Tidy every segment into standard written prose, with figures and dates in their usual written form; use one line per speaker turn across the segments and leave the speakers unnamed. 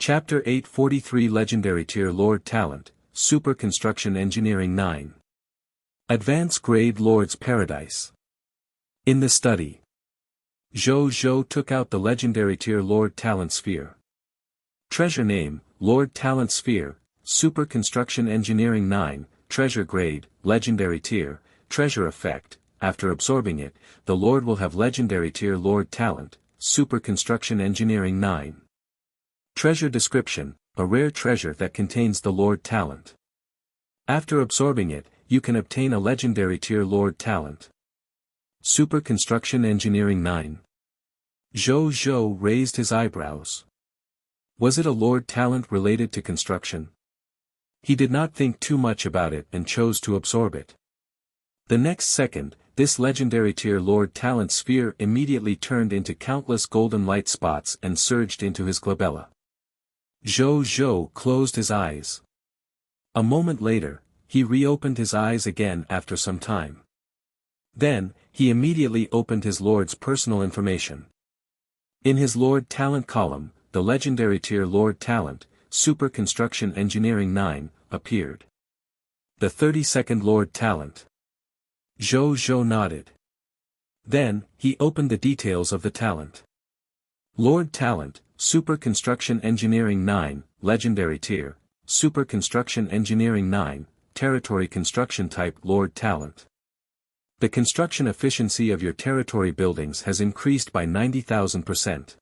Chapter 843 Legendary Tier Lord Talent, Super Construction Engineering 9. Advanced Grade Lord's Paradise. In the study, Zhou took out the Legendary Tier Lord Talent Sphere. Treasure Name, Lord Talent Sphere, Super Construction Engineering 9, Treasure Grade, Legendary Tier, Treasure Effect. After absorbing it, the Lord will have Legendary Tier Lord Talent, Super Construction Engineering 9. Treasure Description, a rare treasure that contains the Lord Talent. After absorbing it, you can obtain a Legendary Tier Lord Talent. Super Construction Engineering 9. Zhou raised his eyebrows. Was it a Lord Talent related to construction? He did not think too much about it and chose to absorb it. The next second, this Legendary Tier Lord Talent Sphere immediately turned into countless golden light spots and surged into his glabella. Zhou closed his eyes. A moment later, he reopened his eyes again after some time. Then, he immediately opened his Lord's personal information. In his Lord Talent column, the Legendary Tier Lord Talent, Super Construction Engineering 9, appeared. The 32nd Lord Talent. Zhou nodded. Then, he opened the details of the talent. Lord Talent, Super Construction Engineering 9, Legendary Tier, Super Construction Engineering 9, Territory Construction Type Lord Talent. The construction efficiency of your territory buildings has increased by 90,000%.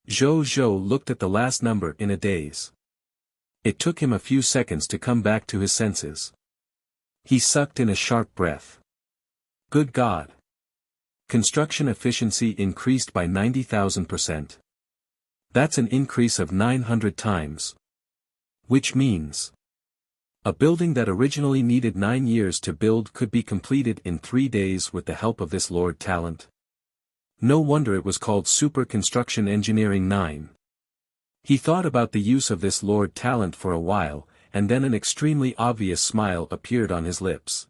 Zhou looked at the last number in a daze. It took him a few seconds to come back to his senses. He sucked in a sharp breath. Good God! Construction efficiency increased by 90,000%. That's an increase of 900 times. Which means, a building that originally needed 9 years to build could be completed in 3 days with the help of this Lord Talent. No wonder it was called Super Construction Engineering 9. He thought about the use of this Lord Talent for a while, and then an extremely obvious smile appeared on his lips.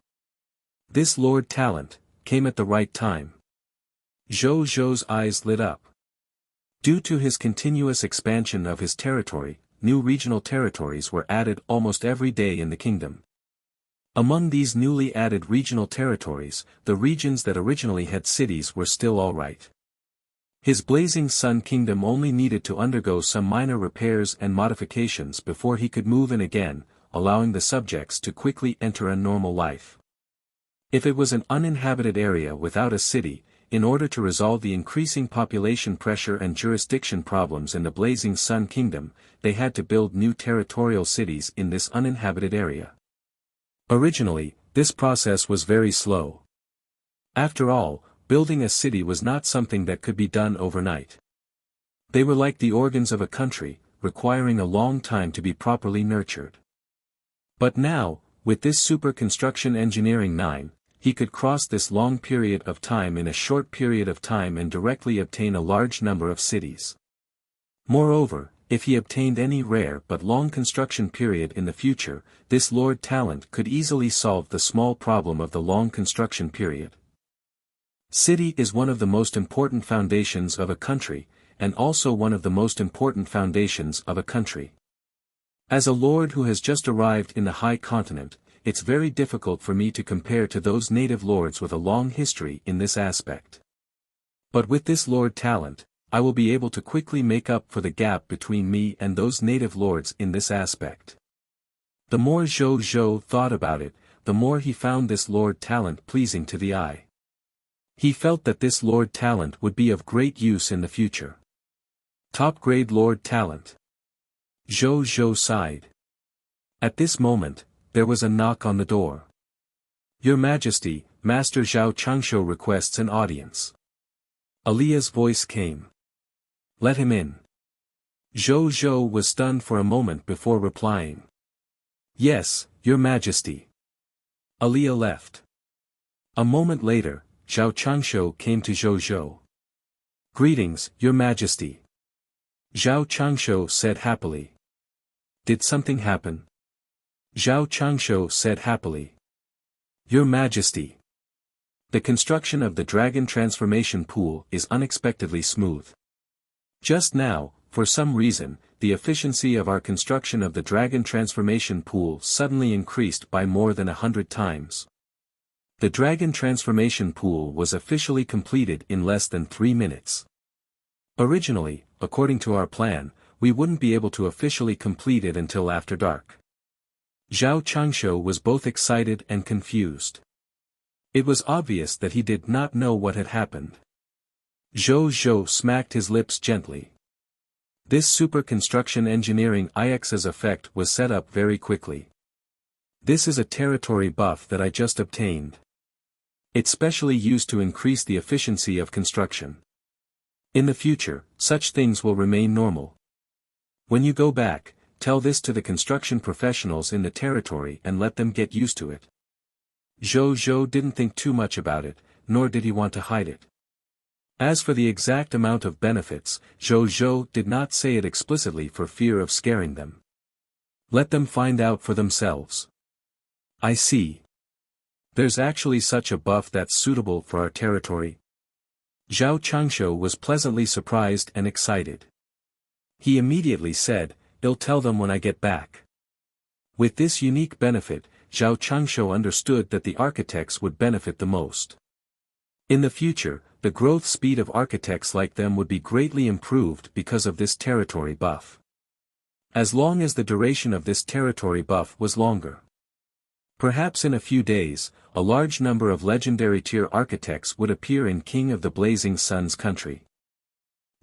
This Lord Talent came at the right time. Zhou's eyes lit up. Due to his continuous expansion of his territory, new regional territories were added almost every day in the kingdom. Among these newly added regional territories, the regions that originally had cities were still alright. His Blazing Sun Kingdom only needed to undergo some minor repairs and modifications before he could move in again, allowing the subjects to quickly enter a normal life. If it was an uninhabited area without a city, in order to resolve the increasing population pressure and jurisdiction problems in the Blazing Sun Kingdom, they had to build new territorial cities in this uninhabited area. Originally, this process was very slow. After all, building a city was not something that could be done overnight. They were like the organs of a country, requiring a long time to be properly nurtured. But now, with this Super Construction Engineering 9, he could cross this long period of time in a short period of time and directly obtain a large number of cities. Moreover, if he obtained any rare but long construction period in the future, this Lord Talent could easily solve the small problem of the long construction period. City is one of the most important foundations of a country, and also one of the most important foundations of a country. As a lord who has just arrived in the high continent, it's very difficult for me to compare to those native lords with a long history in this aspect. But with this Lord Talent, I will be able to quickly make up for the gap between me and those native lords in this aspect. The more Zhou thought about it, the more he found this Lord Talent pleasing to the eye. He felt that this Lord Talent would be of great use in the future. Top grade Lord Talent. Zhou sighed. At this moment, there was a knock on the door. Your Majesty, Master Zhao Changshu requests an audience. Alia's voice came. Let him in. Zhou was stunned for a moment before replying. Yes, Your Majesty. Alia left. A moment later, Zhao Changshu came to Zhou. Greetings, Your Majesty. Zhao Changshu said happily. Did something happen? Zhao Changshu said happily. Your Majesty. The construction of the Dragon Transformation Pool is unexpectedly smooth. Just now, for some reason, the efficiency of our construction of the dragon transformation pool suddenly increased by more than 100 times. The dragon transformation pool was officially completed in less than 3 minutes. Originally, according to our plan, we wouldn't be able to officially complete it until after dark. Zhao Changshu was both excited and confused. It was obvious that he did not know what had happened. Zhou smacked his lips gently. This super construction engineering IX's effect was set up very quickly. This is a territory buff that I just obtained. It's specially used to increase the efficiency of construction. In the future, such things will remain normal. When you go back, tell this to the construction professionals in the territory and let them get used to it. Zhou didn't think too much about it, nor did he want to hide it. As for the exact amount of benefits, Zhou did not say it explicitly for fear of scaring them. Let them find out for themselves. I see. There's actually such a buff that's suitable for our territory. Zhao Changshu was pleasantly surprised and excited. He immediately said, "I'll tell them when I get back." With this unique benefit, Zhao Changshu understood that the architects would benefit the most. In the future, the growth speed of architects like them would be greatly improved because of this territory buff. As long as the duration of this territory buff was longer. Perhaps in a few days, a large number of legendary tier architects would appear in King of the Blazing Sun's country.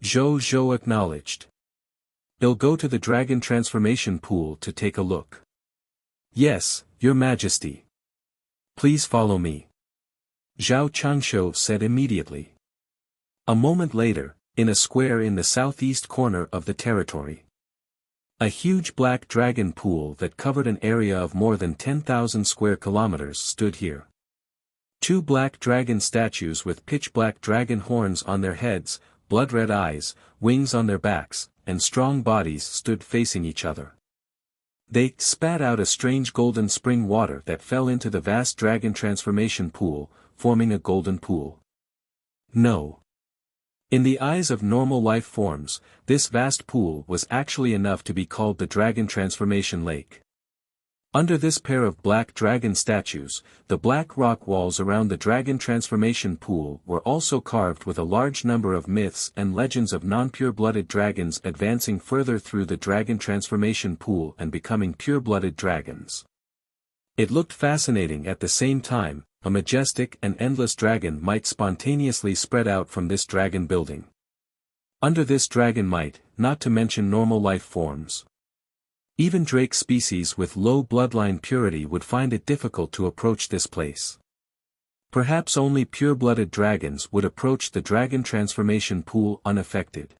Zhou acknowledged. "I'll go to the dragon transformation pool to take a look." "Yes, Your Majesty. Please follow me," Zhao Changshu said immediately. A moment later, in a square in the southeast corner of the territory, a huge black dragon pool that covered an area of more than 10,000 square kilometers stood here. 2 black dragon statues with pitch-black dragon horns on their heads, blood-red eyes, wings on their backs, and strong bodies stood facing each other. They spat out a strange golden spring water that fell into the vast dragon transformation pool, forming a golden pool. No. In the eyes of normal life forms, this vast pool was actually enough to be called the Dragon Transformation Lake. Under this pair of black dragon statues, the black rock walls around the Dragon Transformation Pool were also carved with a large number of myths and legends of non-pure-blooded dragons advancing further through the Dragon Transformation Pool and becoming pure-blooded dragons. It looked fascinating at the same time. A majestic and endless dragon might spontaneously spread out from this dragon building. Under this dragon might, not to mention normal life forms. Even drake species with low bloodline purity would find it difficult to approach this place. Perhaps only pure-blooded dragons would approach the dragon transformation pool unaffected.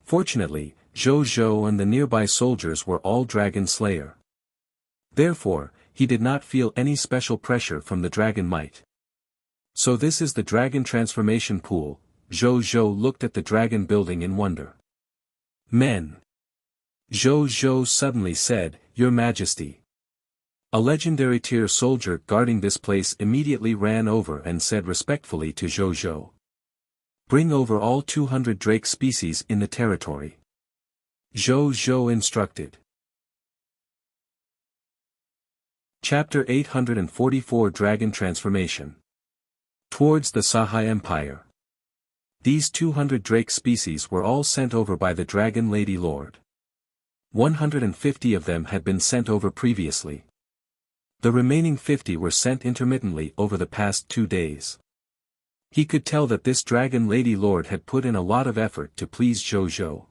Fortunately, Zhou and the nearby soldiers were all dragon slayer. Therefore, he did not feel any special pressure from the dragon might. So this is the dragon transformation pool. Zhou looked at the dragon building in wonder. Men. Zhou suddenly said, "Your Majesty." A legendary tier soldier guarding this place immediately ran over and said respectfully to Zhou, "Bring over all 200 drake species in the territory." Zhou instructed. Chapter 844 Dragon Transformation. Towards the Sahai Empire. These 200 drake species were all sent over by the Dragon Lady Lord. 150 of them had been sent over previously. The remaining 50 were sent intermittently over the past 2 days. He could tell that this Dragon Lady Lord had put in a lot of effort to please Zhou.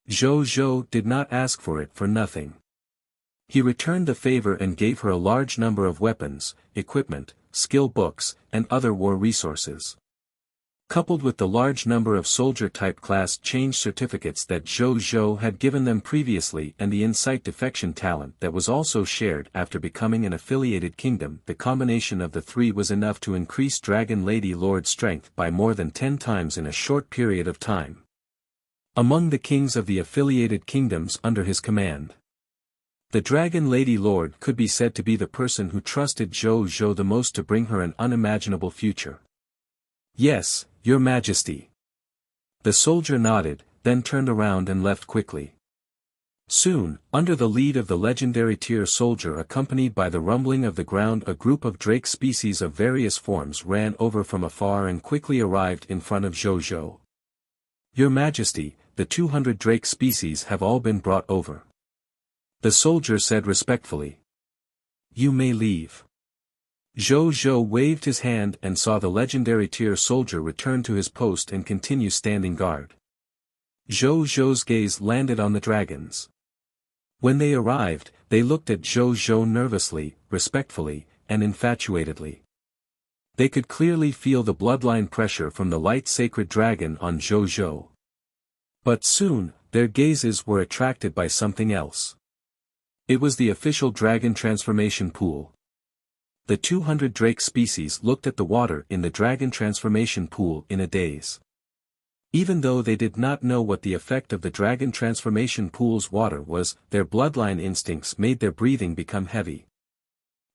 Zhou did not ask for it for nothing. He returned the favor and gave her a large number of weapons, equipment, skill books, and other war resources. Coupled with the large number of soldier-type class change certificates that Zhou had given them previously and the insight defection talent that was also shared after becoming an affiliated kingdom, the combination of the 3 was enough to increase Dragon Lady Lord's strength by more than 10 times in a short period of time. Among the kings of the affiliated kingdoms under his command, the Dragon Lady Lord could be said to be the person who trusted Zhou the most to bring her an unimaginable future. "Yes, Your Majesty." The soldier nodded, then turned around and left quickly. Soon, under the lead of the legendary tier soldier accompanied by the rumbling of the ground, a group of drake species of various forms ran over from afar and quickly arrived in front of Zhou. "Your Majesty, the 200 drake species have all been brought over," the soldier said respectfully. "You may leave." Zhou waved his hand and saw the legendary tier soldier return to his post and continue standing guard. Zhou's gaze landed on the dragons. When they arrived, they looked at Zhou nervously, respectfully, and infatuatedly. They could clearly feel the bloodline pressure from the light sacred dragon on Zhou. But soon, their gazes were attracted by something else. It was the official dragon transformation pool. The 200 drake species looked at the water in the dragon transformation pool in a daze. Even though they did not know what the effect of the dragon transformation pool's water was, their bloodline instincts made their breathing become heavy.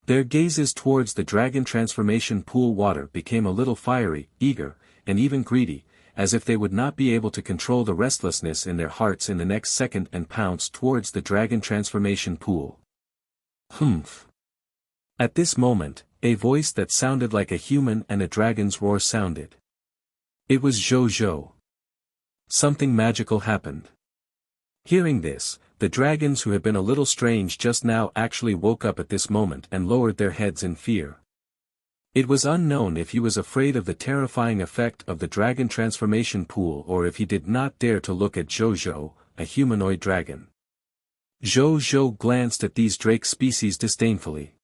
Their gazes towards the dragon transformation pool water became a little fiery, eager, and even greedy, as if they would not be able to control the restlessness in their hearts in the next second and pounced towards the dragon transformation pool. Humph. At this moment, a voice that sounded like a human and a dragon's roar sounded. It was Zhou. Something magical happened. Hearing this, the dragons who had been a little strange just now actually woke up at this moment and lowered their heads in fear. It was unknown if he was afraid of the terrifying effect of the dragon transformation pool or if he did not dare to look at Zhou, a humanoid dragon. Zhou glanced at these drake species disdainfully.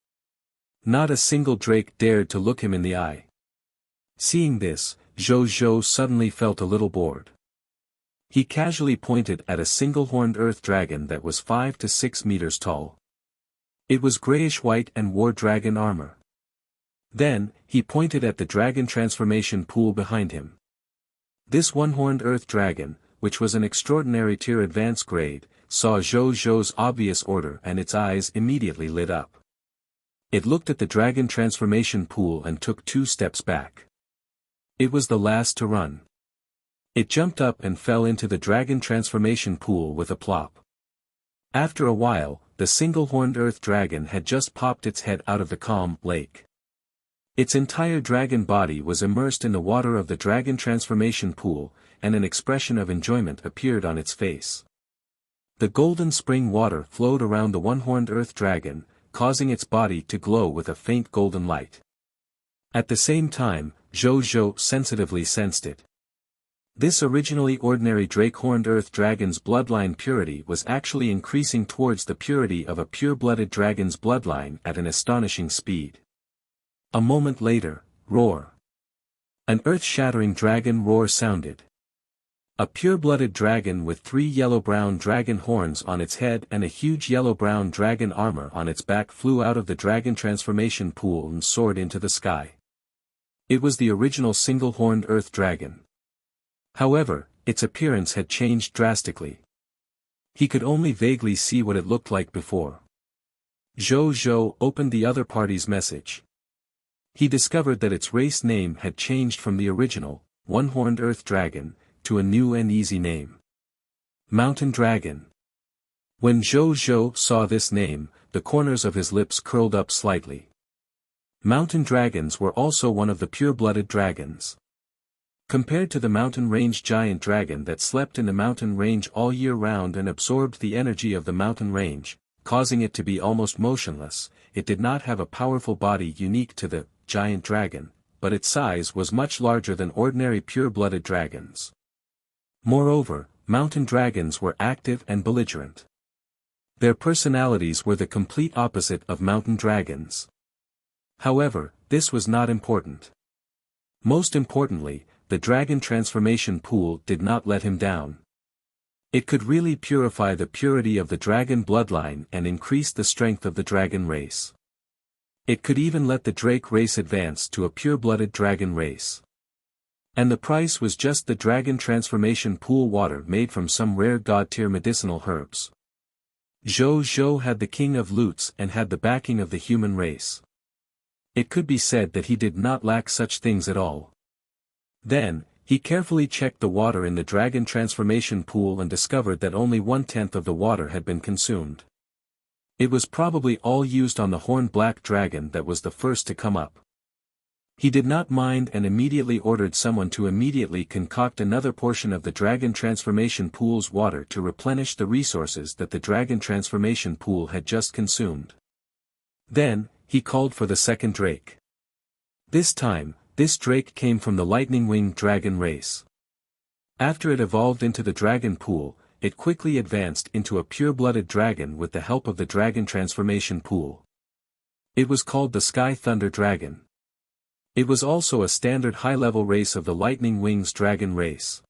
Not a single drake dared to look him in the eye. Seeing this, Zhou suddenly felt a little bored. He casually pointed at a single-horned earth dragon that was 5 to 6 meters tall. It was grayish-white and wore dragon armor. Then, he pointed at the dragon transformation pool behind him. This one-horned earth dragon, which was an extraordinary tier advance grade, saw Zhou's obvious order and its eyes immediately lit up. It looked at the dragon transformation pool and took 2 steps back. It was the last to run. It jumped up and fell into the dragon transformation pool with a plop. After a while, the single-horned earth dragon had just popped its head out of the calm lake. Its entire dragon body was immersed in the water of the dragon transformation pool, and an expression of enjoyment appeared on its face. The golden spring water flowed around the one-horned earth dragon, causing its body to glow with a faint golden light. At the same time, Zhou sensitively sensed it. This originally ordinary drake-horned earth dragon's bloodline purity was actually increasing towards the purity of a pure-blooded dragon's bloodline at an astonishing speed. A moment later, roar. An earth-shattering dragon roar sounded. A pure-blooded dragon with 3 yellow-brown dragon horns on its head and a huge yellow-brown dragon armor on its back flew out of the dragon transformation pool and soared into the sky. It was the original single-horned earth dragon. However, its appearance had changed drastically. He could only vaguely see what it looked like before. Zhou opened the other party's message. He discovered that its race name had changed from the original, one-horned earth dragon, to a new and easy name. Mountain Dragon. When Zhou saw this name, the corners of his lips curled up slightly. Mountain dragons were also one of the pure-blooded dragons. Compared to the mountain range giant dragon that slept in the mountain range all year round and absorbed the energy of the mountain range, causing it to be almost motionless, it did not have a powerful body unique to the giant dragon, but its size was much larger than ordinary pure-blooded dragons. Moreover, mountain dragons were active and belligerent. Their personalities were the complete opposite of mountain dragons. However, this was not important. Most importantly, the dragon transformation pool did not let him down. It could really purify the purity of the dragon bloodline and increase the strength of the dragon race. It could even let the drake race advance to a pure-blooded dragon race. And the price was just the dragon transformation pool water made from some rare god-tier medicinal herbs. Zhou had the king of loots and had the backing of the human race. It could be said that he did not lack such things at all. Then, He carefully checked the water in the dragon transformation pool and discovered that only 1/10 of the water had been consumed. It was probably all used on the horned black dragon that was the first to come up. He did not mind and immediately ordered someone to immediately concoct another portion of the dragon transformation pool's water to replenish the resources that the dragon transformation pool had just consumed. Then, he called for the second drake. This time, this drake came from the lightning-winged dragon race. After it evolved into the dragon pool, it quickly advanced into a pure-blooded dragon with the help of the dragon transformation pool. It was called the Sky Thunder Dragon. It was also a standard high-level race of the Lightning Wings dragon race.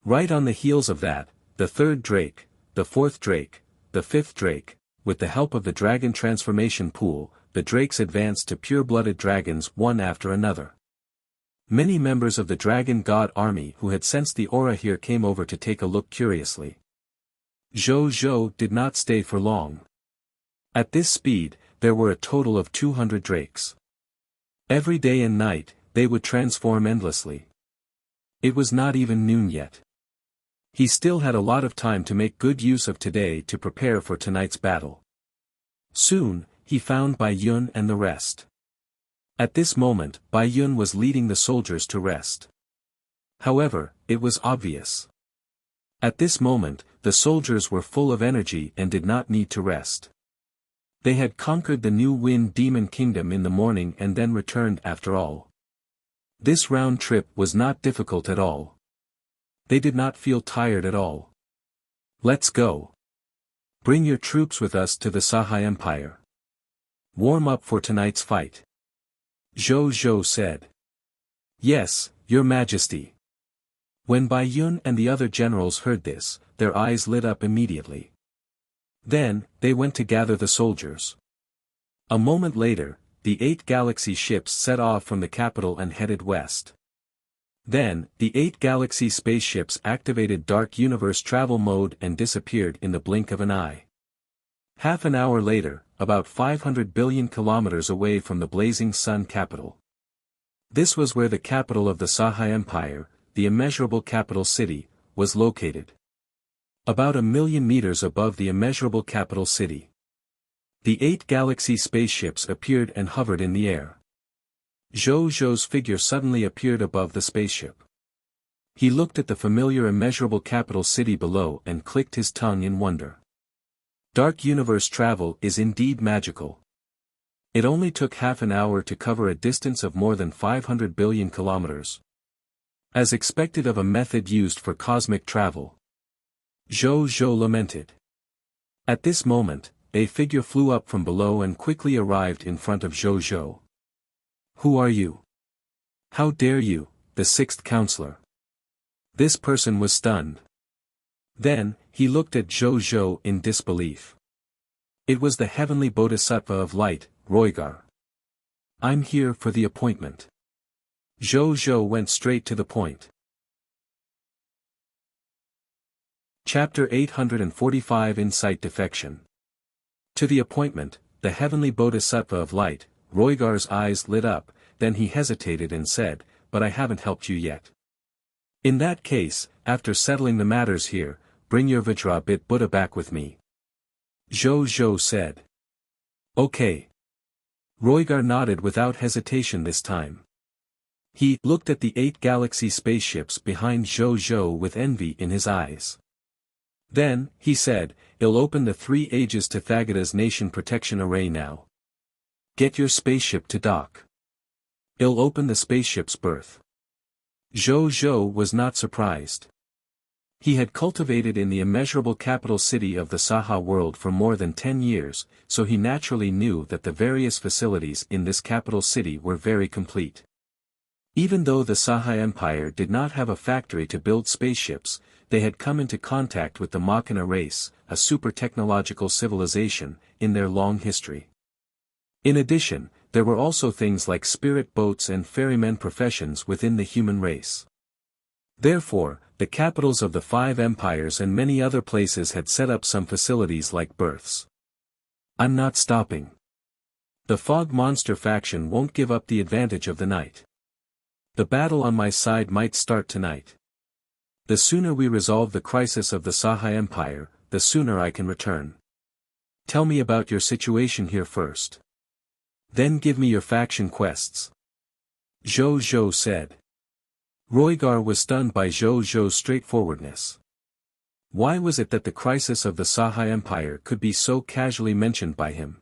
Right on the heels of that, the third drake, the fourth drake, the fifth drake, with the help of the dragon transformation pool, the drakes advanced to pure-blooded dragons one after another. Many members of the dragon god army who had sensed the aura here came over to take a look curiously. Zhou did not stay for long. At this speed, there were a total of 200 drakes. Every day and night, they would transform endlessly. It was not even noon yet. He still had a lot of time to make good use of today to prepare for tonight's battle. Soon, he found Bai Yun and the rest. At this moment, Bai Yun was leading the soldiers to rest. However, it was obvious. At this moment, the soldiers were full of energy and did not need to rest. They had conquered the new Wind Demon Kingdom in the morning and then returned after all. This round trip was not difficult at all. They did not feel tired at all. Let's go. Bring your troops with us to the Sahai Empire. Warm up for tonight's fight. Zhou said. Yes, Your Majesty. When Bai Yun and the other generals heard this, their eyes lit up immediately. Then, they went to gather the soldiers. A moment later, the 8 galaxy ships set off from the capital and headed west. Then, the 8 galaxy spaceships activated Dark Universe travel mode and disappeared in the blink of an eye. Half an hour later, about 500 billion kilometers away from the blazing sun capital. This was where the capital of the Sahai Empire, the immeasurable capital city, was located. About 1,000,000 meters above the immeasurable capital city. The 8 galaxy spaceships appeared and hovered in the air. Zhou's figure suddenly appeared above the spaceship. He looked at the familiar immeasurable capital city below and clicked his tongue in wonder. Dark universe travel is indeed magical. It only took half an hour to cover a distance of more than 500 billion kilometers. As expected of a method used for cosmic travel. Zhou lamented. At this moment, a figure flew up from below and quickly arrived in front of Zhou. Who are you? How dare you, the sixth counselor? This person was stunned. Then, he looked at Zhou in disbelief. It was the heavenly bodhisattva of light, Roigar. I'm here for the appointment. Zhou went straight to the point. Chapter 845 Insight Defection. To the appointment, the heavenly bodhisattva of light, Roigar's eyes lit up, then he hesitated and said, but I haven't helped you yet. In that case, after settling the matters here, bring your Vajrabit Buddha back with me. Zhou said. Okay. Roigar nodded without hesitation this time. He looked at the 8 galaxy spaceships behind Zhou with envy in his eyes. Then, he said, I'll open the 3 Ages Tathagata's Nation Protection Array now. Get your spaceship to dock. I'll open the spaceship's berth. Zhou was not surprised. He had cultivated in the immeasurable capital city of the Saha world for more than 10 years, so he naturally knew that the various facilities in this capital city were very complete. Even though the Saha Empire did not have a factory to build spaceships, they had come into contact with the Machina race, a super-technological civilization, in their long history. In addition, there were also things like spirit boats and ferrymen professions within the human race. Therefore, the capitals of the 5 empires and many other places had set up some facilities like berths. I'm not stopping. The fog monster faction won't give up the advantage of the night. The battle on my side might start tonight. The sooner we resolve the crisis of the Sahai Empire, the sooner I can return. Tell me about your situation here first. Then give me your faction quests. Zhou Zhou said. Roygar was stunned by Zhou Zhou's straightforwardness. Why was it that the crisis of the Sahai Empire could be so casually mentioned by him?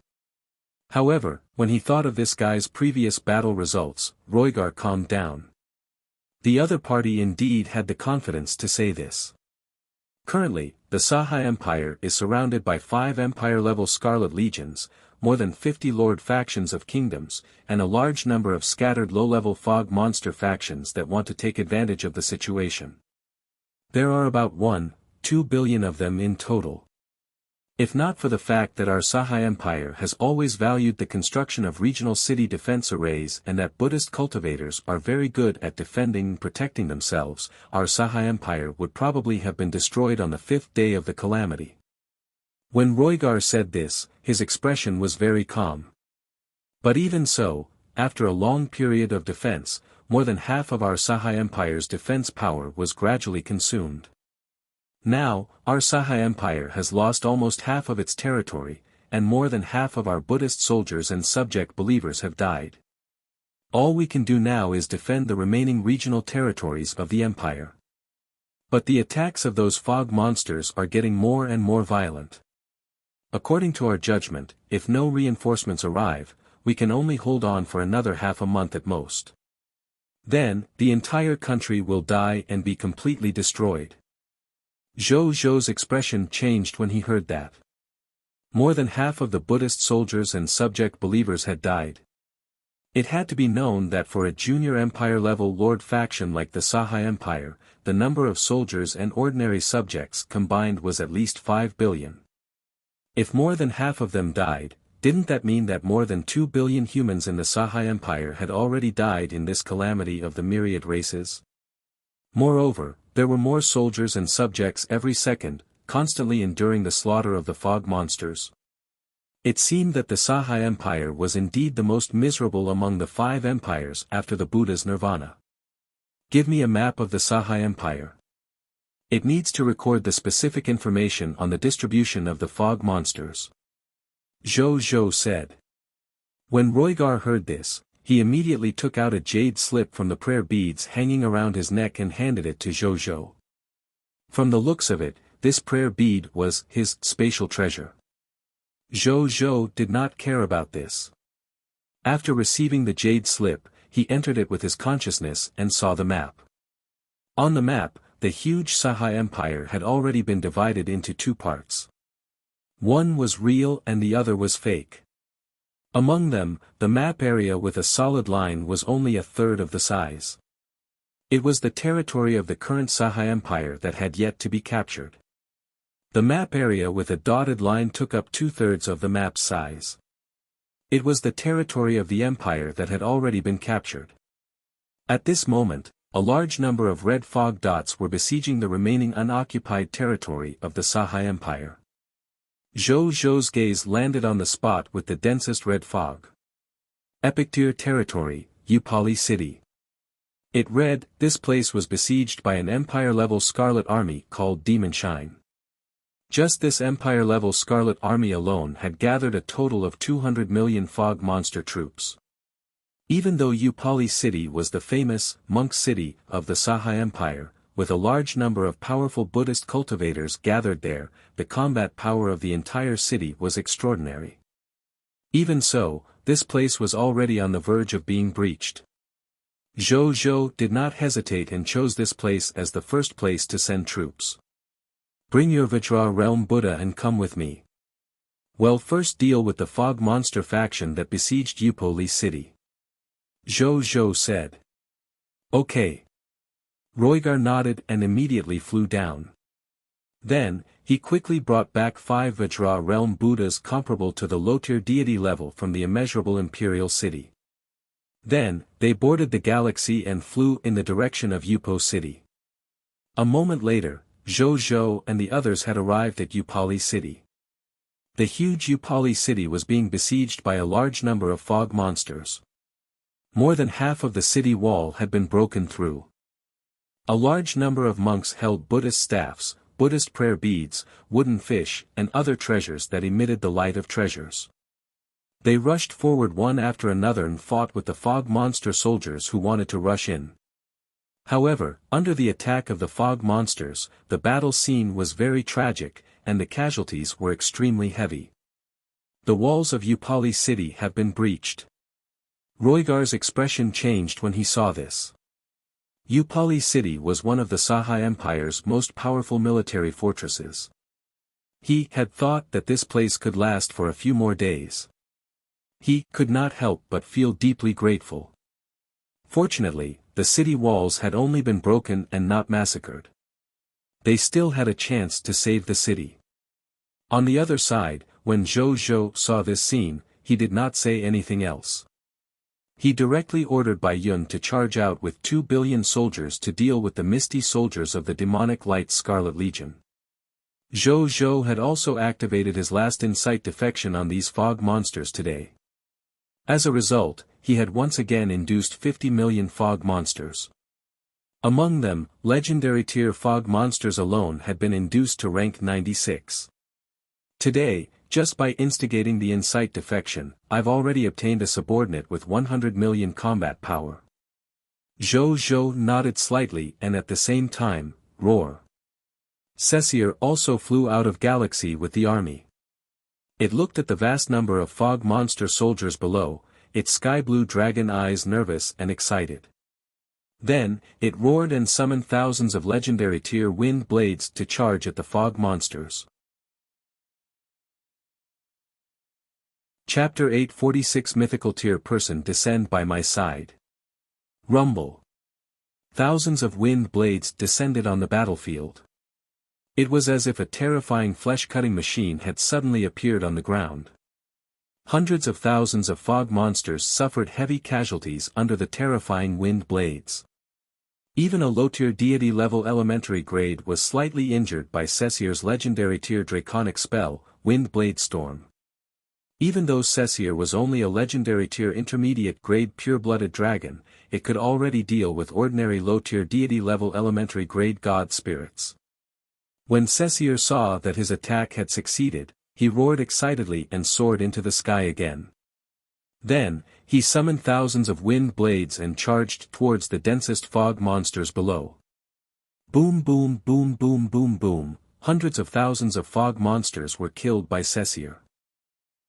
However, when he thought of this guy's previous battle results, Roygar calmed down. The other party indeed had the confidence to say this. Currently, the Sahai Empire is surrounded by 5 Empire-level Scarlet Legions, more than 50 Lord factions of kingdoms, and a large number of scattered low-level fog monster factions that want to take advantage of the situation. There are about 1-2 billion of them in total. If not for the fact that our Sahai Empire has always valued the construction of regional city defense arrays and that Buddhist cultivators are very good at defending and protecting themselves, our Sahai Empire would probably have been destroyed on the 5th day of the calamity. When Roygar said this, his expression was very calm. But even so, after a long period of defense, more than half of our Sahai Empire's defense power was gradually consumed. Now, our Sahai Empire has lost almost half of its territory, and more than half of our Buddhist soldiers and subject believers have died. All we can do now is defend the remaining regional territories of the Empire. But the attacks of those fog monsters are getting more and more violent. According to our judgment, if no reinforcements arrive, we can only hold on for another half a month at most. Then, the entire country will die and be completely destroyed. Zhou Zhou's expression changed when he heard that. More than half of the Buddhist soldiers and subject believers had died. It had to be known that for a junior empire-level lord faction like the Sahai Empire, the number of soldiers and ordinary subjects combined was at least 5 billion. If more than half of them died, didn't that mean that more than 2 billion humans in the Sahai Empire had already died in this calamity of the myriad races? Moreover, there were more soldiers and subjects every second, constantly enduring the slaughter of the fog monsters. It seemed that the Sahai Empire was indeed the most miserable among the 5 empires after the Buddha's nirvana. Give me a map of the Sahai Empire. It needs to record the specific information on the distribution of the fog monsters. Zhou Zhou said. When Roygar heard this, he immediately took out a jade slip from the prayer beads hanging around his neck and handed it to Zhou Zhou. From the looks of it, this prayer bead was his spatial treasure. Zhou Zhou did not care about this. After receiving the jade slip, he entered it with his consciousness and saw the map. On the map, the huge Sahai Empire had already been divided into 2 parts. One was real and the other was fake. Among them, the map area with a solid line was only a third of the size. It was the territory of the current Sahai Empire that had yet to be captured. The map area with a dotted line took up 2/3 of the map's size. It was the territory of the Empire that had already been captured. At this moment, a large number of red fog dots were besieging the remaining unoccupied territory of the Sahai Empire. Zhou Zhou's gaze landed on the spot with the densest red fog. Epicteer Territory, Upali City. It read, this place was besieged by an Empire-level Scarlet Army called Demon Shine. Just this Empire-level Scarlet Army alone had gathered a total of 200 million fog monster troops. Even though Upali City was the famous monk city of the Sahai Empire, with a large number of powerful Buddhist cultivators gathered there, the combat power of the entire city was extraordinary. Even so, this place was already on the verge of being breached. Zhou Zhou did not hesitate and chose this place as the first place to send troops. Bring your Vajra realm Buddha and come with me. Well, first deal with the fog monster faction that besieged Upali City. Zhou Zhou said. Okay. Roygar nodded and immediately flew down. Then, he quickly brought back 5 Vajra realm Buddhas comparable to the low-tier deity level from the immeasurable imperial city. Then, they boarded the galaxy and flew in the direction of Upo City. A moment later, Zhou Zhou and the others had arrived at Upali City. The huge Upali City was being besieged by a large number of fog monsters. More than half of the city wall had been broken through. A large number of monks held Buddhist staffs, Buddhist prayer beads, wooden fish, and other treasures that emitted the light of treasures. They rushed forward one after another and fought with the fog monster soldiers who wanted to rush in. However, under the attack of the fog monsters, the battle scene was very tragic, and the casualties were extremely heavy. The walls of Upali city have been breached. Roygar's expression changed when he saw this. Upali city was one of the Sahai Empire's most powerful military fortresses. He had thought that this place could last for a few more days. He could not help but feel deeply grateful. Fortunately, the city walls had only been broken and not massacred. They still had a chance to save the city. On the other side, when Zhou Zhou saw this scene, he did not say anything else. He directly ordered Bai Yun to charge out with 2 billion soldiers to deal with the misty soldiers of the demonic light Scarlet Legion. Zhou Zhou had also activated his last insight defection on these fog monsters today. As a result, he had once again induced 50 million fog monsters. Among them, legendary tier fog monsters alone had been induced to rank 96. Today, just by instigating the insight defection, I've already obtained a subordinate with 100 million combat power. Zhou Zhou nodded slightly and at the same time, roar. Cessier also flew out of galaxy with the army. It looked at the vast number of fog monster soldiers below, its sky-blue dragon eyes nervous and excited. Then, it roared and summoned thousands of legendary tier wind blades to charge at the fog monsters. Chapter 846 Mythical tier person descend by my side. Rumble. Thousands of wind blades descended on the battlefield. It was as if a terrifying flesh-cutting machine had suddenly appeared on the ground. Hundreds of thousands of fog monsters suffered heavy casualties under the terrifying wind blades. Even a low-tier deity-level elementary grade was slightly injured by Cessier's legendary tier draconic spell, Wind Blade Storm. Even though Cessier was only a legendary tier intermediate grade pure-blooded dragon, it could already deal with ordinary low-tier deity-level elementary grade god spirits. When Cessier saw that his attack had succeeded, he roared excitedly and soared into the sky again. Then, he summoned thousands of wind blades and charged towards the densest fog monsters below. Boom boom boom boom boom boom, hundreds of thousands of fog monsters were killed by Cessier.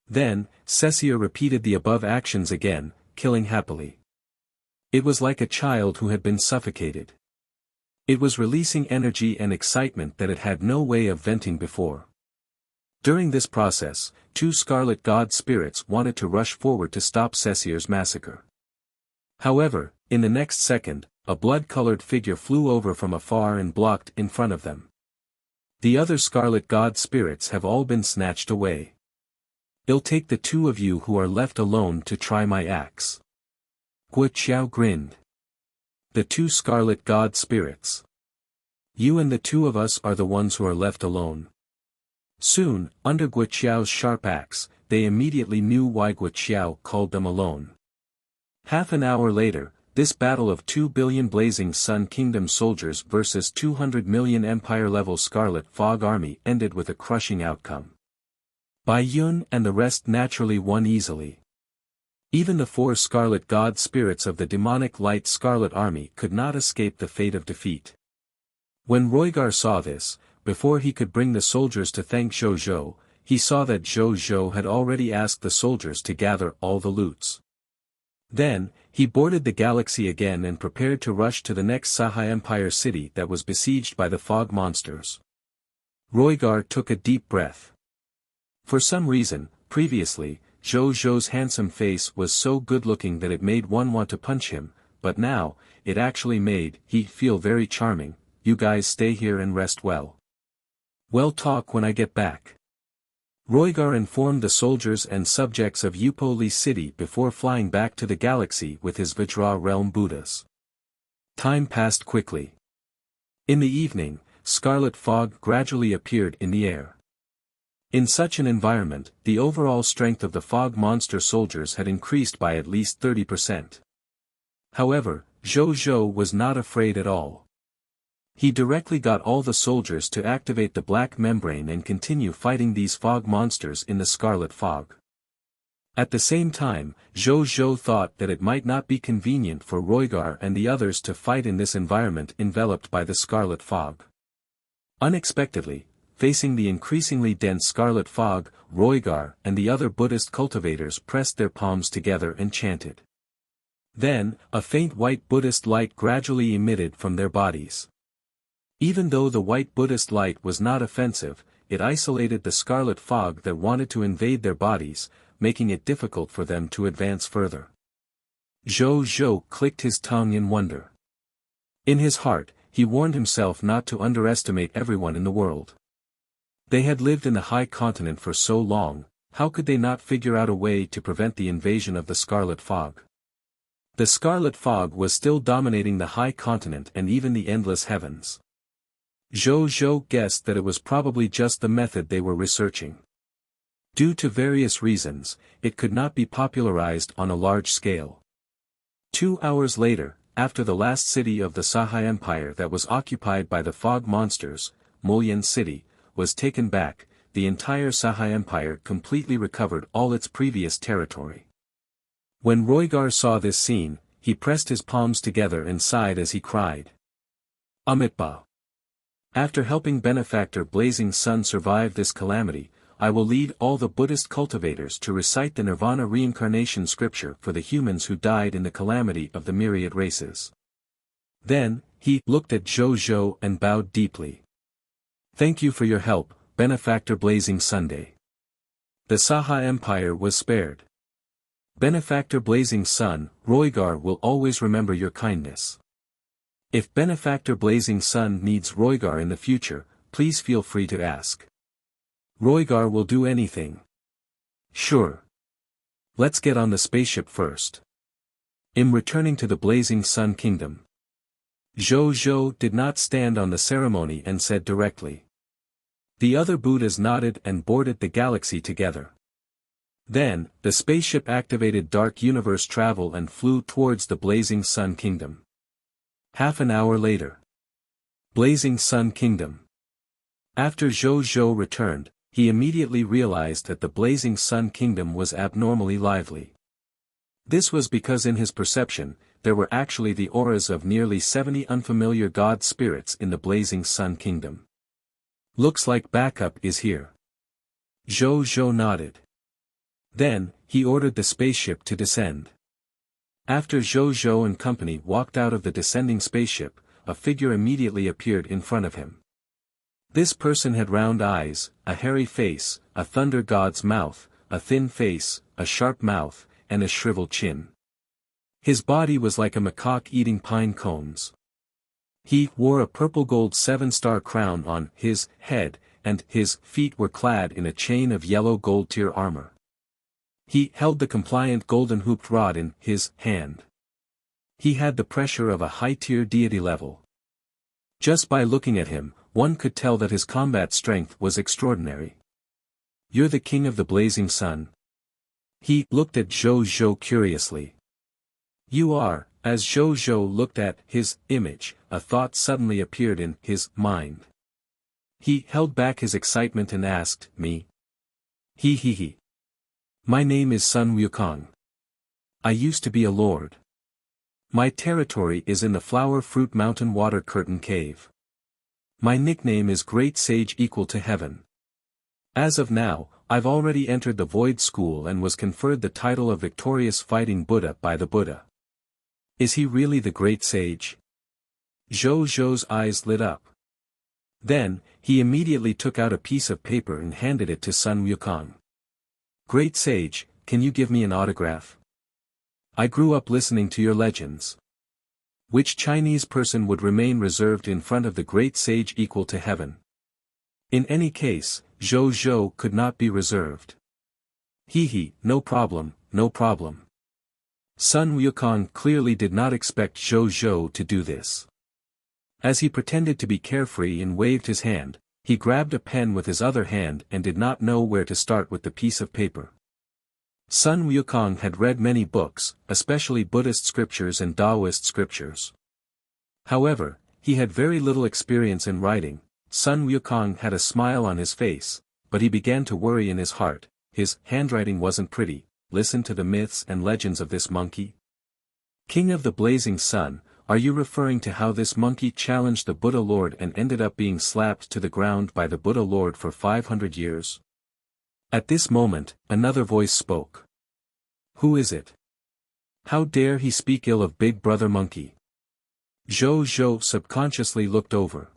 Then, Cessier repeated the above actions again, killing happily. It was like a child who had been suffocated. It was releasing energy and excitement that it had no way of venting before. During this process, 2 scarlet god spirits wanted to rush forward to stop Cessier's massacre. However, in the next second, a blood-colored figure flew over from afar and blocked in front of them. The other scarlet god spirits have all been snatched away. It'll take the 2 of you who are left alone to try my axe. Guo Qiao grinned. The 2 scarlet god spirits. You and the 2 of us are the ones who are left alone. Soon, under Guo Qiao's sharp axe, they immediately knew why Guo Qiao called them alone. Half an hour later, this battle of 2 billion Blazing Sun Kingdom soldiers versus 200 million Empire-level Scarlet Fog army ended with a crushing outcome. Bai Yun and the rest naturally won easily. Even the 4 scarlet god spirits of the demonic light Scarlet army could not escape the fate of defeat. When Roygar saw this, before he could bring the soldiers to thank Zhou Zhou, he saw that Zhou Zhou had already asked the soldiers to gather all the loots. Then, he boarded the galaxy again and prepared to rush to the next Sahai Empire city that was besieged by the fog monsters. Roygar took a deep breath. For some reason, previously, Zhou Zhou's handsome face was so good-looking that it made one want to punch him, but now, it actually made he feel very charming. You guys stay here and rest well. We'll talk when I get back. Roygar informed the soldiers and subjects of Upali city before flying back to the galaxy with his Vajra realm Buddhas. Time passed quickly. In the evening, scarlet fog gradually appeared in the air. In such an environment, the overall strength of the fog monster soldiers had increased by at least 30%. However, Zhou was not afraid at all. He directly got all the soldiers to activate the black membrane and continue fighting these fog monsters in the scarlet fog. At the same time, Zhou thought that it might not be convenient for Roigar and the others to fight in this environment enveloped by the scarlet fog. Unexpectedly, facing the increasingly dense scarlet fog, Roigar and the other Buddhist cultivators pressed their palms together and chanted. Then, a faint white Buddhist light gradually emitted from their bodies. Even though the white Buddhist light was not offensive, it isolated the scarlet fog that wanted to invade their bodies, making it difficult for them to advance further. Zhou clicked his tongue in wonder. In his heart, he warned himself not to underestimate everyone in the world. They had lived in the high continent for so long, how could they not figure out a way to prevent the invasion of the scarlet fog? The scarlet fog was still dominating the high continent and even the endless heavens. Zhou guessed that it was probably just the method they were researching. Due to various reasons, it could not be popularized on a large scale. 2 hours later, after the last city of the Sahai Empire that was occupied by the fog monsters, Mulyan City, was taken back, the entire Sahai Empire completely recovered all its previous territory. When Roigar saw this scene, he pressed his palms together and sighed as he cried. Amitabha. After helping benefactor Blazing Sun survive this calamity, I will lead all the Buddhist cultivators to recite the Nirvana reincarnation scripture for the humans who died in the calamity of the myriad races. Then, he looked at Zhou and bowed deeply. Thank you for your help, benefactor Blazing Sunday. The Saha Empire was spared. Benefactor Blazing Sun, Roigar will always remember your kindness. If Benefactor Blazing Sun needs Roigar in the future, please feel free to ask. Roigar will do anything. Sure. Let's get on the spaceship first. Returning to the Blazing Sun Kingdom. Zhou did not stand on the ceremony and said directly. The other Buddhas nodded and boarded the galaxy together. Then, the spaceship activated Dark Universe travel and flew towards the Blazing Sun Kingdom. Half an hour later. Blazing Sun Kingdom. After Zhou returned, he immediately realized that the Blazing Sun Kingdom was abnormally lively. This was because in his perception, there were actually the auras of nearly 70 unfamiliar god spirits in the Blazing Sun Kingdom. Looks like backup is here. Zhou nodded. Then, he ordered the spaceship to descend. After Zhou and company walked out of the descending spaceship, a figure immediately appeared in front of him. This person had round eyes, a hairy face, a thunder god's mouth, a thin face, a sharp mouth, and a shriveled chin. His body was like a macaque eating pine cones. He wore a purple-gold 7-star crown on his head, and his feet were clad in a chain of yellow gold tier armor. He held the compliant golden hooped rod in his hand. He had the pressure of a high-tier deity level. Just by looking at him, one could tell that his combat strength was extraordinary. You're the king of the Blazing Sun? He looked at Zhou curiously. You are. As Zhou looked at his image, a thought suddenly appeared in his mind. He held back his excitement and asked, me? He. My name is Sun Wukong. I used to be a lord. My territory is in the Flower Fruit Mountain Water Curtain Cave. My nickname is Great Sage Equal to Heaven. As of now, I've already entered the Void School and was conferred the title of Victorious Fighting Buddha by the Buddha. Is he really the Great Sage? Zhou's eyes lit up. Then, he immediately took out a piece of paper and handed it to Sun Wukong. Great Sage, can you give me an autograph? I grew up listening to your legends. Which Chinese person would remain reserved in front of the Great Sage Equal to Heaven? In any case, Zhou could not be reserved. No problem. Sun Wukong clearly did not expect Zhou to do this. As he pretended to be carefree and waved his hand, he grabbed a pen with his other hand and did not know where to start with the piece of paper. Sun Wukong had read many books, especially Buddhist scriptures and Taoist scriptures. However, he had very little experience in writing. Sun Wukong had a smile on his face, but he began to worry in his heart. His handwriting wasn't pretty. Listen to the myths and legends of this monkey. King of the Blazing Sun, are you referring to how this monkey challenged the Buddha Lord and ended up being slapped to the ground by the Buddha Lord for 500 years? At this moment, another voice spoke. Who is it? How dare he speak ill of Big Brother Monkey? Zhou subconsciously looked over.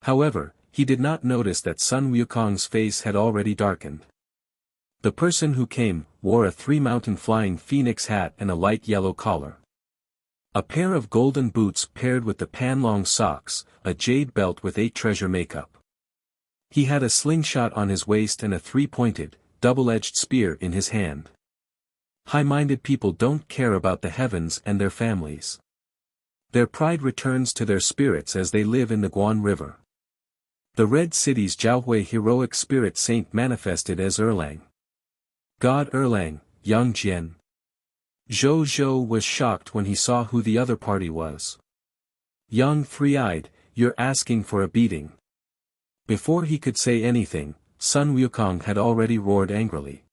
However, he did not notice that Sun Wukong's face had already darkened. The person who came wore a three-mountain flying phoenix hat and a light yellow collar. A pair of golden boots paired with the panlong socks, a jade belt with 8 treasure makeup. He had a slingshot on his waist and a three-pointed, double-edged spear in his hand. High-minded people don't care about the heavens and their families. Their pride returns to their spirits as they live in the Guan River. The Red City's Jiaohui heroic spirit saint manifested as Erlang. God Erlang, Yang Jian. Zhou was shocked when he saw who the other party was. Young three-eyed, you're asking for a beating. Before he could say anything, Sun Wukong had already roared angrily.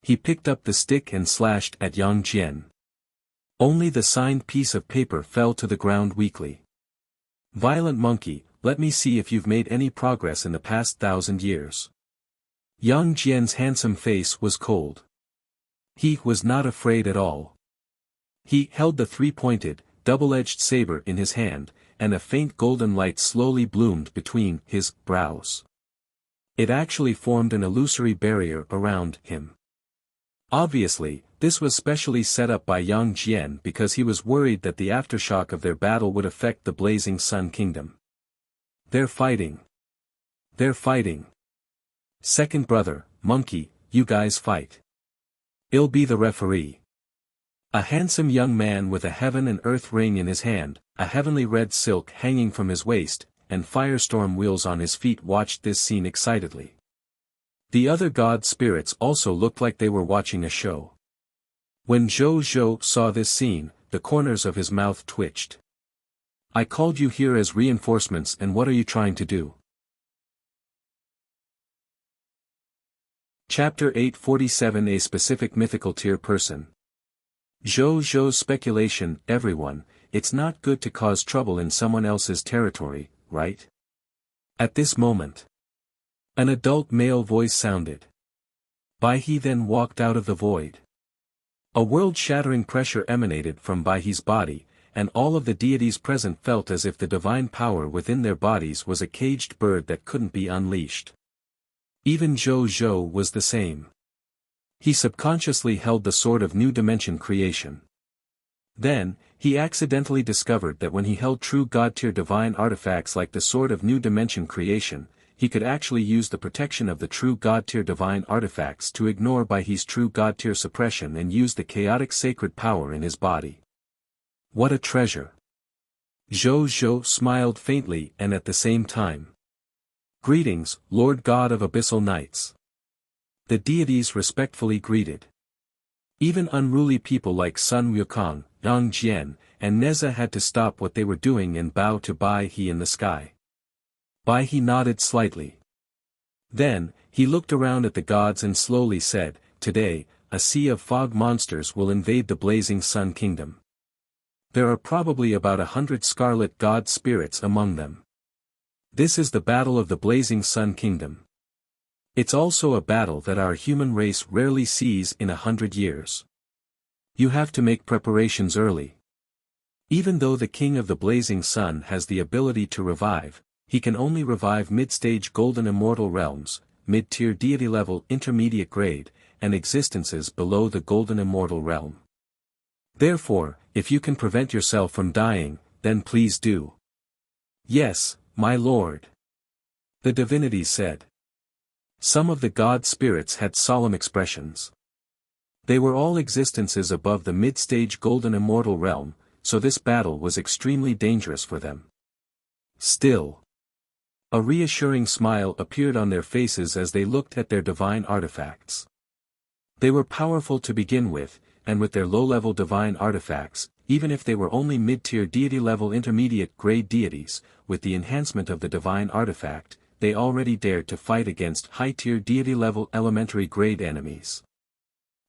He picked up the stick and slashed at Yang Jian. Only the signed piece of paper fell to the ground weakly. Violent monkey, let me see if you've made any progress in the past 1,000 years. Yang Jian's handsome face was cold. He was not afraid at all. He held the three-pointed, double-edged saber in his hand, and a faint golden light slowly bloomed between his brows. It actually formed an illusory barrier around him. Obviously, this was specially set up by Yang Jian because he was worried that the aftershock of their battle would affect the Blazing Sun Kingdom. They're fighting. They're fighting. Second brother, monkey, you guys fight. I'll be the referee. A handsome young man with a heaven and earth ring in his hand, a heavenly red silk hanging from his waist, and firestorm wheels on his feet watched this scene excitedly. The other god spirits also looked like they were watching a show. When Zhou saw this scene, the corners of his mouth twitched. I called you here as reinforcements, and what are you trying to do? Chapter 847 A specific mythical tier person. Zhou's speculation, everyone, it's not good to cause trouble in someone else's territory, right? At this moment, an adult male voice sounded. Baihe then walked out of the void. A world-shattering pressure emanated from Baihe's body, and all of the deities present felt as if the divine power within their bodies was a caged bird that couldn't be unleashed. Even Zhou was the same. He subconsciously held the sword of new dimension creation. Then, he accidentally discovered that when he held true god-tier divine artifacts like the sword of new dimension creation, he could actually use the protection of the true god-tier divine artifacts to ignore Baihe's true god-tier suppression and use the chaotic sacred power in his body. What a treasure! Zhou smiled faintly and at the same time. Greetings, Lord God of Abyssal Knights. The deities respectfully greeted. Even unruly people like Sun Wukong, Yang Jian, and Neza had to stop what they were doing and bow to Baihe in the sky. Baihe nodded slightly. Then, he looked around at the gods and slowly said, Today, a sea of fog monsters will invade the Blazing Sun Kingdom. There are probably about 100 scarlet god spirits among them. This is the battle of the Blazing Sun Kingdom. It's also a battle that our human race rarely sees in 100 years. You have to make preparations early. Even though the King of the Blazing Sun has the ability to revive, he can only revive mid-stage golden immortal realms, mid-tier deity level intermediate grade, and existences below the golden immortal realm. Therefore, if you can prevent yourself from dying, then please do. Yes, my lord. The divinities said. Some of the god spirits had solemn expressions. They were all existences above the mid-stage golden immortal realm, so this battle was extremely dangerous for them. Still, a reassuring smile appeared on their faces as they looked at their divine artifacts. They were powerful to begin with, and with their low-level divine artifacts, even if they were only mid-tier deity-level intermediate-grade deities, with the enhancement of the divine artifact, they already dared to fight against high-tier deity-level elementary-grade enemies.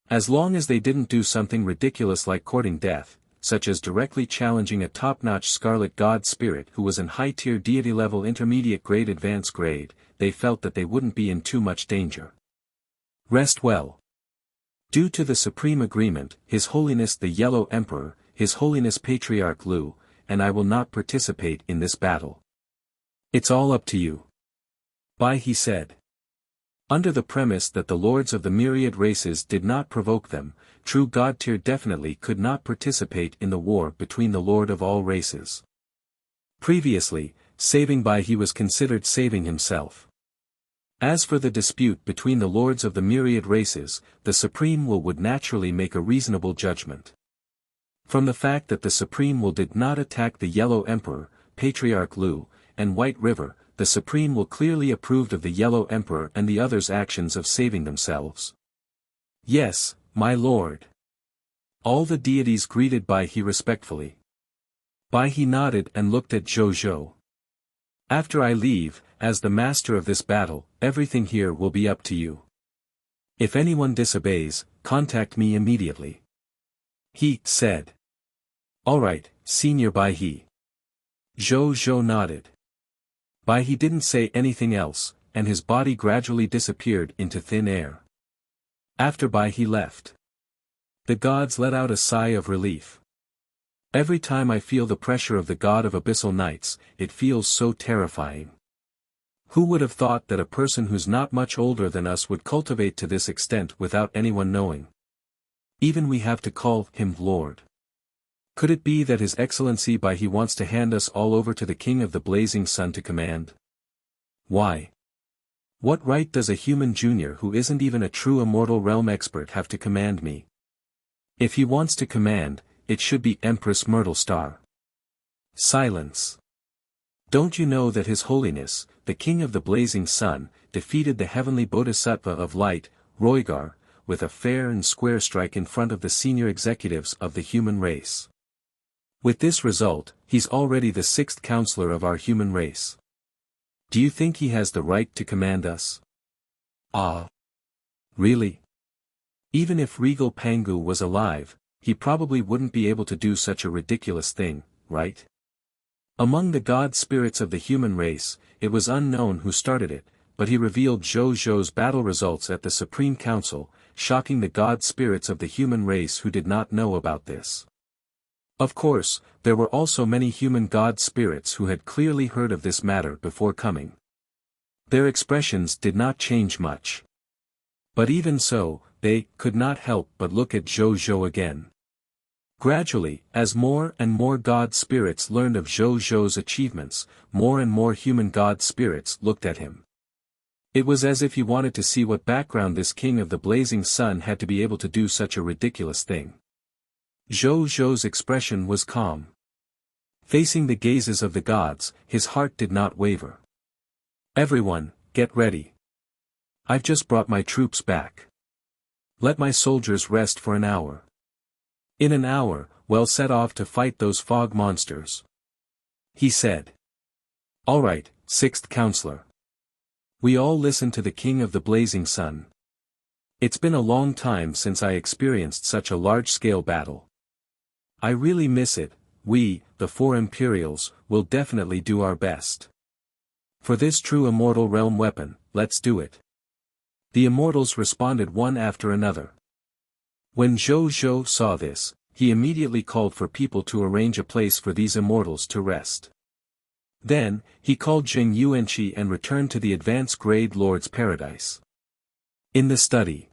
As long as they didn't do something ridiculous like courting death, such as directly challenging a top-notch scarlet god spirit who was in high-tier deity-level intermediate-grade advanced grade, they felt that they wouldn't be in too much danger. Rest well. Due to the Supreme Agreement, His Holiness the Yellow Emperor, His Holiness Patriarch Lu, and I will not participate in this battle. It's all up to you. Bai He said. Under the premise that the lords of the myriad races did not provoke them, true God tier definitely could not participate in the war between the Lord of all races. Previously, saving Bai He was considered saving himself. As for the dispute between the lords of the myriad races, the Supreme Will would naturally make a reasonable judgment. From the fact that the Supreme Will did not attack the Yellow Emperor, Patriarch Lu, and White River, the Supreme Will clearly approved of the Yellow Emperor and the others' actions of saving themselves. Yes, my lord. All the deities greeted Bai He respectfully. Bai He nodded and looked at Zhou. After I leave, as the master of this battle, everything here will be up to you. If anyone disobeys, contact me immediately. He said. All right, Senior Bai He. Zhou nodded. Bai He didn't say anything else, and his body gradually disappeared into thin air. After Bai He left, the gods let out a sigh of relief. Every time I feel the pressure of the god of abyssal nights, it feels so terrifying. Who would have thought that a person who's not much older than us would cultivate to this extent without anyone knowing? Even we have to call him Lord. Could it be that His Excellency Bai He wants to hand us all over to the King of the Blazing Sun to command? Why? What right does a human junior who isn't even a true immortal realm expert have to command me? If he wants to command, it should be Empress Myrtle Star. Silence. Don't you know that His Holiness, the King of the Blazing Sun, defeated the heavenly Bodhisattva of Light, Roigar, with a fair and square strike in front of the senior executives of the human race? With this result, he's already the 6th counselor of our human race. Do you think he has the right to command us? Ah. Really? Even if Regal Pangu was alive, he probably wouldn't be able to do such a ridiculous thing, right? Among the god spirits of the human race, it was unknown who started it, but he revealed Zhou's battle results at the Supreme Council, shocking the god spirits of the human race who did not know about this. Of course, there were also many human god spirits who had clearly heard of this matter before coming. Their expressions did not change much. But even so, they could not help but look at Zhou again. Gradually, as more and more god spirits learned of Zhou's achievements, more and more human god spirits looked at him. It was as if he wanted to see what background this King of the Blazing Sun had to be able to do such a ridiculous thing. Zhou's expression was calm. Facing the gazes of the gods, his heart did not waver. Everyone, get ready. I've just brought my troops back. Let my soldiers rest for an hour. In an hour, we'll set off to fight those fog monsters. He said. All right, 6th counselor. We all listen to the King of the Blazing Sun. It's been a long time since I experienced such a large-scale battle. I really miss it. We, the 4 Imperials, will definitely do our best. For this true immortal realm weapon, let's do it. The immortals responded one after another. When Zhou saw this, he immediately called for people to arrange a place for these immortals to rest. Then, he called Jing Yuanqi and returned to the advanced grade Lord's Paradise. In the study.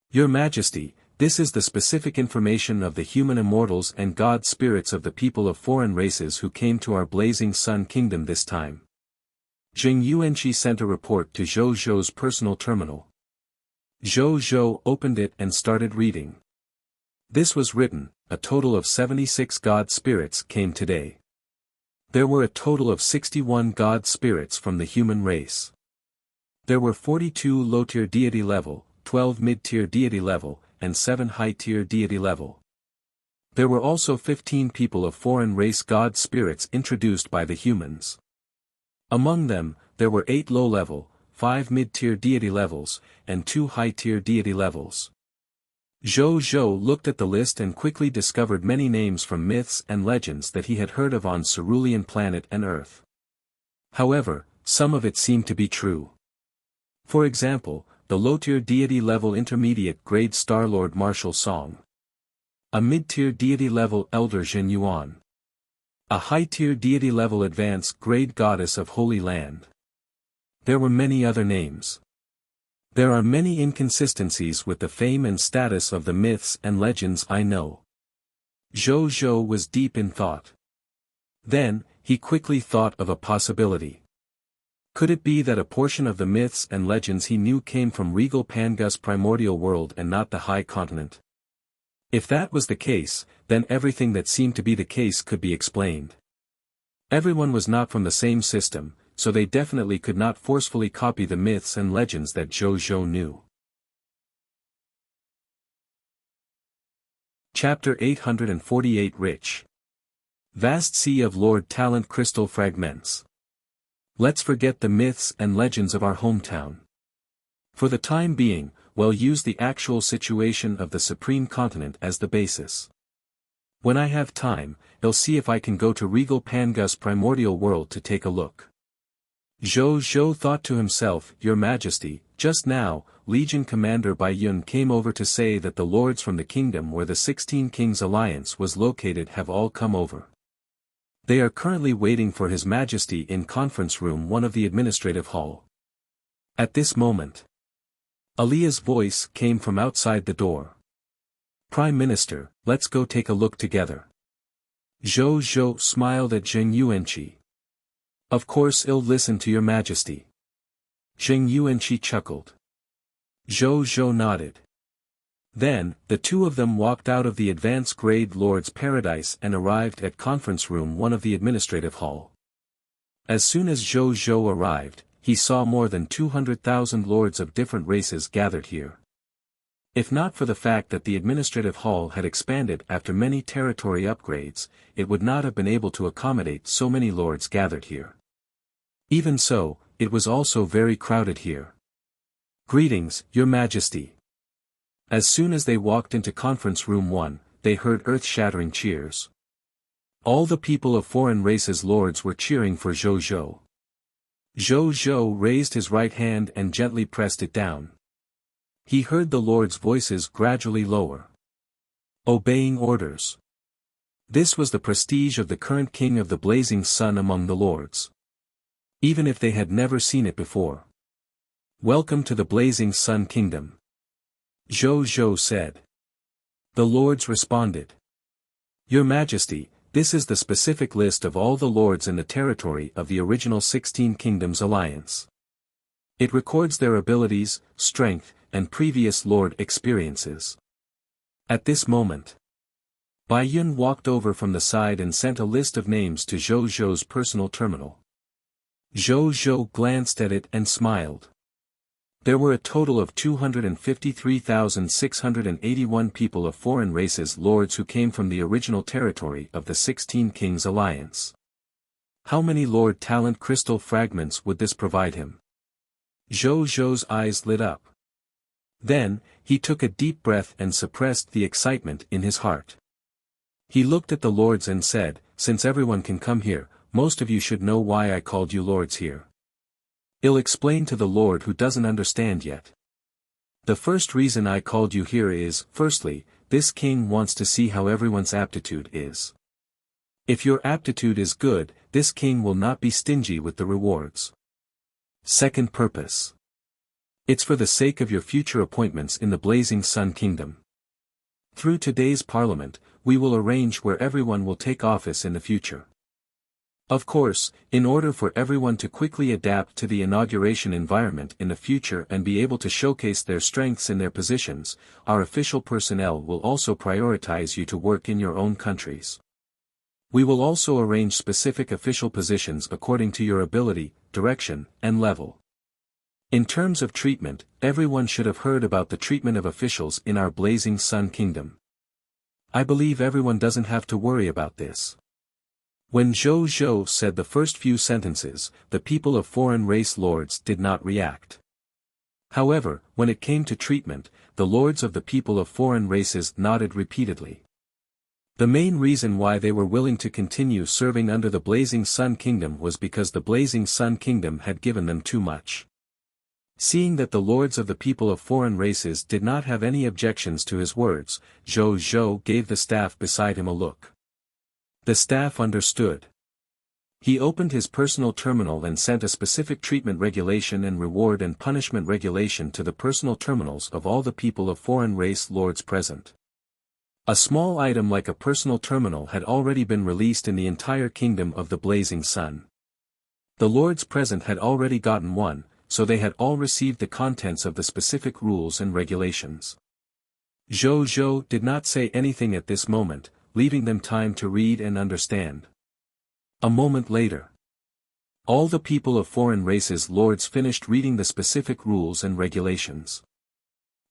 Your Majesty, this is the specific information of the human immortals and god spirits of the people of foreign races who came to our Blazing Sun Kingdom this time. Jing Yuanqi sent a report to Zhou's personal terminal. Zhou opened it and started reading. This was written, a total of 76 god spirits came today. There were a total of 61 god spirits from the human race. There were 42 low-tier deity level, 12 mid-tier deity level, and 7 high-tier deity level. There were also 15 people of foreign race god spirits introduced by the humans. Among them, there were 8 low-level, 5 mid-tier deity levels, and 2 high-tier deity levels. Zhou looked at the list and quickly discovered many names from myths and legends that he had heard of on Cerulean Planet and Earth. However, some of it seemed to be true. For example, the low-tier deity level intermediate grade Starlord Martial Song. A mid-tier deity level Elder Jin Yuan. A high-tier deity level advanced grade Goddess of Holy Land. There were many other names. There are many inconsistencies with the fame and status of the myths and legends I know. Zhou was deep in thought. Then, he quickly thought of a possibility. Could it be that a portion of the myths and legends he knew came from regal Pangus primordial world and not the high continent? If that was the case, then everything that seemed to be the case could be explained. Everyone was not from the same system, so they definitely could not forcefully copy the myths and legends that Zhou knew. Chapter 848 Rich. Vast Sea of Lord Talent Crystal Fragments. Let's forget the myths and legends of our hometown. For the time being, we'll use the actual situation of the Supreme Continent as the basis. When I have time, I'll see if I can go to regal Pangus primordial world to take a look. Zhou thought to himself, Your Majesty, just now, Legion Commander Bai Yun came over to say that the lords from the kingdom where the 16 Kings Alliance was located have all come over. They are currently waiting for His Majesty in Conference Room 1 of the Administrative Hall. At this moment, Alia's voice came from outside the door. Prime Minister, let's go take a look together. Zhou smiled at Zheng Yuanqi. Of course I'll listen to Your Majesty. Zheng Yuanqi chuckled. Zhou nodded. Then, the two of them walked out of the advanced grade Lord's Paradise and arrived at Conference Room 1 of the Administrative Hall. As soon as Zhou arrived, he saw more than 200,000 lords of different races gathered here. If not for the fact that the Administrative Hall had expanded after many territory upgrades, it would not have been able to accommodate so many lords gathered here. Even so, it was also very crowded here. Greetings, Your Majesty. As soon as they walked into Conference Room 1, they heard earth-shattering cheers. All the people of foreign races lords were cheering for Zhou. Zhou raised his right hand and gently pressed it down. He heard the lords' voices gradually lower. Obeying orders. This was the prestige of the current king of the Blazing Sun among the lords. Even if they had never seen it before. Welcome to the Blazing Sun Kingdom. Zhou said. The lords responded. Your Majesty, this is the specific list of all the lords in the territory of the original 16 Kingdoms Alliance. It records their abilities, strength, and previous lord experiences. At this moment, Bai Yun walked over from the side and sent a list of names to Zhou's personal terminal. Zhou glanced at it and smiled. There were a total of 253,681 people of foreign races lords who came from the original territory of the 16 Kings Alliance. How many Lord Talent Crystal Fragments would this provide him? Zhou's eyes lit up. Then, he took a deep breath and suppressed the excitement in his heart. He looked at the lords and said, Since everyone can come here, most of you should know why I called you lords here. I'll explain to the lord who doesn't understand yet. The first reason I called you here is, firstly, this king wants to see how everyone's aptitude is. If your aptitude is good, this king will not be stingy with the rewards. Second purpose. It's for the sake of your future appointments in the Blazing Sun Kingdom. Through today's parliament, we will arrange where everyone will take office in the future. Of course, in order for everyone to quickly adapt to the inauguration environment in the future and be able to showcase their strengths in their positions, our official personnel will also prioritize you to work in your own countries. We will also arrange specific official positions according to your ability, direction, and level. In terms of treatment, everyone should have heard about the treatment of officials in our Blazing Sun Kingdom. I believe everyone doesn't have to worry about this. When Zhou Zhou said the first few sentences, the people of foreign race lords did not react. However, when it came to treatment, the lords of the people of foreign races nodded repeatedly. The main reason why they were willing to continue serving under the Blazing Sun Kingdom was because the Blazing Sun Kingdom had given them too much. Seeing that the lords of the people of foreign races did not have any objections to his words, Zhou Zhou gave the staff beside him a look. The staff understood. He opened his personal terminal and sent a specific treatment regulation and reward and punishment regulation to the personal terminals of all the people of foreign race lords present. A small item like a personal terminal had already been released in the entire kingdom of the Blazing Sun. The lords present had already gotten one, so they had all received the contents of the specific rules and regulations. Zhou Zhou did not say anything at this moment, leaving them time to read and understand. A moment later, all the people of foreign races lords finished reading the specific rules and regulations.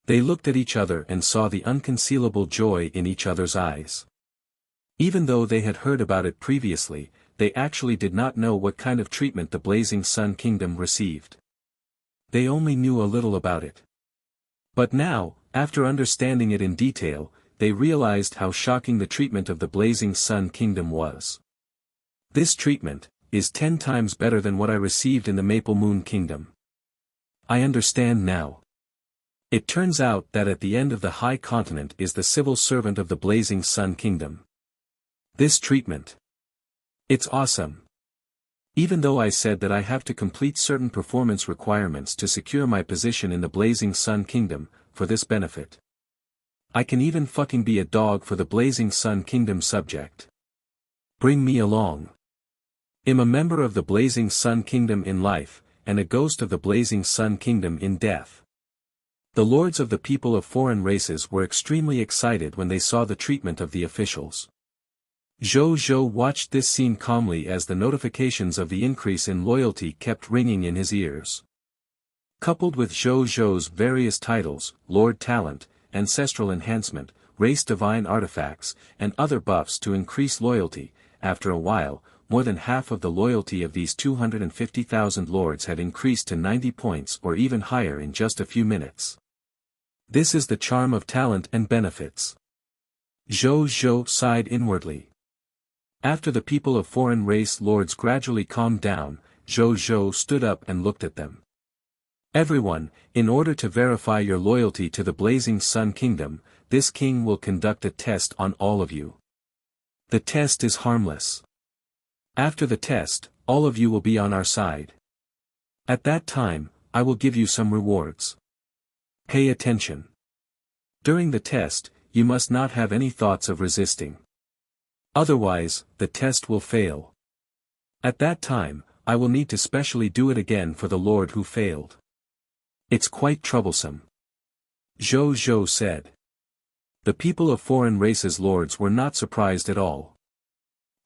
They looked at each other and saw the unconcealable joy in each other's eyes. Even though they had heard about it previously, they actually did not know what kind of treatment the Blazing Sun Kingdom received. They only knew a little about it. But now, after understanding it in detail, they realized how shocking the treatment of the Blazing Sun Kingdom was. This treatment is 10 times better than what I received in the Maple Moon Kingdom. I understand now. It turns out that at the end of the High Continent is the civil servant of the Blazing Sun Kingdom. This treatment. It's awesome. Even though I said that I have to complete certain performance requirements to secure my position in the Blazing Sun Kingdom, for this benefit. I can even fucking be a dog for the Blazing Sun Kingdom subject. Bring me along. I'm a member of the Blazing Sun Kingdom in life, and a ghost of the Blazing Sun Kingdom in death. The lords of the people of foreign races were extremely excited when they saw the treatment of the officials. Zhou Zhou watched this scene calmly as the notifications of the increase in loyalty kept ringing in his ears. Coupled with Zhou Zhou's various titles, Lord Talent, Ancestral Enhancement, Race Divine Artifacts, and other buffs to increase loyalty, after a while, more than half of the loyalty of these 250,000 lords had increased to 90 points or even higher in just a few minutes. This is the charm of talent and benefits. Zhou Zhou sighed inwardly. After the people of foreign race lords gradually calmed down, Zhou Zhou stood up and looked at them. Everyone, in order to verify your loyalty to the Blazing Sun Kingdom, this king will conduct a test on all of you. The test is harmless. After the test, all of you will be on our side. At that time, I will give you some rewards. Pay attention. During the test, you must not have any thoughts of resisting. Otherwise, the test will fail. At that time, I will need to specially do it again for the lord who failed. It's quite troublesome. Zhou Zhou said. The people of foreign races lords were not surprised at all.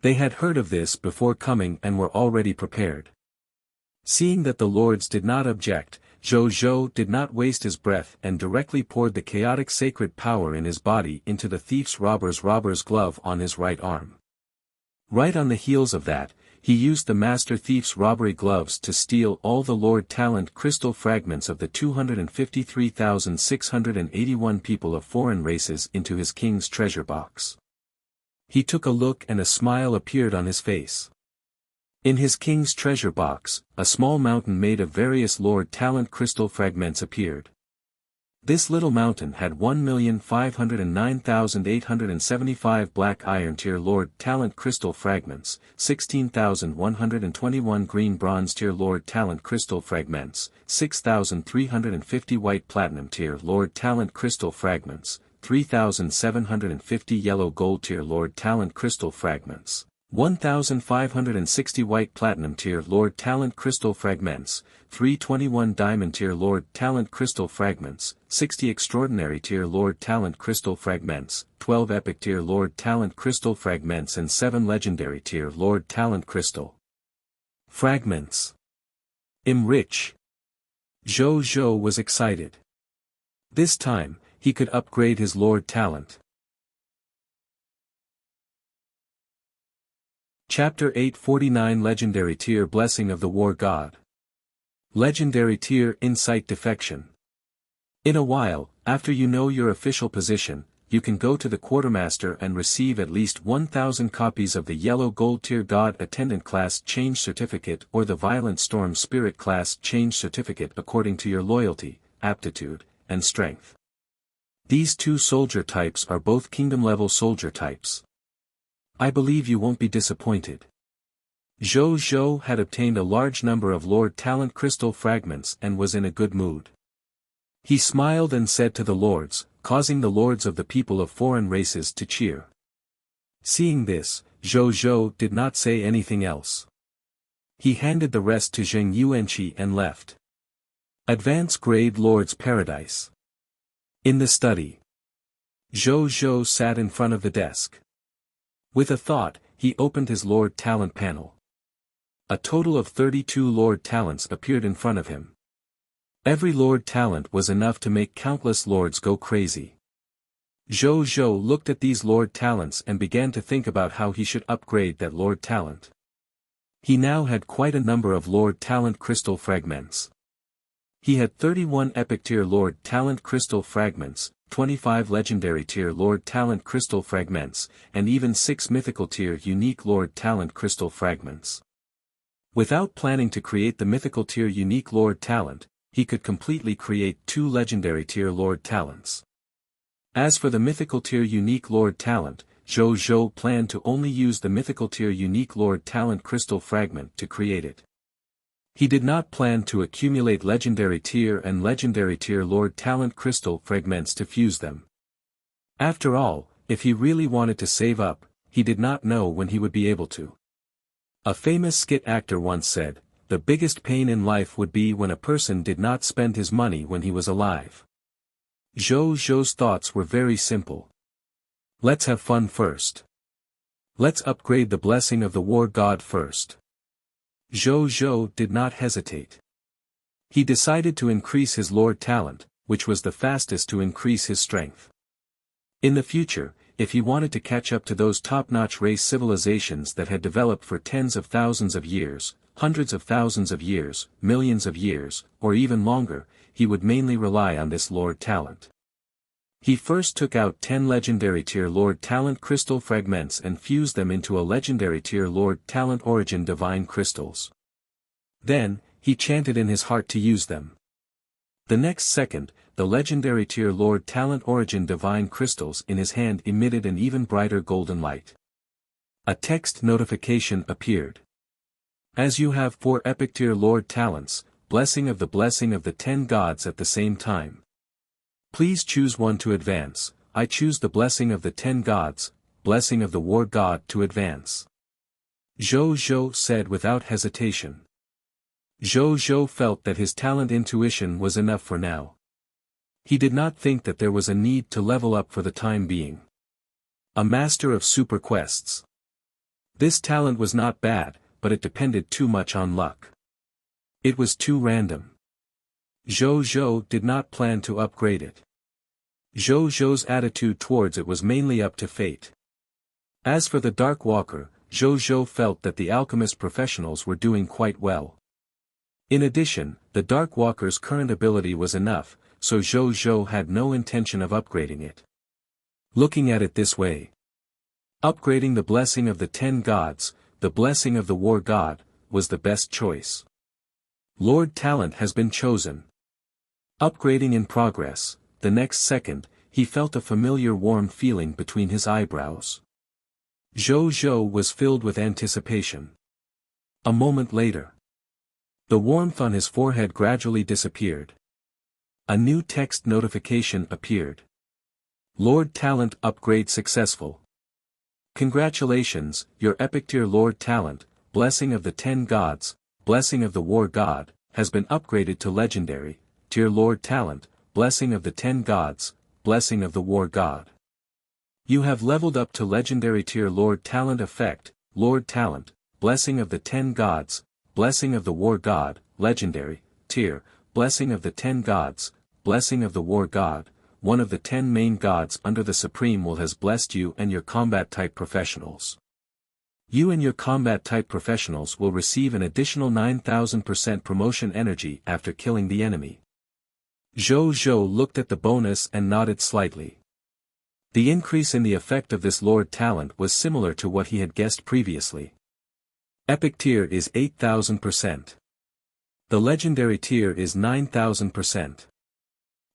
They had heard of this before coming and were already prepared. Seeing that the lords did not object, Zhou Zhou did not waste his breath and directly poured the chaotic sacred power in his body into the thief's robber's glove on his right arm. Right on the heels of that, he used the master thief's robbery gloves to steal all the Lord Talent crystal fragments of the 253,681 people of foreign races into his king's treasure box. He took a look and a smile appeared on his face. In his king's treasure box, a small mountain made of various Lord Talent crystal fragments appeared. This little mountain had 1,509,875 black iron tier Lord Talent crystal fragments, 16,121 green bronze tier Lord Talent crystal fragments, 6,350 white platinum tier Lord Talent crystal fragments, 3,750 yellow gold tier Lord Talent crystal fragments, 1,560 white platinum tier Lord Talent crystal fragments, 321 diamond tier Lord Talent crystal fragments, 60 extraordinary tier Lord Talent crystal fragments, 12 epic tier Lord Talent crystal fragments and 7 legendary tier Lord Talent crystal fragments. Rich. Zhou was excited. This time, he could upgrade his Lord Talent. Chapter 849 Legendary Tier Blessing of the War God. Legendary Tier Insight Defection. In a while, after you know your official position, you can go to the Quartermaster and receive at least 1,000 copies of the Yellow Gold Tier God Attendant Class Change Certificate or the Violent Storm Spirit Class Change Certificate according to your loyalty, aptitude, and strength. These two soldier types are both kingdom-level soldier types. I believe you won't be disappointed. Zhou had obtained a large number of Lord Talent Crystal Fragments and was in a good mood. He smiled and said to the lords, causing the lords of the people of foreign races to cheer. Seeing this, Zhou did not say anything else. He handed the rest to Zheng Yuanqi and left. Advance Grade Lord's Paradise. In the study. Zhou sat in front of the desk. With a thought, he opened his Lord Talent panel. A total of 32 Lord Talents appeared in front of him. Every Lord Talent was enough to make countless lords go crazy. Zhou looked at these Lord Talents and began to think about how he should upgrade that Lord Talent. He now had quite a number of Lord Talent Crystal Fragments. He had 31 Epic Tier Lord Talent Crystal Fragments, 25 Legendary Tier Lord Talent Crystal Fragments, and even 6 Mythical Tier Unique Lord Talent Crystal Fragments. Without planning to create the Mythical Tier Unique Lord Talent, he could completely create 2 Legendary Tier Lord Talents. As for the Mythical Tier Unique Lord Talent, Zhou planned to only use the Mythical Tier Unique Lord Talent Crystal Fragment to create it. He did not plan to accumulate Legendary Tier and Legendary Tier Lord Talent Crystal Fragments to fuse them. After all, if he really wanted to save up, he did not know when he would be able to. A famous skit actor once said, "The biggest pain in life would be when a person did not spend his money when he was alive." Zhou's thoughts were very simple. Let's have fun first. Let's upgrade the blessing of the War God first. Zhou did not hesitate. He decided to increase his Lord Talent, which was the fastest to increase his strength. In the future, if he wanted to catch up to those top-notch race civilizations that had developed for tens of thousands of years, hundreds of thousands of years, millions of years, or even longer, he would mainly rely on this Lord Talent. He first took out 10 Legendary Tier Lord Talent Crystal Fragments and fused them into a Legendary Tier Lord Talent Origin Divine Crystals. Then, he chanted in his heart to use them. The next second, the Legendary Tier Lord Talent Origin Divine Crystals in his hand emitted an even brighter golden light. A text notification appeared. As you have 4 Epic Tier Lord Talents, blessing of the 10 gods at the same time. Please choose one to advance. I choose the blessing of the 10 gods, blessing of the War God to advance. Zhou said without hesitation. Zhou felt that his talent intuition was enough for now. He did not think that there was a need to level up for the time being. A master of super quests. This talent was not bad, but it depended too much on luck. It was too random. Zhou did not plan to upgrade it. Zhou's attitude towards it was mainly up to fate. As for the Dark Walker, Zhou felt that the alchemist professionals were doing quite well. In addition, the Dark Walker's current ability was enough, so Zhou had no intention of upgrading it. Looking at it this way. Upgrading the blessing of the 10 gods, the blessing of the War God, was the best choice. Lord Talent has been chosen. Upgrading in progress, the next second, he felt a familiar warm feeling between his eyebrows. Zhou was filled with anticipation. A moment later. The warmth on his forehead gradually disappeared. A new text notification appeared. Lord Talent upgrade successful. Congratulations, your Epic Tier Lord Talent, blessing of the 10 gods, blessing of the War God, has been upgraded to Legendary Tier Lord Talent, blessing of the 10 gods, blessing of the War God. You have leveled up to Legendary Tier Lord Talent Effect, Lord Talent, blessing of the 10 gods, blessing of the War God, Legendary Tier, Blessing of the 10 Gods, Blessing of the War God, one of the 10 main gods under the Supreme will has blessed you and your combat-type professionals. You and your combat-type professionals will receive an additional 9,000% promotion energy after killing the enemy. Zhou looked at the bonus and nodded slightly. The increase in the effect of this Lord Talent was similar to what he had guessed previously. Epic tier is 8,000%. The legendary tier is 9,000%.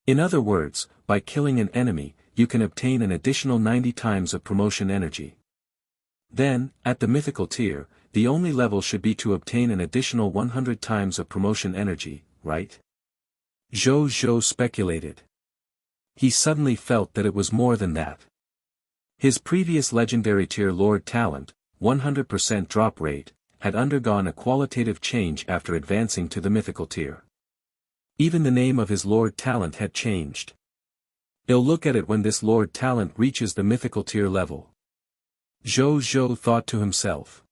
In other words, by killing an enemy, you can obtain an additional 90 times of promotion energy. Then, at the mythical tier, the only level should be to obtain an additional 100 times of promotion energy, right? Zhou speculated. He suddenly felt that it was more than that. His previous legendary tier Lord Talent, 100% drop rate, had undergone a qualitative change after advancing to the mythical tier. Even the name of his Lord Talent had changed. He'll look at it when this Lord Talent reaches the mythical tier level. Zhou thought to himself.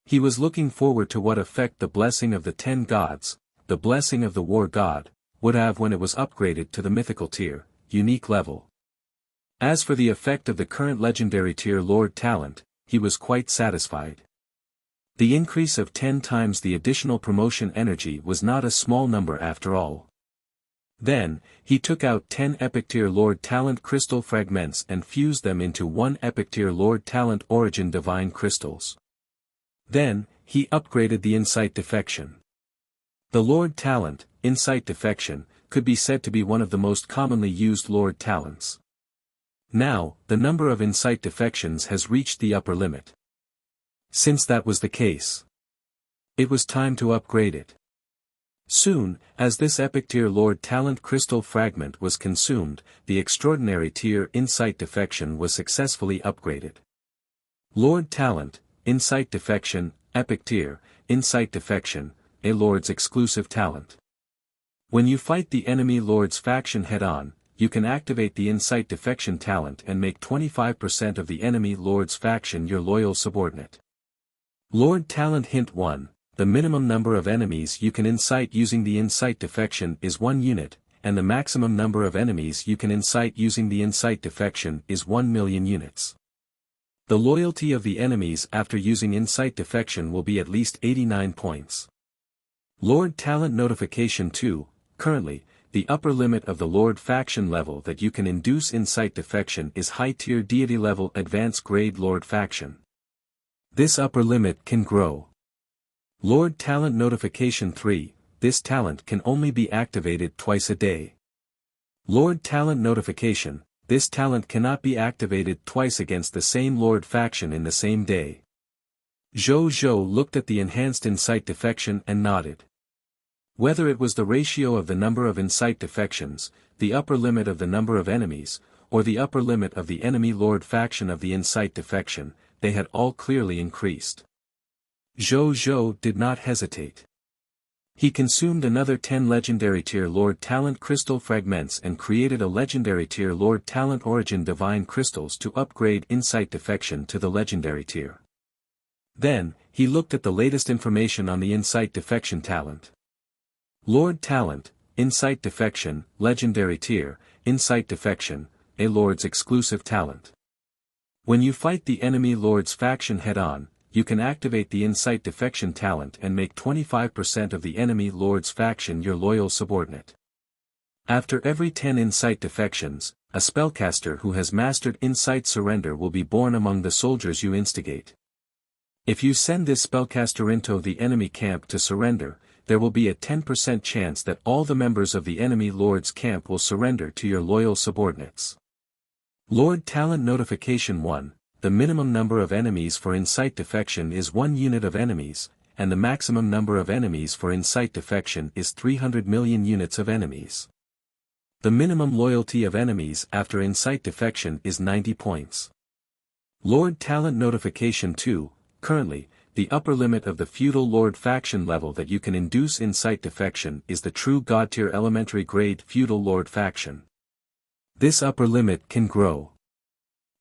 He was looking forward to what effect the blessing of the 10 gods, the blessing of the war god, would have when it was upgraded to the mythical tier, unique level. As for the effect of the current legendary tier Lord Talent, he was quite satisfied. The increase of 10 times the additional promotion energy was not a small number after all. Then, he took out 10 epic tier Lord Talent crystal fragments and fused them into 1 epic tier Lord Talent origin divine crystals. Then, he upgraded the insight defection. The Lord Talent, insight defection, could be said to be one of the most commonly used Lord Talents. Now, the number of insight defections has reached the upper limit. Since that was the case, it was time to upgrade it. Soon, as this epic tier Lord Talent crystal fragment was consumed, the extraordinary tier insight defection was successfully upgraded. Lord Talent, insight defection, epic tier, insight defection, a Lord's exclusive talent. When you fight the enemy Lord's faction head-on, you can activate the insight defection talent and make 25% of the enemy Lord's faction your loyal subordinate. Lord Talent Hint 1. The minimum number of enemies you can incite using the insight defection is 1 unit, and the maximum number of enemies you can incite using the insight defection is 1 million units. The loyalty of the enemies after using insight defection will be at least 89 points. Lord Talent Notification 2. Currently, the upper limit of the Lord faction level that you can induce insight defection is high tier deity level advanced grade Lord faction. This upper limit can grow. Lord Talent Notification 3, this talent can only be activated twice a day. Lord Talent Notification, this talent cannot be activated twice against the same Lord faction in the same day. Zhou looked at the enhanced insight defection and nodded. Whether it was the ratio of the number of insight defections, the upper limit of the number of enemies, or the upper limit of the enemy Lord faction of the insight defection, they had all clearly increased. Zhou did not hesitate. He consumed another 10 legendary tier Lord Talent crystal fragments and created a legendary tier Lord Talent origin divine crystals to upgrade insight defection to the legendary tier. Then, he looked at the latest information on the insight defection talent. Lord Talent, insight defection, legendary tier, insight defection, a Lord's exclusive talent. When you fight the enemy Lord's faction head-on, you can activate the insight defection talent and make 25% of the enemy Lord's faction your loyal subordinate. After every 10 insight defections, a spellcaster who has mastered insight surrender will be born among the soldiers you instigate. If you send this spellcaster into the enemy camp to surrender, there will be a 10% chance that all the members of the enemy Lord's camp will surrender to your loyal subordinates. Lord Talent Notification 1. The minimum number of enemies for insight defection is 1 unit of enemies, and the maximum number of enemies for insight defection is 300 million units of enemies. The minimum loyalty of enemies after insight defection is 90 points. Lord Talent Notification 2. Currently, the upper limit of the feudal Lord faction level that you can induce insight defection is the true God tier elementary grade feudal Lord faction. This upper limit can grow.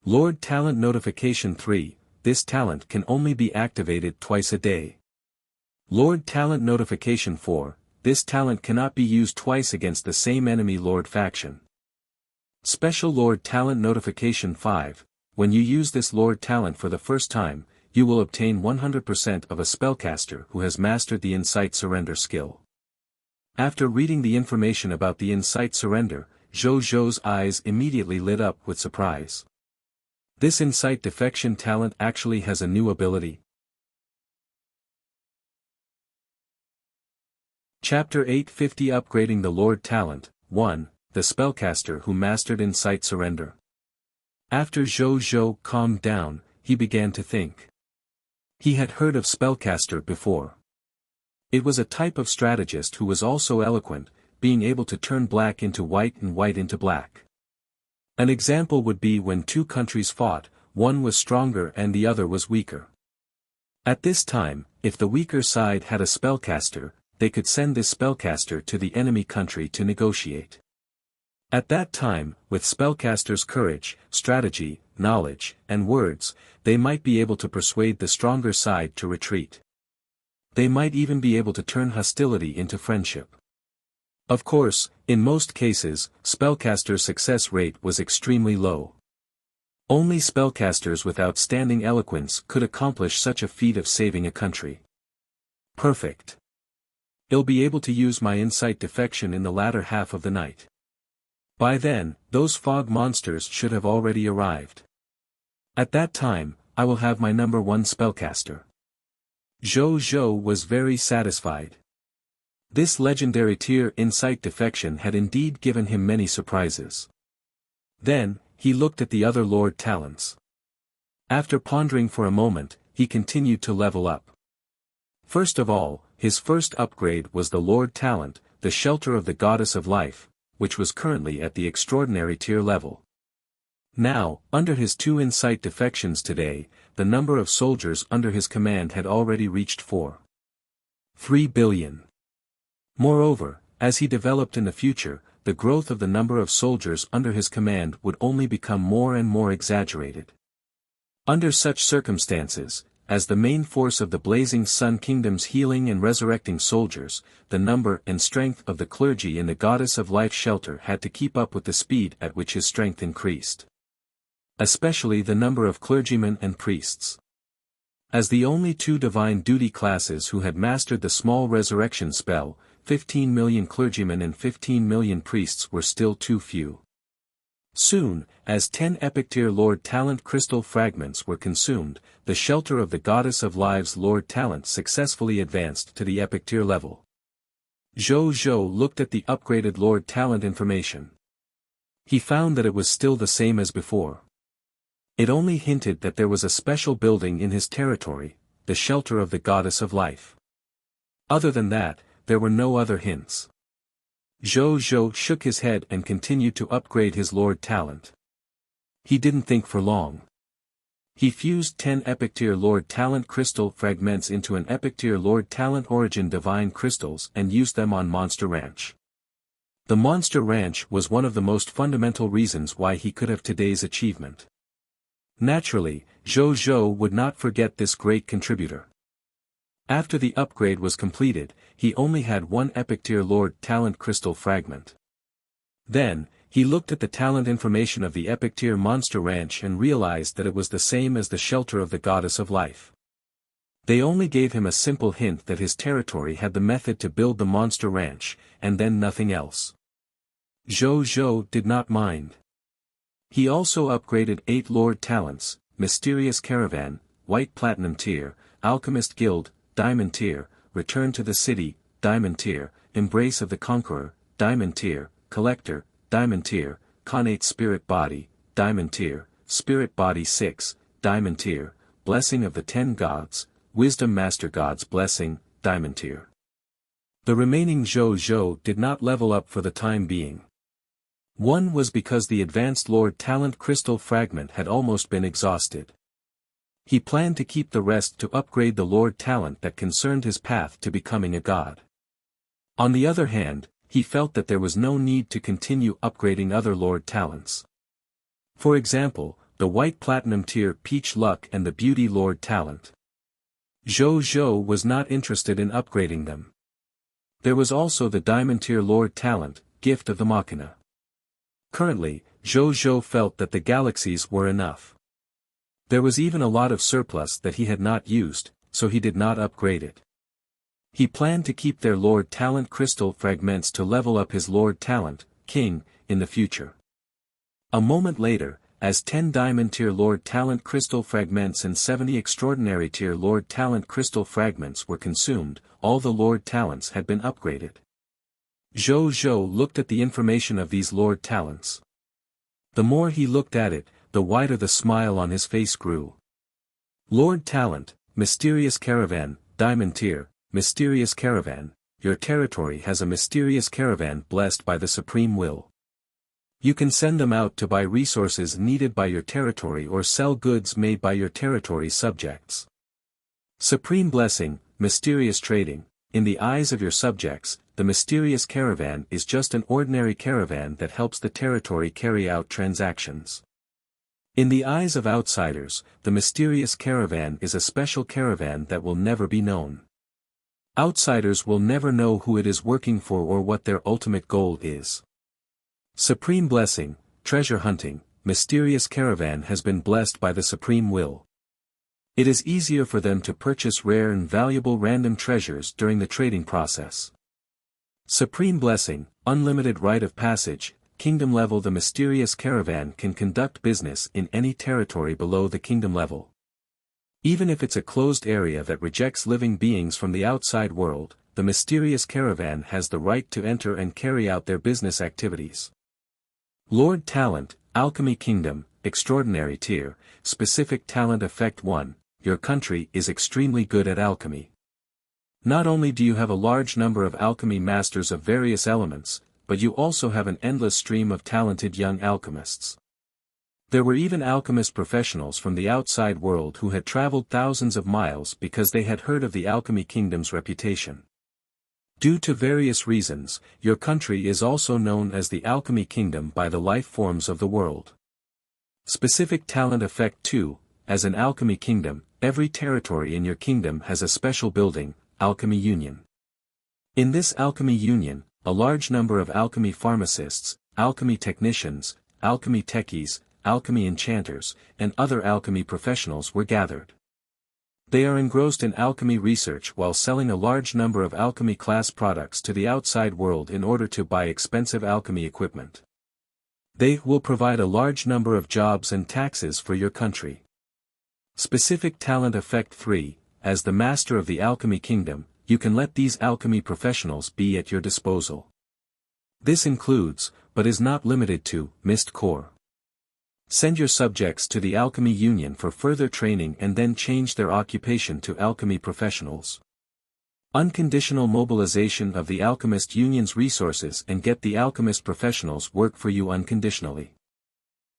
Lord Talent Notification 3, this talent can only be activated twice a day. Lord Talent Notification 4, this talent cannot be used twice against the same enemy Lord faction. Special Lord Talent Notification 5, when you use this Lord Talent for the first time, you will obtain 100% of a spellcaster who has mastered the Insight Surrender skill. After reading the information about the Insight Surrender, Zhou's eyes immediately lit up with surprise. This Insight Defection talent actually has a new ability. Chapter 850 Upgrading the Lord Talent, 1, the Spellcaster who mastered Insight Surrender. After Zhou calmed down, he began to think. He had heard of Spellcaster before. It was a type of strategist who was also eloquent, being able to turn black into white and white into black. An example would be when two countries fought, one was stronger and the other was weaker. At this time, if the weaker side had a spellcaster, they could send this spellcaster to the enemy country to negotiate. At that time, with spellcasters' courage, strategy, knowledge, and words, they might be able to persuade the stronger side to retreat. They might even be able to turn hostility into friendship. Of course, in most cases, spellcaster success rate was extremely low. Only spellcasters with outstanding eloquence could accomplish such a feat of saving a country. Perfect. I'll be able to use my Insight Defection in the latter half of the night. By then, those fog monsters should have already arrived. At that time, I will have my number 1 spellcaster. Zhou was very satisfied. This legendary tier Insight Defection had indeed given him many surprises. Then, he looked at the other Lord Talents. After pondering for a moment, he continued to level up. First of all, his first upgrade was the Lord Talent, the Shelter of the Goddess of Life, which was currently at the extraordinary tier level. Now, under his 2 Insight Defections today, the number of soldiers under his command had already reached 4.3 billion. Moreover, as he developed in the future, the growth of the number of soldiers under his command would only become more and more exaggerated. Under such circumstances, as the main force of the Blazing Sun Kingdom's healing and resurrecting soldiers, the number and strength of the clergy in the Goddess of Life shelter had to keep up with the speed at which his strength increased. Especially the number of clergymen and priests. As the only 2 divine duty classes who had mastered the small resurrection spell, 15 million clergymen and 15 million priests were still too few. Soon, as 10 epic tier Lord Talent crystal fragments were consumed, the Shelter of the Goddess of Lives Lord Talent successfully advanced to the epic tier level. Zhou looked at the upgraded Lord Talent information. He found that it was still the same as before. It only hinted that there was a special building in his territory, the Shelter of the Goddess of Life. Other than that, there were no other hints. Zhou shook his head and continued to upgrade his Lord Talent. He didn't think for long. He fused 10 epic tier Lord Talent crystal fragments into an epic tier Lord Talent Origin Divine crystals and used them on Monster Ranch. The Monster Ranch was one of the most fundamental reasons why he could have today's achievement. Naturally, Zhou would not forget this great contributor. After the upgrade was completed, he only had 1 epic tier Lord Talent crystal fragment. Then, he looked at the talent information of the epic tier Monster Ranch and realized that it was the same as the Shelter of the Goddess of Life. They only gave him a simple hint that his territory had the method to build the Monster Ranch, and then nothing else. Zhou did not mind. He also upgraded 8 Lord Talents, Mysterious Caravan, White Platinum Tier, Alchemist Guild, Diamond Tier, Return to the City, Diamond Tier, Embrace of the Conqueror, Diamond Tier, Collector, Diamond Tier, Connate Spirit Body, Diamond Tier, Spirit Body 6, Diamond Tier, Blessing of the 10 Gods, Wisdom Master God's Blessing, Diamond Tier. The remaining Zhou did not level up for the time being. One was because the advanced Lord Talent crystal fragment had almost been exhausted. He planned to keep the rest to upgrade the Lord Talent that concerned his path to becoming a god. On the other hand, he felt that there was no need to continue upgrading other Lord Talents. For example, the White Platinum Tier Peach Luck and the Beauty Lord Talent. Zhou was not interested in upgrading them. There was also the Diamond Tier Lord Talent, Gift of the Machina. Currently, Zhou felt that the galaxies were enough. There was even a lot of surplus that he had not used, so he did not upgrade it. He planned to keep their Lord Talent crystal fragments to level up his Lord Talent, King, in the future. A moment later, as 10 Diamond Tier Lord Talent crystal fragments and 70 Extraordinary Tier Lord Talent crystal fragments were consumed, all the Lord Talents had been upgraded. Zhou looked at the information of these Lord Talents. The more he looked at it, the wider the smile on his face grew. Lord Talent, Mysterious Caravan, Diamond Tier, Mysterious Caravan, your territory has a mysterious caravan blessed by the Supreme Will. You can send them out to buy resources needed by your territory or sell goods made by your territory's subjects. Supreme Blessing, Mysterious Trading, in the eyes of your subjects, the mysterious caravan is just an ordinary caravan that helps the territory carry out transactions. In the eyes of outsiders, the mysterious caravan is a special caravan that will never be known. Outsiders will never know who it is working for or what their ultimate goal is. Supreme Blessing, Treasure Hunting, Mysterious Caravan has been blessed by the Supreme Will. It is easier for them to purchase rare and valuable random treasures during the trading process. Supreme Blessing, Unlimited Rite of Passage, Kingdom Level. The Mysterious Caravan can conduct business in any territory below the kingdom level. Even if it's a closed area that rejects living beings from the outside world, the Mysterious Caravan has the right to enter and carry out their business activities. Lord Talent, Alchemy Kingdom, Extraordinary Tier, Specific Talent Effect 1, your country is extremely good at alchemy. Not only do you have a large number of alchemy masters of various elements, but you also have an endless stream of talented young alchemists. There were even alchemist professionals from the outside world who had traveled thousands of miles because they had heard of the Alchemy Kingdom's reputation. Due to various reasons, your country is also known as the Alchemy Kingdom by the life forms of the world. Specific Talent Effect 2, as an Alchemy Kingdom, every territory in your kingdom has a special building, Alchemy Union. In this Alchemy Union, a large number of alchemy pharmacists, alchemy technicians, alchemy techies, alchemy enchanters, and other alchemy professionals were gathered. They are engrossed in alchemy research while selling a large number of alchemy class products to the outside world in order to buy expensive alchemy equipment. They will provide a large number of jobs and taxes for your country. Specific Talent Effect 3, as the master of the Alchemy Kingdom, you can let these alchemy professionals be at your disposal. This includes, but is not limited to, Mist Core. Send your subjects to the Alchemy Union for further training and then change their occupation to alchemy professionals. Unconditional mobilization of the Alchemist Union's resources and get the alchemist professionals work for you unconditionally.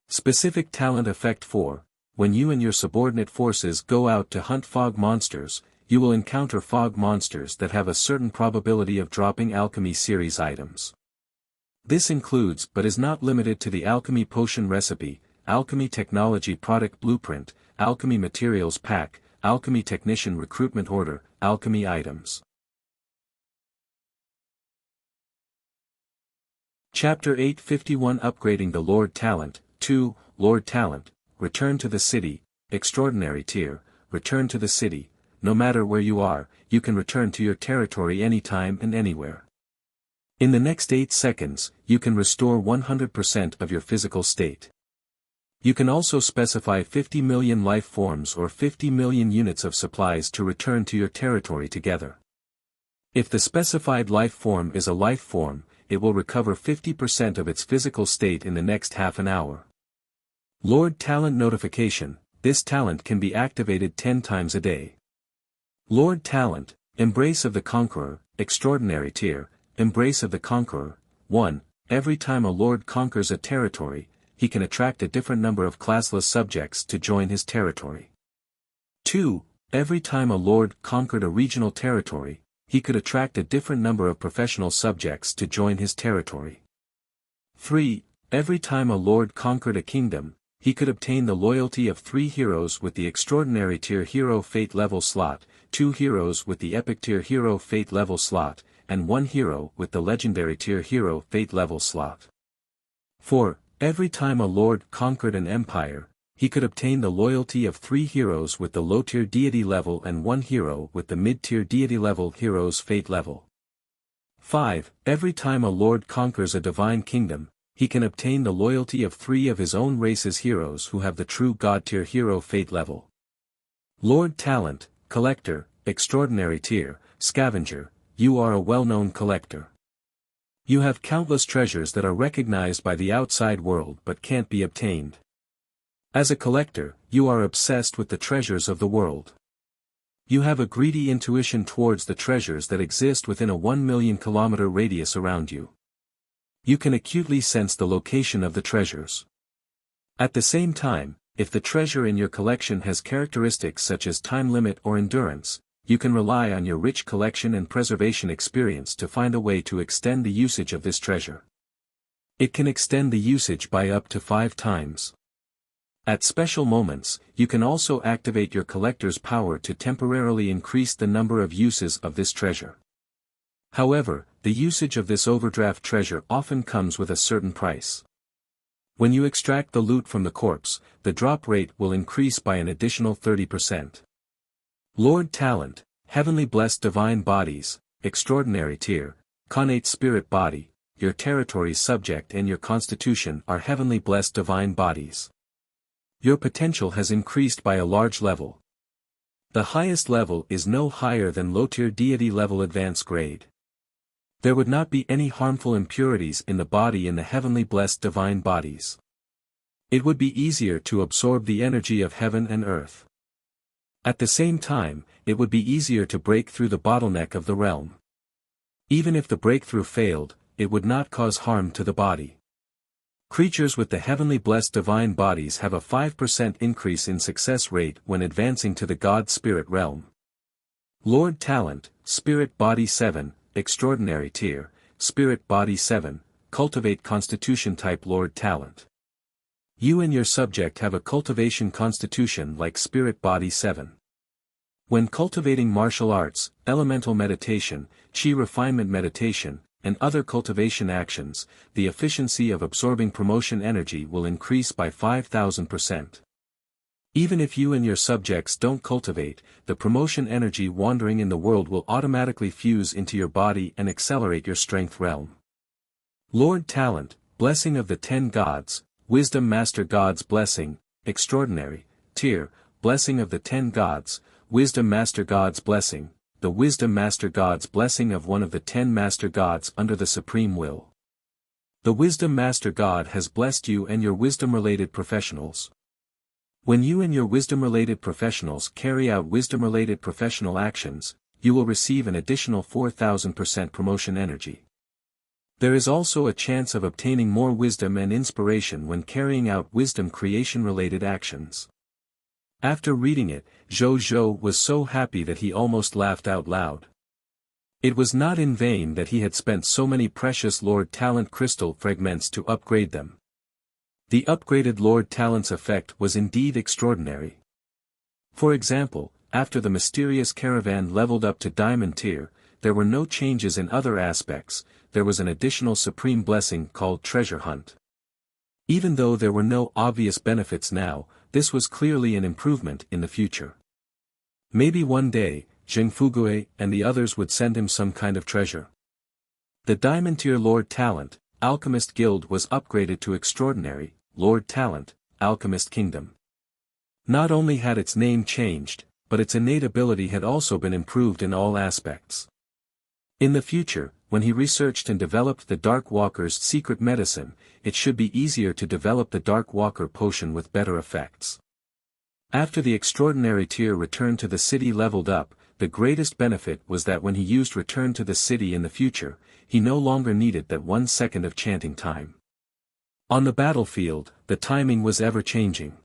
Specific Talent Effect 4, when you and your subordinate forces go out to hunt fog monsters, you will encounter fog monsters that have a certain probability of dropping alchemy series items. This includes but is not limited to the alchemy potion recipe, alchemy technology product blueprint, alchemy materials pack, alchemy technician recruitment order, alchemy items. Chapter 851 Upgrading the Lord Talent. 2. Lord Talent, return to the city, Extraordinary Tier, return to the city. No matter where you are, you can return to your territory anytime and anywhere. In the next 8 seconds, you can restore 100% of your physical state. You can also specify 50 million life forms or 50 million units of supplies to return to your territory together. If the specified life form is a life form, it will recover 50% of its physical state in the next half an hour. Lord Talent Notification, this talent can be activated 10 times a day. Lord Talent, Embrace of the Conqueror, Extraordinary Tier, Embrace of the Conqueror. 1. Every time a lord conquers a territory, he can attract a different number of classless subjects to join his territory. 2. Every time a lord conquered a regional territory, he could attract a different number of professional subjects to join his territory. 3. Every time a lord conquered a kingdom, he could obtain the loyalty of 3 heroes with the Extraordinary Tier Hero Fate level slot, 2 heroes with the Epic Tier Hero Fate level slot, and 1 hero with the legendary tier hero fate level slot. 4. Every time a lord conquered an empire, he could obtain the loyalty of 3 heroes with the low-tier deity level and 1 hero with the mid-tier deity level hero's fate level. 5. Every time a lord conquers a divine kingdom, he can obtain the loyalty of 3 of his own race's heroes who have the true god-tier hero fate level. Lord Talent, Collector, Extraordinary Tier, Scavenger, you are a well-known collector. You have countless treasures that are recognized by the outside world but can't be obtained. As a collector, you are obsessed with the treasures of the world. You have a greedy intuition towards the treasures that exist within a 1 million kilometer radius around you. You can acutely sense the location of the treasures. At the same time, if the treasure in your collection has characteristics such as time limit or endurance, you can rely on your rich collection and preservation experience to find a way to extend the usage of this treasure. It can extend the usage by up to 5 times. At special moments, you can also activate your collector's power to temporarily increase the number of uses of this treasure. However, the usage of this overdraft treasure often comes with a certain price. When you extract the loot from the corpse, the drop rate will increase by an additional 30%. Lord Talent, Heavenly Blessed Divine Bodies, Extraordinary Tier, Connate Spirit Body, your territory's subject and your constitution are Heavenly Blessed Divine Bodies. Your potential has increased by a large level. The highest level is no higher than low-tier deity level advanced grade. There would not be any harmful impurities in the body in the heavenly blessed divine bodies. It would be easier to absorb the energy of heaven and earth. At the same time, it would be easier to break through the bottleneck of the realm. Even if the breakthrough failed, it would not cause harm to the body. Creatures with the heavenly blessed divine bodies have a 5% increase in success rate when advancing to the God-Spirit realm. Lord Talent, Spirit Body 7, Extraordinary Tier, Spirit Body 7, Cultivate Constitution Type Lord Talent. You and your subject have a cultivation constitution like Spirit Body 7. When cultivating martial arts, elemental meditation, chi refinement meditation, and other cultivation actions, the efficiency of absorbing promotion energy will increase by 5,000%. Even if you and your subjects don't cultivate, the promotion energy wandering in the world will automatically fuse into your body and accelerate your strength realm. Lord Talent, Blessing of the 10 Gods, Wisdom Master God's Blessing, Extraordinary Tier, Blessing of the 10 Gods, Wisdom Master God's Blessing, the Wisdom Master God's blessing of one of the 10 Master Gods under the Supreme Will. The Wisdom Master God has blessed you and your wisdom-related professionals. When you and your wisdom-related professionals carry out wisdom-related professional actions, you will receive an additional 4,000% promotion energy. There is also a chance of obtaining more wisdom and inspiration when carrying out wisdom creation-related actions. After reading it, Zhou was so happy that he almost laughed out loud. It was not in vain that he had spent so many precious Lord Talent crystal fragments to upgrade them. The upgraded Lord Talent's effect was indeed extraordinary. For example, after the mysterious caravan leveled up to Diamond Tier, there were no changes in other aspects, there was an additional supreme blessing called Treasure Hunt. Even though there were no obvious benefits now, this was clearly an improvement in the future. Maybe one day, Zheng Fugue and the others would send him some kind of treasure. The Diamond Tier Lord Talent, Alchemist Guild was upgraded to Extraordinary, Lord Talent, Alchemist Kingdom. Not only had its name changed, but its innate ability had also been improved in all aspects. In the future, when he researched and developed the Dark Walker's secret medicine, it should be easier to develop the Dark Walker potion with better effects. After the Extraordinary Tier Return to the City leveled up, the greatest benefit was that when he used Return to the City in the future, he no longer needed that 1 second of chanting time. On the battlefield, the timing was ever-changing.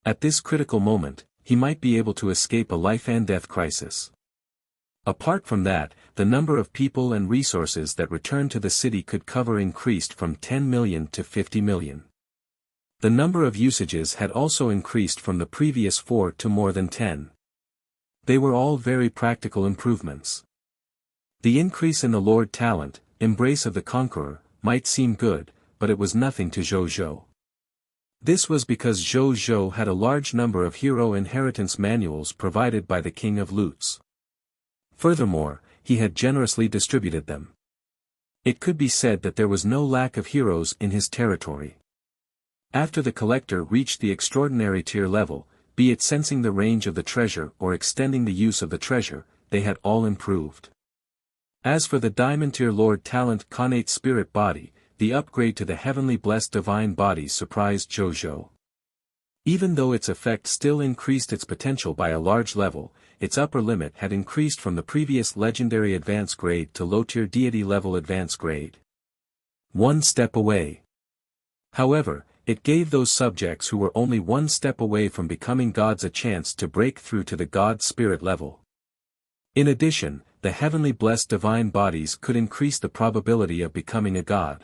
At this critical moment, he might be able to escape a life-and-death crisis. Apart from that, the number of people and resources that Return to the City could cover increased from 10 million to 50 million. The number of usages had also increased from the previous 4 to more than 10. They were all very practical improvements. The increase in the Lord Talent, embrace of the conqueror, might seem good, but it was nothing to Zhou. This was because Zhou had a large number of hero inheritance manuals provided by the King of Lutes. Furthermore, he had generously distributed them. It could be said that there was no lack of heroes in his territory. After the collector reached the extraordinary tier level, be it sensing the range of the treasure or extending the use of the treasure, they had all improved. As for the diamond tier Lord Talent Connate Spirit Body, the upgrade to the heavenly blessed divine bodies surprised Zhou. Even though its effect still increased its potential by a large level, its upper limit had increased from the previous legendary advanced grade to low-tier deity level advanced grade. One step away. However, it gave those subjects who were only one step away from becoming gods a chance to break through to the god spirit level. In addition, the heavenly blessed divine bodies could increase the probability of becoming a god.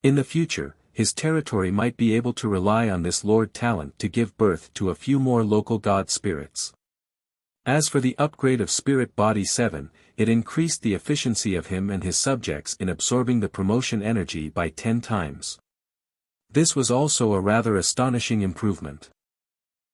In the future, his territory might be able to rely on this Lord Talent to give birth to a few more local god spirits. As for the upgrade of Spirit Body 7, it increased the efficiency of him and his subjects in absorbing the promotion energy by 10 times. This was also a rather astonishing improvement.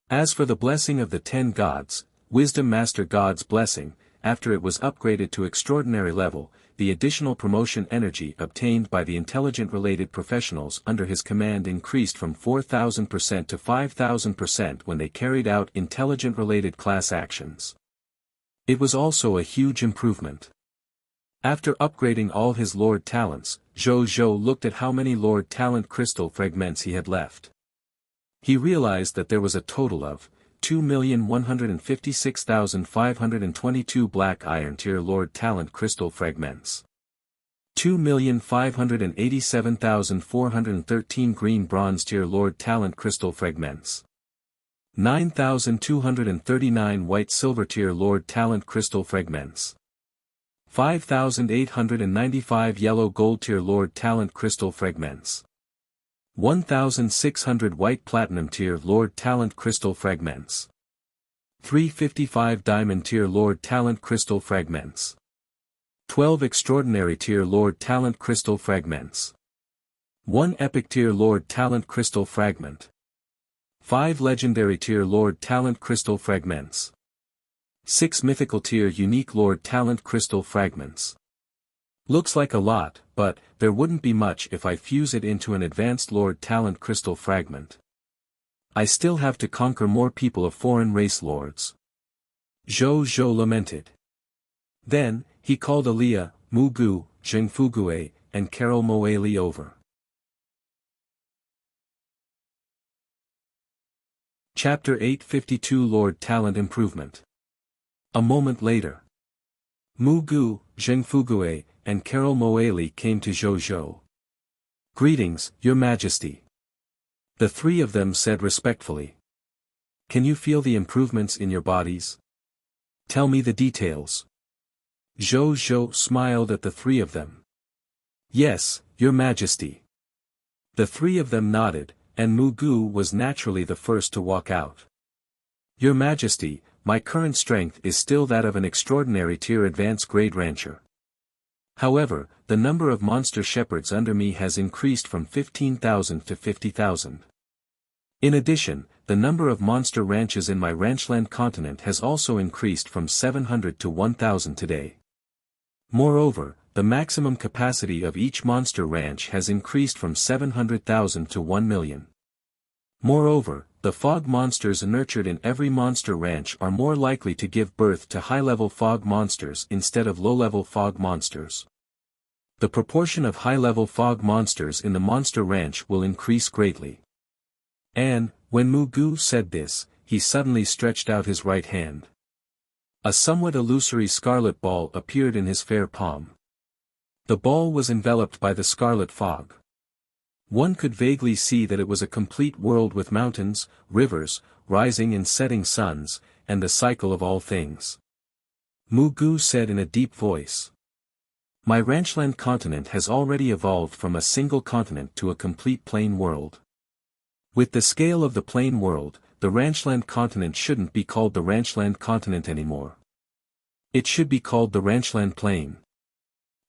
As for the blessing of the 10 gods, Wisdom Master God's blessing, after it was upgraded to extraordinary level, the additional promotion energy obtained by the intelligent-related professionals under his command increased from 4,000% to 5,000% when they carried out intelligent-related class actions. It was also a huge improvement. After upgrading all his Lord Talents, Zhou looked at how many Lord Talent crystal fragments he had left. He realized that there was a total of 2,156,522 black iron tier Lord Talent crystal fragments, 2,587,413 green bronze tier Lord Talent crystal fragments, 9,239 white silver tier Lord Talent crystal fragments, 5,895 yellow gold tier Lord Talent crystal fragments, 1,600 white platinum tier Lord Talent crystal fragments, 355 diamond tier Lord Talent crystal fragments, 12 extraordinary tier Lord Talent crystal fragments, 1 epic tier Lord Talent crystal fragment, 5 legendary tier Lord Talent crystal fragments, 6 mythical tier unique Lord Talent crystal fragments. Looks like a lot, but there wouldn't be much if I fuse it into an advanced Lord Talent crystal fragment. I still have to conquer more people of foreign race lords. Zhou lamented. Then, he called Aliyah, Mu Gu, Zheng Fugue, and Carol Moeli over. Chapter 852 Lord Talent Improvement. A moment later. Mu Gu, Zheng Fugue, and Carol Moeli came to Zhou. Greetings, Your Majesty. The three of them said respectfully. Can you feel the improvements in your bodies? Tell me the details. Zhou smiled at the three of them. Yes, Your Majesty. The three of them nodded, and Mu Gu was naturally the first to walk out. Your Majesty, my current strength is still that of an extraordinary tier advanced grade rancher. However, the number of monster shepherds under me has increased from 15,000 to 50,000. In addition, the number of monster ranches in my ranchland continent has also increased from 700 to 1,000 today. Moreover, the maximum capacity of each monster ranch has increased from 700,000 to 1 million. Moreover, the fog monsters nurtured in every monster ranch are more likely to give birth to high-level fog monsters instead of low-level fog monsters. The proportion of high-level fog monsters in the monster ranch will increase greatly. And, when Mu Gu said this, he suddenly stretched out his right hand. A somewhat illusory scarlet ball appeared in his fair palm. The ball was enveloped by the scarlet fog. One could vaguely see that it was a complete world with mountains, rivers, rising and setting suns, and the cycle of all things. Mu Gu said in a deep voice. My ranchland continent has already evolved from a single continent to a complete plain world. With the scale of the plain world, the ranchland continent shouldn't be called the ranchland continent anymore. It should be called the Ranchland Plain.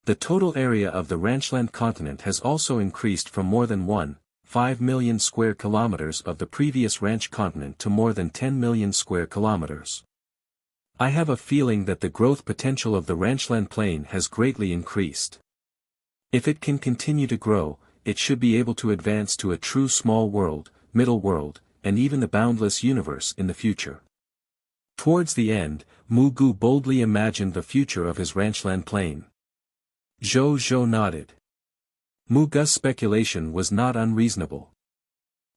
The total area of the Ranchland continent has also increased from more than 1.5 million square kilometers of the previous ranch continent to more than 10 million square kilometers. I have a feeling that the growth potential of the Ranchland Plain has greatly increased. If it can continue to grow, it should be able to advance to a true small world, middle world, and even the boundless universe in the future. Towards the end, Mu Gu boldly imagined the future of his Ranchland Plain. Zhou nodded. Mu Gu's speculation was not unreasonable.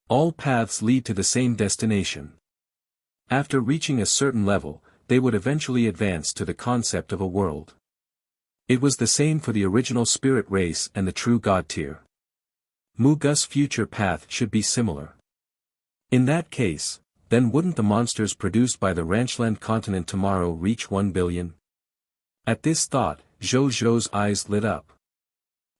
All paths lead to the same destination. After reaching a certain level, they would eventually advance to the concept of a world. It was the same for the original spirit race and the true God tier. Mu Gu's future path should be similar. In that case, then wouldn't the monsters produced by the Ranchland continent tomorrow reach 1 billion? At this thought, Zhou's eyes lit up.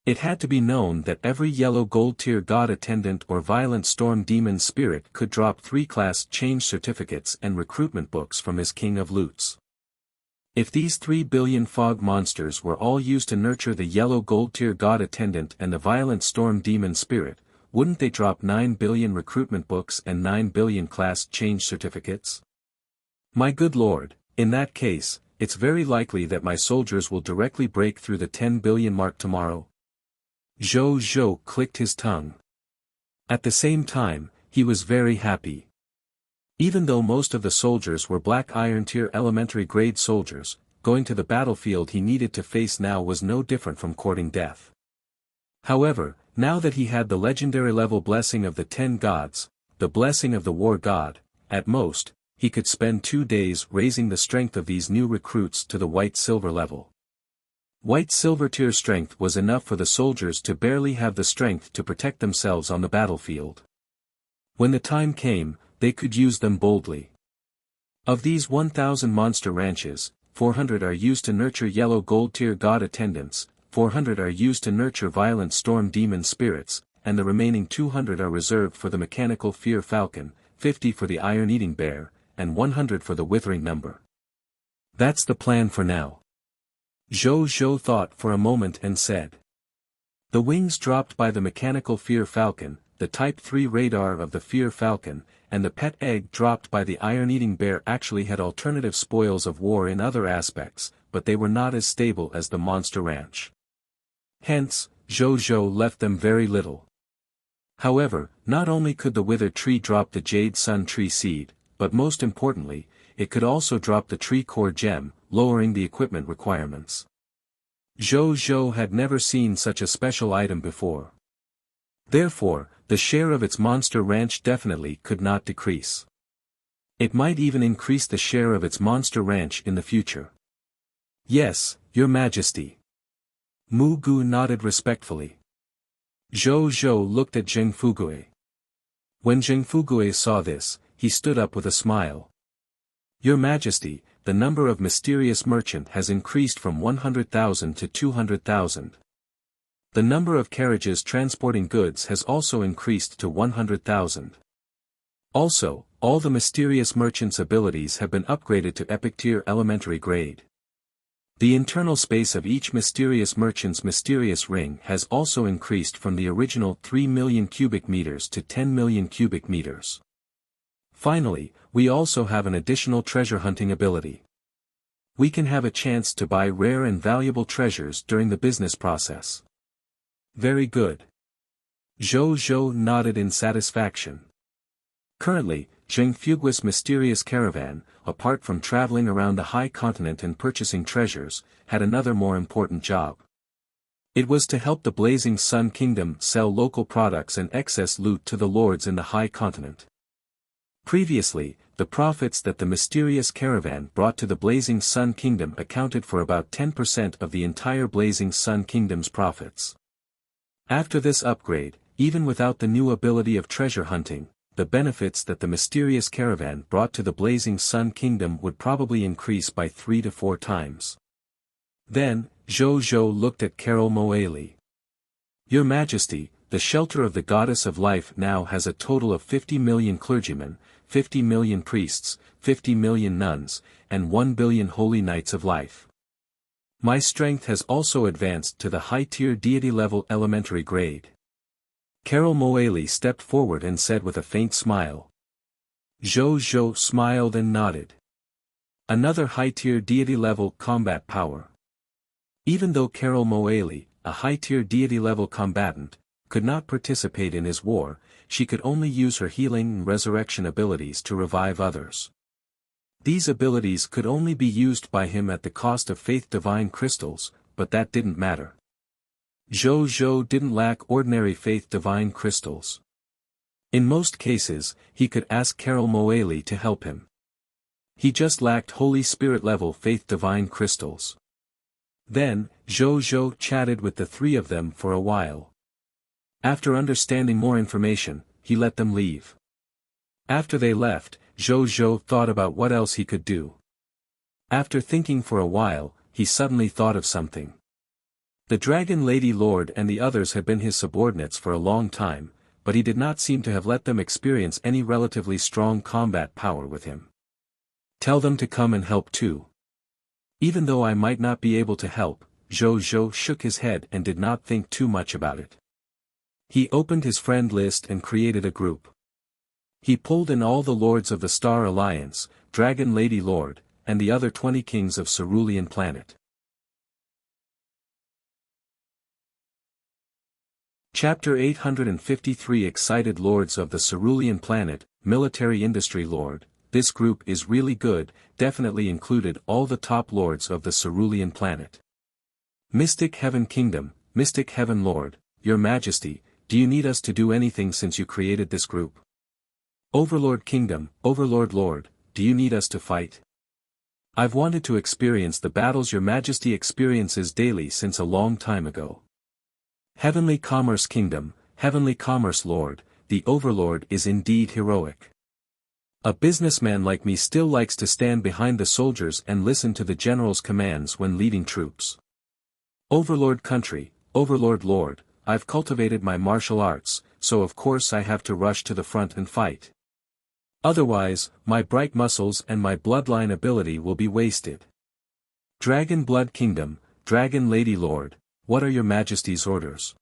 It had to be known that every yellow gold tier god attendant or violent storm demon spirit could drop 3-class change certificates and recruitment books from his king of loots. If these 3 billion fog monsters were all used to nurture the yellow gold tier god attendant and the violent storm demon spirit, wouldn't they drop 9 billion recruitment books and 9 billion class change certificates? My good lord, in that case, it's very likely that my soldiers will directly break through the 10 billion mark tomorrow. Zhou clicked his tongue. At the same time, he was very happy. Even though most of the soldiers were Black Iron tier elementary grade soldiers, going to the battlefield he needed to face now was no different from courting death. However, now that he had the legendary level blessing of the 10 gods, the blessing of the war god, at most, he could spend 2 days raising the strength of these new recruits to the white-silver level. White-silver tier strength was enough for the soldiers to barely have the strength to protect themselves on the battlefield. When the time came, they could use them boldly. Of these 1,000 monster ranches, 400 are used to nurture yellow gold tier god attendants, 400 are used to nurture violent storm demon spirits, and the remaining 200 are reserved for the mechanical fear falcon, 50 for the iron-eating bear, and 100 for the withering number. That's the plan for now. Zhou thought for a moment and said. The wings dropped by the mechanical fear falcon, the Type 3 radar of the fear falcon, and the pet egg dropped by the iron-eating bear actually had alternative spoils of war in other aspects, but they were not as stable as the monster ranch. Hence, Zhou left them very little. However, not only could the withered tree drop the jade sun tree seed, but most importantly, it could also drop the tree core gem, lowering the equipment requirements. Zhou had never seen such a special item before. Therefore, the share of its monster ranch definitely could not decrease. It might even increase the share of its monster ranch in the future. Yes, Your Majesty. Mu Gu nodded respectfully. Zhou looked at Zheng Fugui. When Zheng Fugui saw this, he stood up with a smile. Your Majesty, the number of mysterious merchant has increased from 100,000 to 200,000. The number of carriages transporting goods has also increased to 100,000. Also, all the mysterious merchants' abilities have been upgraded to epic tier elementary grade. The internal space of each mysterious merchant's mysterious ring has also increased from the original 3 million cubic meters to 10 million cubic meters. Finally, we also have an additional treasure hunting ability. We can have a chance to buy rare and valuable treasures during the business process. Very good. Zhou nodded in satisfaction. Currently, Zheng Fugui's mysterious caravan, apart from traveling around the high continent and purchasing treasures, had another more important job. It was to help the Blazing Sun Kingdom sell local products and excess loot to the lords in the high continent. Previously, the profits that the mysterious caravan brought to the Blazing Sun Kingdom accounted for about 10% of the entire Blazing Sun Kingdom's profits. After this upgrade, even without the new ability of treasure hunting, the benefits that the mysterious caravan brought to the Blazing Sun Kingdom would probably increase by 3 to 4 times. Then, Zhou looked at Carol Moeli. Your Majesty, the shelter of the Goddess of Life now has a total of 50 million clergymen, 50 million priests, 50 million nuns, and 1 billion holy knights of life. My strength has also advanced to the high-tier deity level elementary grade. Carol Moali stepped forward and said with a faint smile. Zhou smiled and nodded. Another high-tier deity level combat power. Even though Carol Moali, a high-tier deity level combatant, could not participate in his war, she could only use her healing and resurrection abilities to revive others. These abilities could only be used by him at the cost of faith divine crystals, but that didn't matter. Zhou didn't lack ordinary faith divine crystals. In most cases, he could ask Carol Moali to help him. He just lacked Holy Spirit level faith divine crystals. Then, Zhou chatted with the three of them for a while. After understanding more information, he let them leave. After they left, Zhou thought about what else he could do. After thinking for a while, he suddenly thought of something. The Dragon Lady Lord and the others had been his subordinates for a long time, but he did not seem to have let them experience any relatively strong combat power with him. Tell them to come and help too. Even though I might not be able to help, Zhou shook his head and did not think too much about it. He opened his friend list and created a group. He pulled in all the lords of the Star Alliance, Dragon Lady Lord, and the other 20 kings of Cerulean Planet. Chapter 853 Excited Lords of the Cerulean Planet, Military Industry Lord. This group is really good, definitely included all the top lords of the Cerulean Planet. Mystic Heaven Kingdom, Mystic Heaven Lord, Your Majesty, do you need us to do anything since you created this group? Overlord Kingdom, Overlord Lord, do you need us to fight? I've wanted to experience the battles Your Majesty experiences daily since a long time ago. Heavenly Commerce Kingdom, Heavenly Commerce Lord, the Overlord is indeed heroic. A businessman like me still likes to stand behind the soldiers and listen to the general's commands when leading troops. Overlord Country, Overlord Lord, I've cultivated my martial arts, so of course I have to rush to the front and fight. Otherwise, my bright muscles and my bloodline ability will be wasted. Dragon Blood Kingdom, Dragon Lady Lord, what are Your Majesty's orders?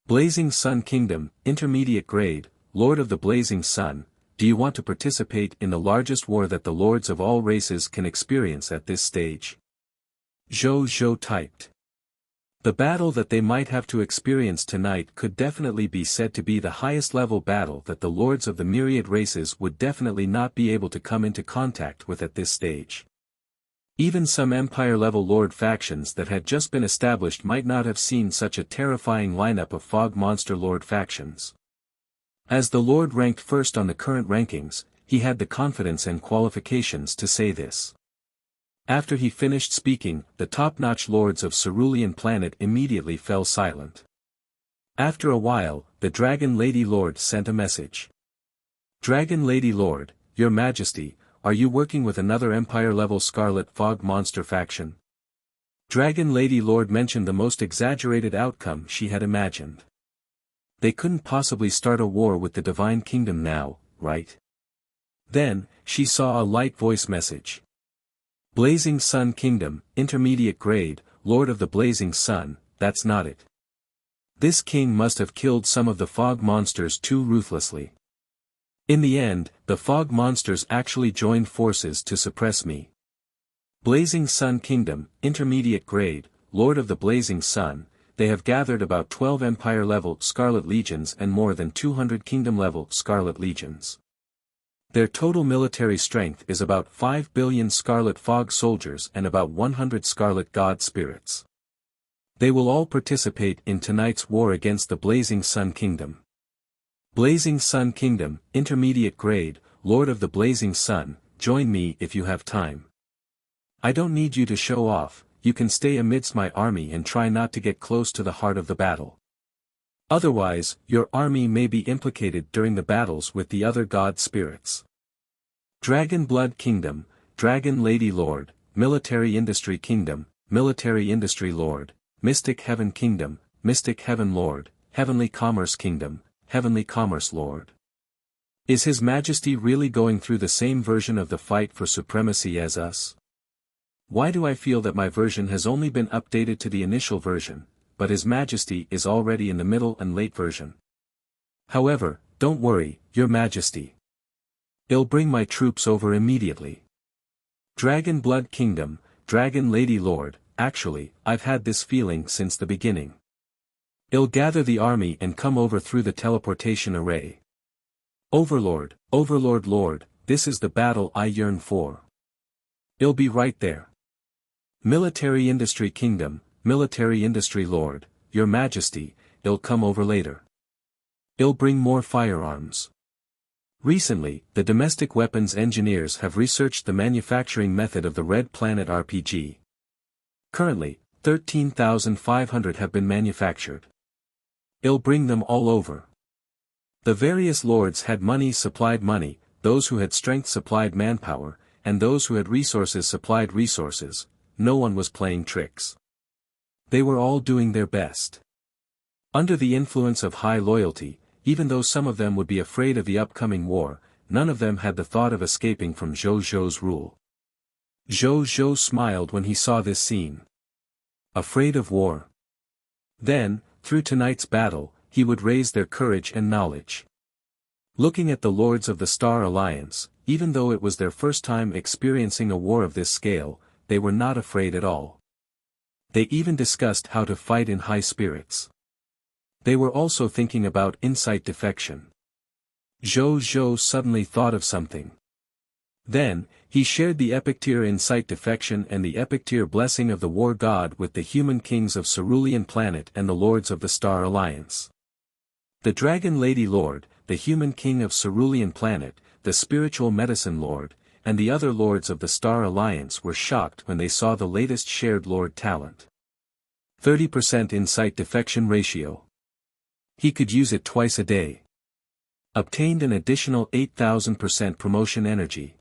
Blazing Sun Kingdom, Intermediate Grade, Lord of the Blazing Sun, do you want to participate in the largest war that the lords of all races can experience at this stage? Zhou typed. The battle that they might have to experience tonight could definitely be said to be the highest level battle that the lords of the myriad races would definitely not be able to come into contact with at this stage. Even some Empire-level Lord factions that had just been established might not have seen such a terrifying lineup of Fog Monster Lord factions. As the Lord ranked first on the current rankings, he had the confidence and qualifications to say this. After he finished speaking, the top-notch lords of Cerulean Planet immediately fell silent. After a while, the Dragon Lady Lord sent a message. Dragon Lady Lord, Your Majesty, are you working with another Empire-level Scarlet Fog Monster faction? Dragon Lady Lord mentioned the most exaggerated outcome she had imagined. They couldn't possibly start a war with the Divine Kingdom now, right? Then, she saw a light voice message. Blazing Sun Kingdom, Intermediate Grade, Lord of the Blazing Sun, that's not it. This king must have killed some of the fog monsters too ruthlessly. In the end, the fog monsters actually joined forces to suppress me. Blazing Sun Kingdom, Intermediate Grade, Lord of the Blazing Sun, they have gathered about 12 Empire-level Scarlet Legions and more than 200 Kingdom-level Scarlet Legions. Their total military strength is about 5 billion Scarlet Fog soldiers and about 100 Scarlet God Spirits. They will all participate in tonight's war against the Blazing Sun Kingdom. Blazing Sun Kingdom, Intermediate Grade, Lord of the Blazing Sun, join me if you have time. I don't need you to show off, you can stay amidst my army and try not to get close to the heart of the battle. Otherwise, your army may be implicated during the battles with the other god spirits. Dragon Blood Kingdom, Dragon Lady Lord, Military Industry Kingdom, Military Industry Lord, Mystic Heaven Kingdom, Mystic Heaven Lord, Heavenly Commerce Kingdom, Heavenly Commerce Lord. Is His Majesty really going through the same version of the fight for supremacy as us? Why do I feel that my version has only been updated to the initial version, but His Majesty is already in the middle and late version? However, don't worry, Your Majesty. I'll bring my troops over immediately. Dragon Blood Kingdom, Dragon Lady Lord, actually, I've had this feeling since the beginning. I'll gather the army and come over through the teleportation array. Overlord, Overlord Lord, this is the battle I yearn for. I'll be right there. Military Industry Kingdom, Military Industry Lord, Your Majesty, I'll come over later. I'll bring more firearms. Recently, the domestic weapons engineers have researched the manufacturing method of the Red Planet RPG. Currently, 13,500 have been manufactured. I'll bring them all over. The various lords had money supplied money, those who had strength supplied manpower, and those who had resources supplied resources. No one was playing tricks. They were all doing their best. Under the influence of high loyalty, even though some of them would be afraid of the upcoming war, none of them had the thought of escaping from Zhou Zhou's rule. Zhou Zhou smiled when he saw this scene. Afraid of war? Then, through tonight's battle, he would raise their courage and knowledge. Looking at the lords of the Star Alliance, even though it was their first time experiencing a war of this scale, they were not afraid at all. They even discussed how to fight in high spirits. They were also thinking about insight defection. Zhou Zhou suddenly thought of something. Then, he shared the epic tier insight defection and the epic tier blessing of the war god with the human kings of Cerulean Planet and the lords of the Star Alliance. The Dragon Lady Lord, the human king of Cerulean Planet, the spiritual medicine lord, and the other lords of the Star Alliance were shocked when they saw the latest shared lord talent. 30% insight defection ratio. He could use it twice a day. Obtained an additional 8,000% promotion energy.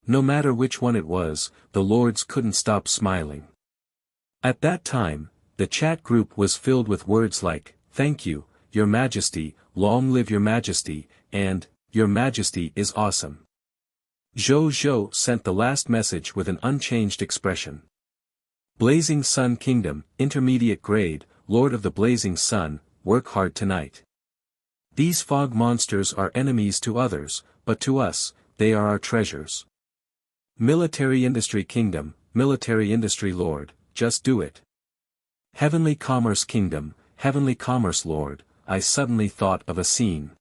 No matter which one it was, the lords couldn't stop smiling. At that time, the chat group was filled with words like, "Thank you, Your Majesty, long live Your Majesty," and, "Your Majesty is awesome." Zhou Zhou sent the last message with an unchanged expression. Blazing Sun Kingdom, Intermediate Grade, Lord of the Blazing Sun, work hard tonight. These fog monsters are enemies to others, but to us, they are our treasures. Military Industry Kingdom, Military Industry Lord, just do it. Heavenly Commerce Kingdom, Heavenly Commerce Lord, I suddenly thought of a scene.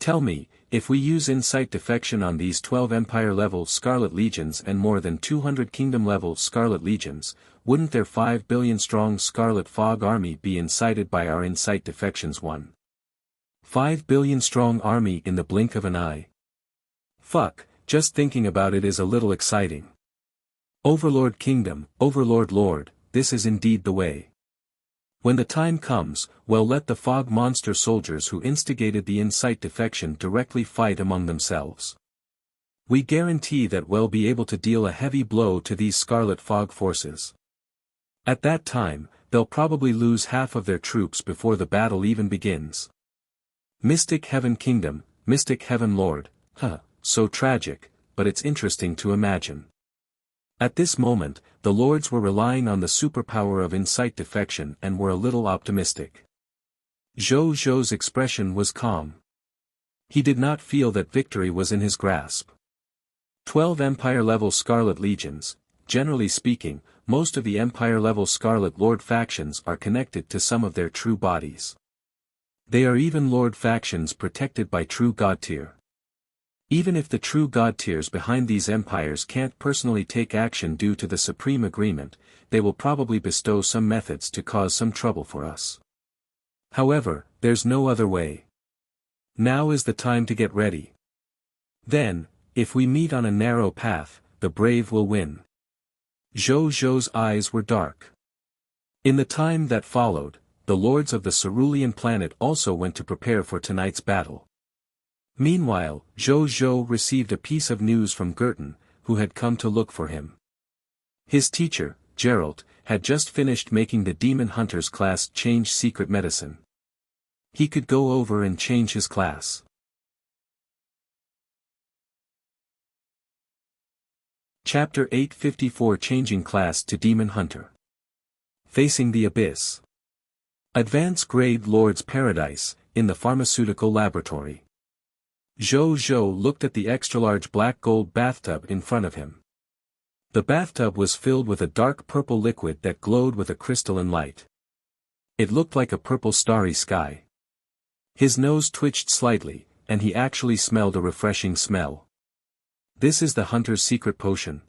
Tell me, if we use insight defection on these 12 Empire-level Scarlet Legions and more than 200 Kingdom-level Scarlet Legions, wouldn't their 5 billion-strong Scarlet Fog army be incited by our insight defections? 5 billion-strong army in the blink of an eye. Fuck, just thinking about it is a little exciting. Overlord Kingdom, Overlord Lord, this is indeed the way. When the time comes, well, let the fog monster soldiers who instigated the insight defection directly fight among themselves. We guarantee that we'll be able to deal a heavy blow to these Scarlet Fog forces. At that time, they'll probably lose half of their troops before the battle even begins. Mystic Heaven Kingdom, Mystic Heaven Lord, so tragic, but it's interesting to imagine. At this moment, the lords were relying on the superpower of insight defection and were a little optimistic. Zhou Zhou's expression was calm. He did not feel that victory was in his grasp. 12 Empire-level Scarlet Legions, generally speaking, most of the Empire-level Scarlet Lord factions are connected to some of their true bodies. They are even Lord factions protected by true God tier. Even if the true God tiers behind these empires can't personally take action due to the Supreme Agreement, they will probably bestow some methods to cause some trouble for us. However, there's no other way. Now is the time to get ready. Then, if we meet on a narrow path, the brave will win. Zhou Zhou's eyes were dark. In the time that followed, the lords of the Cerulean Planet also went to prepare for tonight's battle. Meanwhile, Zhou Zhou received a piece of news from Gerton, who had come to look for him. His teacher, Geralt, had just finished making the Demon Hunters class change secret medicine. He could go over and change his class. Chapter 854 Changing Class to Demon Hunter. Facing the Abyss. Advanced Grade Lord's Paradise, in the Pharmaceutical Laboratory. Zhou looked at the extra-large black gold bathtub in front of him. The bathtub was filled with a dark purple liquid that glowed with a crystalline light. It looked like a purple starry sky. His nose twitched slightly, and he actually smelled a refreshing smell. This is the hunter's secret potion.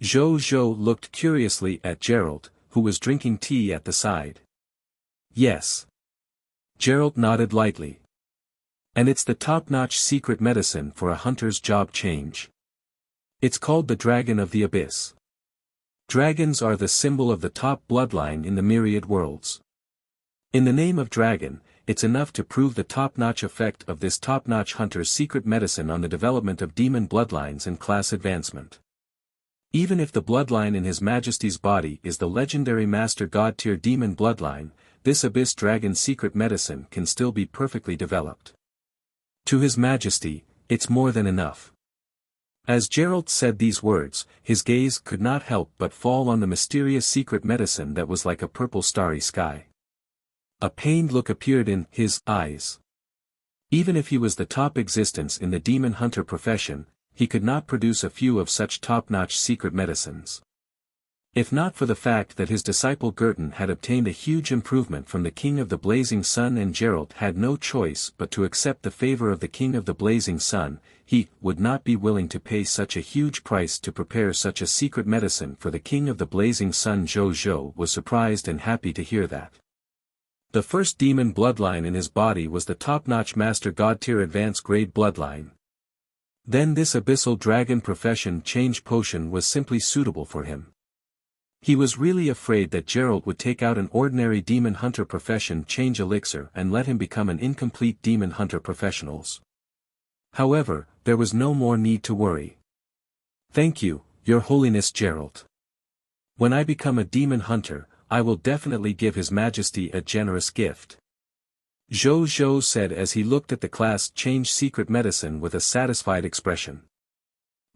Zhou looked curiously at Gerald, who was drinking tea at the side. Yes. Gerald nodded lightly. And it's the top-notch secret medicine for a hunter's job change. It's called the Dragon of the Abyss. Dragons are the symbol of the top bloodline in the myriad worlds. In the name of dragon, it's enough to prove the top-notch effect of this top-notch hunter's secret medicine on the development of demon bloodlines and class advancement. Even if the bloodline in His Majesty's body is the legendary Master God-tier demon bloodline, this Abyss Dragon secret medicine can still be perfectly developed. To His Majesty, it's more than enough. As Gerald said these words, his gaze could not help but fall on the mysterious secret medicine that was like a purple starry sky. A pained look appeared in his eyes. Even if he was the top existence in the demon hunter profession, he could not produce a few of such top-notch secret medicines. If not for the fact that his disciple Gurton had obtained a huge improvement from the King of the Blazing Sun and Gerald had no choice but to accept the favor of the King of the Blazing Sun, he would not be willing to pay such a huge price to prepare such a secret medicine for the King of the Blazing Sun. Zhou was surprised and happy to hear that. The first demon bloodline in his body was the top-notch Master God-tier advanced grade bloodline. Then this abyssal dragon profession change potion was simply suitable for him. He was really afraid that Gerald would take out an ordinary demon hunter profession change elixir and let him become an incomplete demon hunter professionals. However, there was no more need to worry. Thank you, Your Holiness Gerald. When I become a demon hunter, I will definitely give His Majesty a generous gift. Zhou said as he looked at the class change secret medicine with a satisfied expression.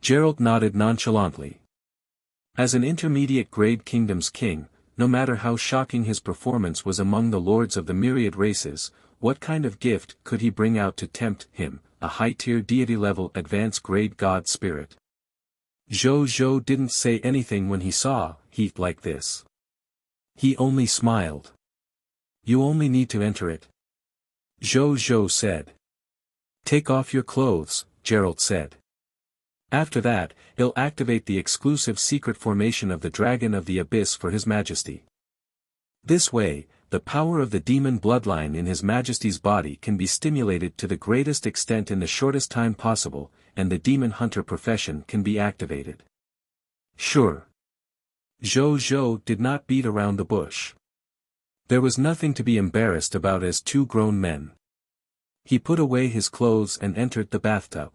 Gerald nodded nonchalantly. As an intermediate grade kingdom's king, no matter how shocking his performance was among the lords of the myriad races, what kind of gift could he bring out to tempt him, a high-tier deity-level advanced grade god spirit? Zhou didn't say anything when he saw heat like this. He only smiled. You only need to enter it. Zhou said. Take off your clothes, Gerald said. After that, he'll activate the exclusive secret formation of the Dragon of the Abyss for His Majesty. This way, the power of the demon bloodline in His Majesty's body can be stimulated to the greatest extent in the shortest time possible, and the demon hunter profession can be activated. Sure. Zhou did not beat around the bush. There was nothing to be embarrassed about as two grown men. He put away his clothes and entered the bathtub.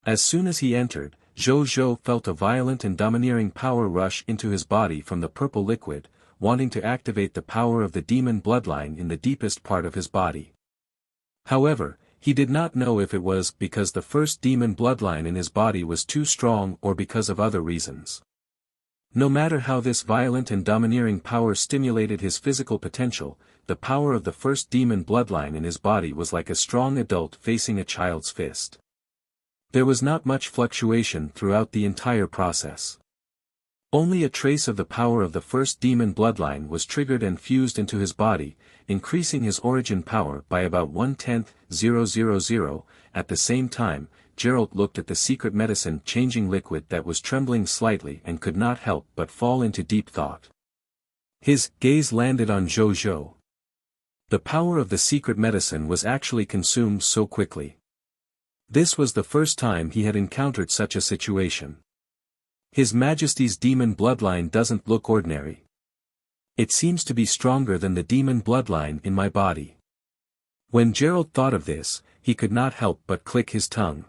As soon as he entered, Zhou felt a violent and domineering power rush into his body from the purple liquid, wanting to activate the power of the demon bloodline in the deepest part of his body. However, he did not know if it was because the first demon bloodline in his body was too strong or because of other reasons. No matter how this violent and domineering power stimulated his physical potential, the power of the first demon bloodline in his body was like a strong adult facing a child's fist. There was not much fluctuation throughout the entire process. Only a trace of the power of the first demon bloodline was triggered and fused into his body, increasing his origin power by about 1/10,000. At the same time, Gerald looked at the secret medicine changing liquid that was trembling slightly and could not help but fall into deep thought. His gaze landed on Zhou. The power of the secret medicine was actually consumed so quickly. This was the first time he had encountered such a situation. His Majesty's demon bloodline doesn't look ordinary. It seems to be stronger than the demon bloodline in my body. When Gerald thought of this, he could not help but click his tongue.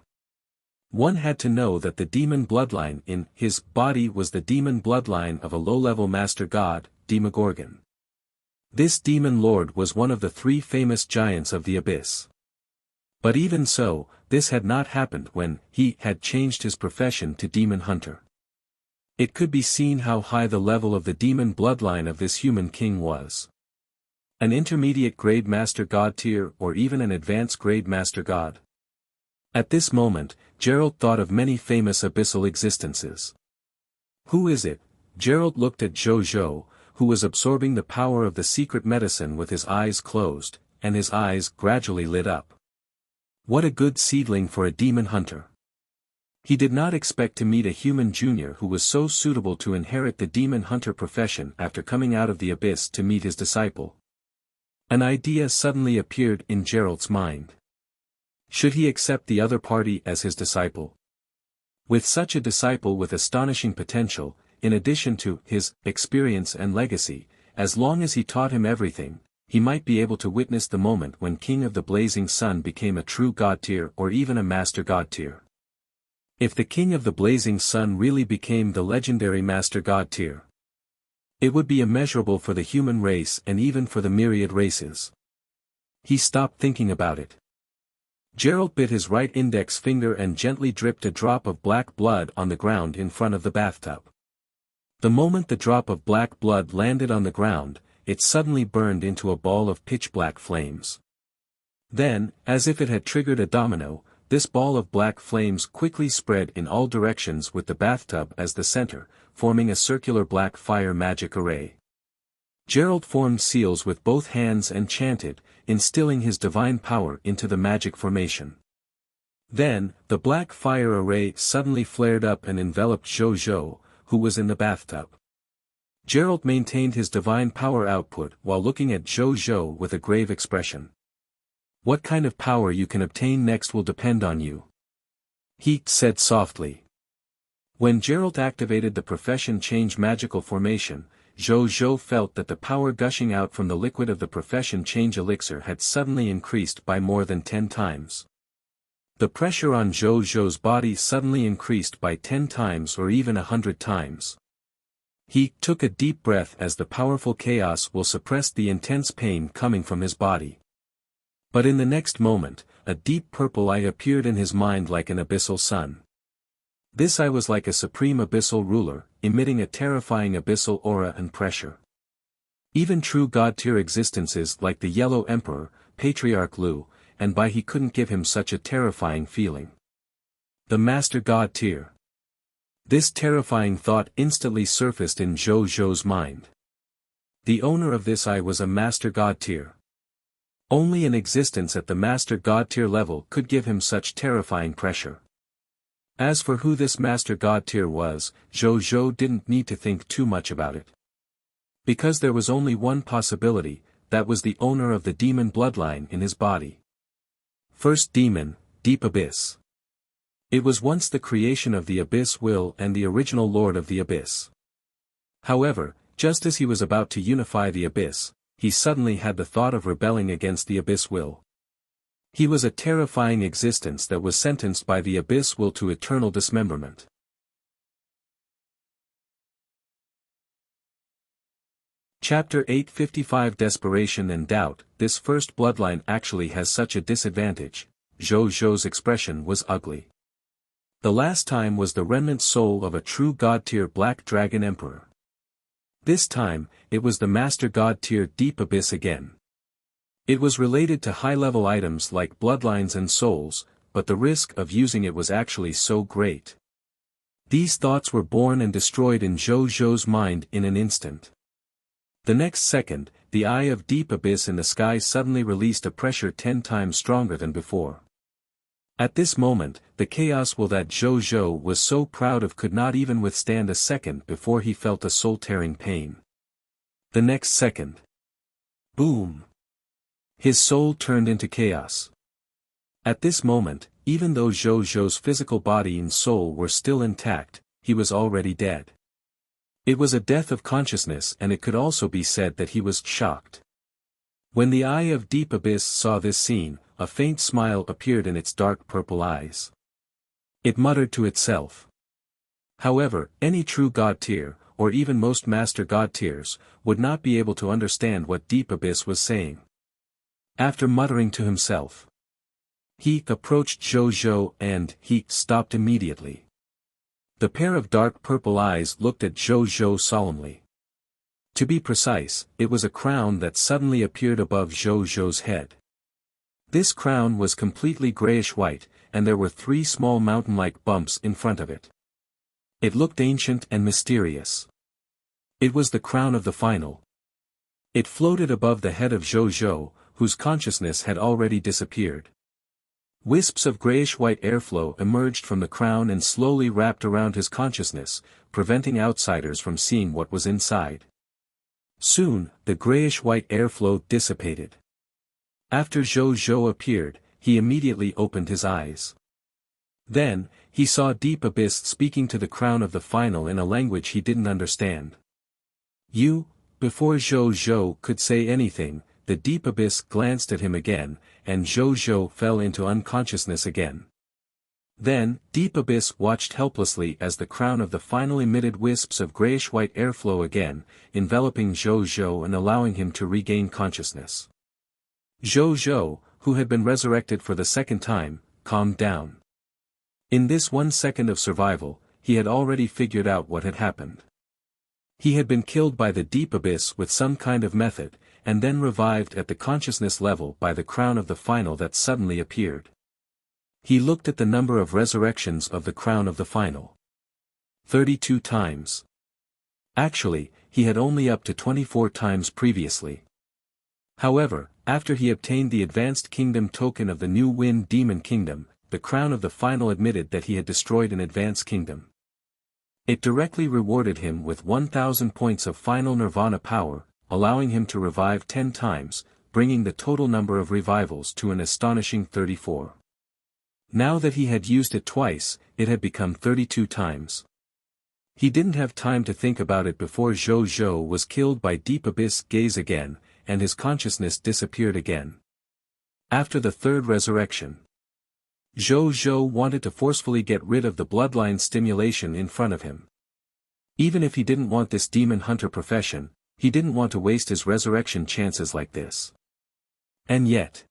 One had to know that the demon bloodline in his body was the demon bloodline of a low-level master god, Demogorgon. This demon lord was one of the three famous giants of the abyss. But even so, this had not happened when he had changed his profession to demon hunter. It could be seen how high the level of the demon bloodline of this human king was. An intermediate grade Master God tier or even an advanced grade Master God. At this moment, Gerald thought of many famous abyssal existences. Who is it? Gerald looked at Zhou, who was absorbing the power of the secret medicine with his eyes closed, and his eyes gradually lit up. What a good seedling for a demon hunter. He did not expect to meet a human junior who was so suitable to inherit the demon hunter profession after coming out of the abyss to meet his disciple. An idea suddenly appeared in Gerald's mind. Should he accept the other party as his disciple? With such a disciple with astonishing potential, in addition to his experience and legacy, as long as he taught him everything, he might be able to witness the moment when King of the Blazing Sun became a true God tier or even a Master God tier. If the King of the Blazing Sun really became the legendary Master God tier, it would be immeasurable for the human race and even for the myriad races. He stopped thinking about it. Gerald bit his right index finger and gently dripped a drop of black blood on the ground in front of the bathtub. The moment the drop of black blood landed on the ground, it suddenly burned into a ball of pitch-black flames. Then, as if it had triggered a domino, this ball of black flames quickly spread in all directions with the bathtub as the center, forming a circular black fire magic array. Gerald formed seals with both hands and chanted, instilling his divine power into the magic formation. Then, the black fire array suddenly flared up and enveloped Zhou, who was in the bathtub. Gerald maintained his divine power output while looking at Zhou with a grave expression. What kind of power you can obtain next will depend on you, he said softly. When Gerald activated the profession change magical formation, Zhou felt that the power gushing out from the liquid of the profession change elixir had suddenly increased by more than 10 times. The pressure on Zhou's body suddenly increased by 10 times or even 100 times. He took a deep breath as the powerful chaos will suppress the intense pain coming from his body. But in the next moment, a deep purple eye appeared in his mind like an abyssal sun. This eye was like a supreme abyssal ruler, emitting a terrifying abyssal aura and pressure. Even true god-tier existences like the Yellow Emperor, Patriarch Lu, and Bai he couldn't give him such a terrifying feeling. The Master God tier. This terrifying thought instantly surfaced in Zhou's mind. The owner of this eye was a Master God tier. Only an existence at the Master God tier level could give him such terrifying pressure. As for who this Master God tier was, Zhou didn't need to think too much about it. Because there was only one possibility, that was the owner of the demon bloodline in his body. First demon, Deep Abyss. It was once the creation of the Abyss Will and the original Lord of the Abyss. However, just as he was about to unify the Abyss, he suddenly had the thought of rebelling against the Abyss Will. He was a terrifying existence that was sentenced by the Abyss Will to eternal dismemberment. Chapter 855 Desperation and Doubt. This first bloodline actually has such a disadvantage. Zhou's expression was ugly. The last time was the remnant soul of a true god-tier Black Dragon Emperor. This time, it was the Master God-tier Deep Abyss again. It was related to high-level items like bloodlines and souls, but the risk of using it was actually so great. These thoughts were born and destroyed in Zhou's mind in an instant. The next second, the eye of Deep Abyss in the sky suddenly released a pressure 10 times stronger than before. At this moment, the chaos will that Zhou was so proud of could not even withstand a second before he felt a soul-tearing pain. The next second. Boom! His soul turned into chaos. At this moment, even though Zhou's physical body and soul were still intact, he was already dead. It was a death of consciousness, and it could also be said that he was shocked. When the eye of Deep Abyss saw this scene, a faint smile appeared in its dark purple eyes. It muttered to itself. However, any true god tier, or even most master god tiers, would not be able to understand what Deep Abyss was saying. After muttering to himself, he approached Zhou and he stopped immediately. The pair of dark purple eyes looked at Zhou Zhou solemnly. To be precise, it was a crown that suddenly appeared above Zhou Zhou's head. This crown was completely grayish-white, and there were 3 small mountain-like bumps in front of it. It looked ancient and mysterious. It was the crown of the final. It floated above the head of Zhou Zhou, whose consciousness had already disappeared. Wisps of grayish-white airflow emerged from the crown and slowly wrapped around his consciousness, preventing outsiders from seeing what was inside. Soon, the grayish-white airflow dissipated. After Zhou Zhou appeared, he immediately opened his eyes. Then, he saw Deep Abyss speaking to the crown of the final in a language he didn't understand. Before Zhou Zhou could say anything, the Deep Abyss glanced at him again, and Zhou Zhou fell into unconsciousness again. Then, Deep Abyss watched helplessly as the crown of the final emitted wisps of grayish-white airflow again, enveloping Zhou Zhou and allowing him to regain consciousness. Zhou Zhou, who had been resurrected for the second time, calmed down. In this 1 second of survival, he had already figured out what had happened. He had been killed by the Deep Abyss with some kind of method, and then revived at the consciousness level by the crown of the final that suddenly appeared. He looked at the number of resurrections of the crown of the final. 32 times. Actually, he had only up to 24 times previously. However, after he obtained the Advanced Kingdom token of the new Wind Demon Kingdom, the crown of the final admitted that he had destroyed an Advanced Kingdom. It directly rewarded him with 1,000 points of final Nirvana power, allowing him to revive 10 times, bringing the total number of revivals to an astonishing 34. Now that he had used it twice, it had become 32 times. He didn't have time to think about it before Zhou Zhou was killed by Deep Abyss gaze again, and his consciousness disappeared again. After the third resurrection, Zhou Zhou wanted to forcefully get rid of the bloodline stimulation in front of him. Even if he didn't want this demon hunter profession, he didn't want to waste his resurrection chances like this. And yet,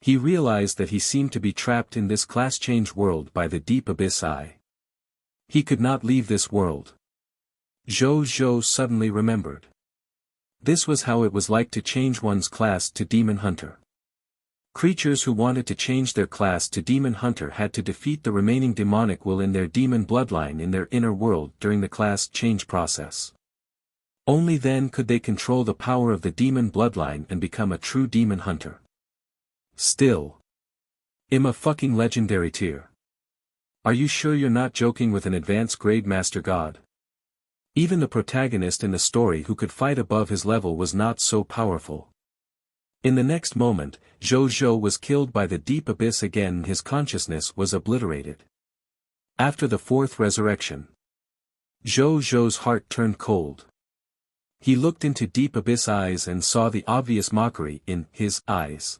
he realized that he seemed to be trapped in this class change world by the Deep Abyss eye. He could not leave this world. Zhou Zhou suddenly remembered. This was how it was like to change one's class to Demon Hunter. Creatures who wanted to change their class to Demon Hunter had to defeat the remaining demonic will in their demon bloodline in their inner world during the class change process. Only then could they control the power of the demon bloodline and become a true Demon Hunter. Still, I'm a fucking legendary tier. Are you sure you're not joking with an advanced grade master god? Even the protagonist in the story who could fight above his level was not so powerful. In the next moment, Zhou Zhou was killed by the Deep Abyss again and his consciousness was obliterated. After the fourth resurrection, Zhou Zhou's heart turned cold. He looked into Deep Abyss eyes and saw the obvious mockery in his eyes.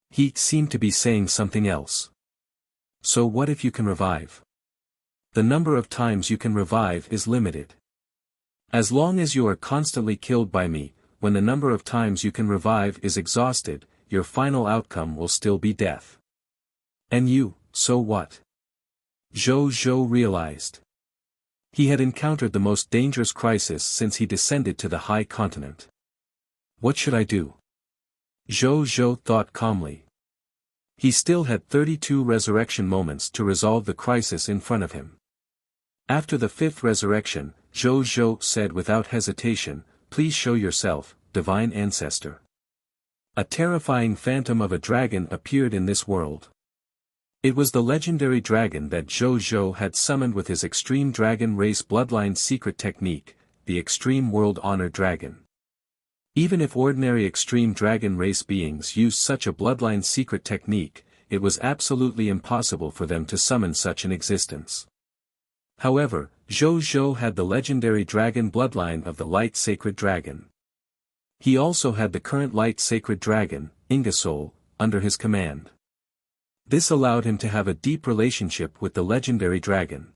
He seemed to be saying something else. So what if you can revive? The number of times you can revive is limited. As long as you are constantly killed by me, when the number of times you can revive is exhausted, your final outcome will still be death. And you, so what? Zhou Zhou realized. He had encountered the most dangerous crisis since he descended to the high continent. What should I do? Zhou Zhou thought calmly. He still had 32 resurrection moments to resolve the crisis in front of him. After the fifth resurrection, Zhou Zhou said without hesitation, "Please show yourself, divine ancestor." A terrifying phantom of a dragon appeared in this world. It was the legendary dragon that Zhou Zhou had summoned with his extreme dragon race bloodline secret technique, the Extreme World Honor Dragon. Even if ordinary extreme dragon race beings used such a bloodline secret technique, it was absolutely impossible for them to summon such an existence. However, Zhou Zhou had the legendary dragon bloodline of the Light Sacred Dragon. He also had the current Light Sacred Dragon, Ingersoll, under his command. This allowed him to have a deep relationship with the legendary dragon.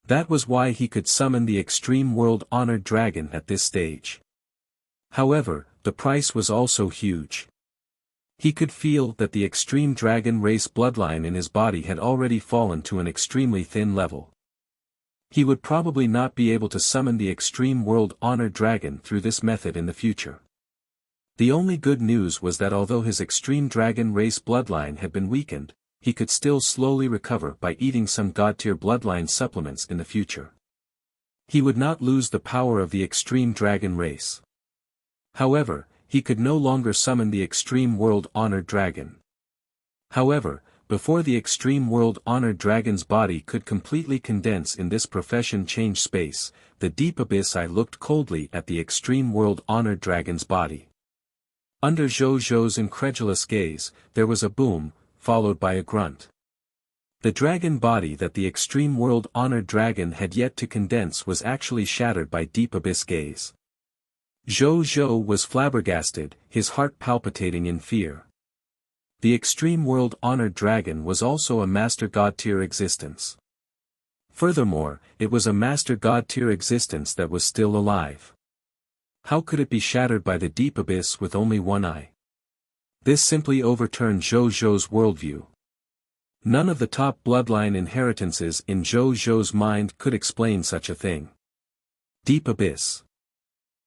That was why he could summon the Extreme World Honored Dragon at this stage. However, the price was also huge. He could feel that the extreme dragon race bloodline in his body had already fallen to an extremely thin level. He would probably not be able to summon the Extreme World Honored Dragon through this method in the future. The only good news was that although his Extreme Dragon race bloodline had been weakened, he could still slowly recover by eating some God-tier bloodline supplements in the future. He would not lose the power of the Extreme Dragon race. However, he could no longer summon the Extreme World Honored Dragon. However, before the Extreme World Honored Dragon's body could completely condense in this profession change space, the Deep Abyss Eye looked coldly at the Extreme World Honored Dragon's body. Under Zhou-Zhou's incredulous gaze, there was a boom, followed by a grunt. The dragon body that the Extreme World Honored Dragon had yet to condense was actually shattered by Deep Abyss gaze. Zhou-Zhou was flabbergasted, his heart palpitating in fear. The Extreme World Honored Dragon was also a Master God tier existence. Furthermore, it was a Master God tier existence that was still alive. How could it be shattered by the Deep Abyss with only one eye? This simply overturned Zhou-Zhou's worldview. None of the top bloodline inheritances in Zhou-Zhou's mind could explain such a thing. Deep Abyss.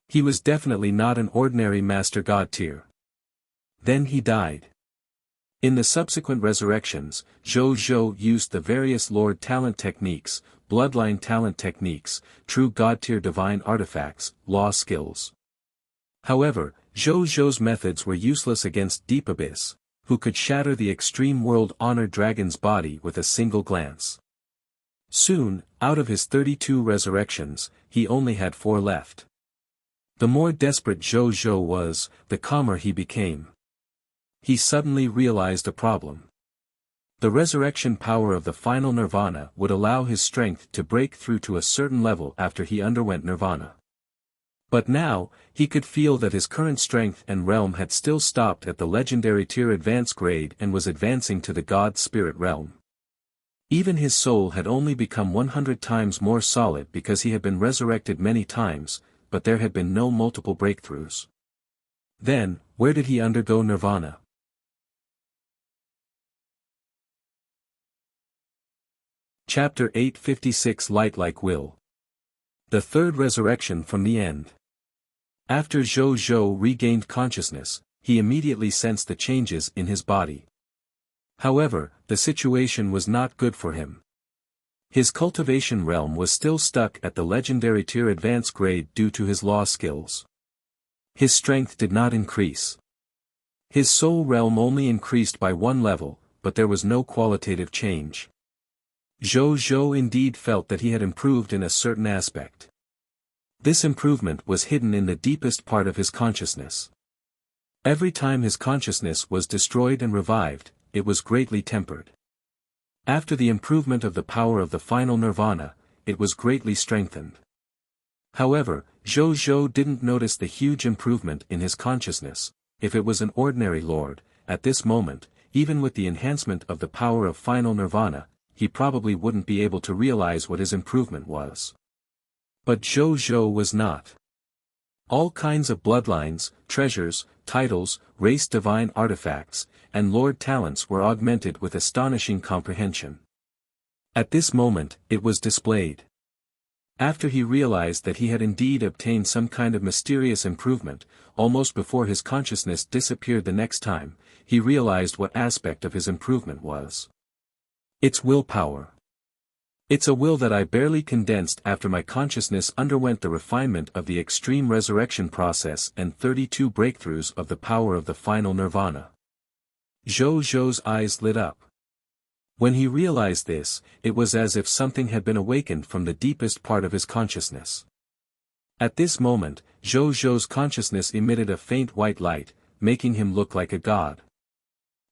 He was definitely not an ordinary Master God tier. Then he died. In the subsequent resurrections, Zhou-Zhou used the various Lord Talent techniques, Bloodline Talent techniques, True God tier divine artifacts, law skills. However, Zhou-Zhou's methods were useless against Deep Abyss, who could shatter the Extreme World Honored Dragon's body with a single glance. Soon, out of his 32 resurrections, he only had 4 left. The more desperate Zhou-Zhou was, the calmer he became. He suddenly realized a problem. The resurrection power of the final nirvana would allow his strength to break through to a certain level after he underwent nirvana. But now, he could feel that his current strength and realm had still stopped at the legendary tier advanced grade and was advancing to the God Spirit realm. Even his soul had only become 100 times more solid because he had been resurrected many times, but there had been no multiple breakthroughs. Then, where did he undergo nirvana? Chapter 856 Light Like Will. The third resurrection from the end. After Zhou-Zhou regained consciousness, he immediately sensed the changes in his body. However, the situation was not good for him. His cultivation realm was still stuck at the legendary tier advanced grade due to his law skills. His strength did not increase. His soul realm only increased by 1 level, but there was no qualitative change. Zhou-Zhou indeed felt that he had improved in a certain aspect. This improvement was hidden in the deepest part of his consciousness. Every time his consciousness was destroyed and revived, it was greatly tempered. After the improvement of the power of the final nirvana, it was greatly strengthened. However, Zhou-Zhou didn't notice the huge improvement in his consciousness. If it was an ordinary lord, at this moment, even with the enhancement of the power of final nirvana, he probably wouldn't be able to realize what his improvement was. But Zhou-Zhou was not. All kinds of bloodlines, treasures, titles, race divine artifacts, and lord talents were augmented with astonishing comprehension. At this moment, it was displayed. After he realized that he had indeed obtained some kind of mysterious improvement, almost before his consciousness disappeared the next time, he realized what aspect of his improvement was. It's willpower. It's a will that I barely condensed after my consciousness underwent the refinement of the extreme resurrection process and 32 breakthroughs of the power of the final nirvana. Zhou-Zhou's eyes lit up. When he realized this, it was as if something had been awakened from the deepest part of his consciousness. At this moment, Zhou-Zhou's consciousness emitted a faint white light, making him look like a god.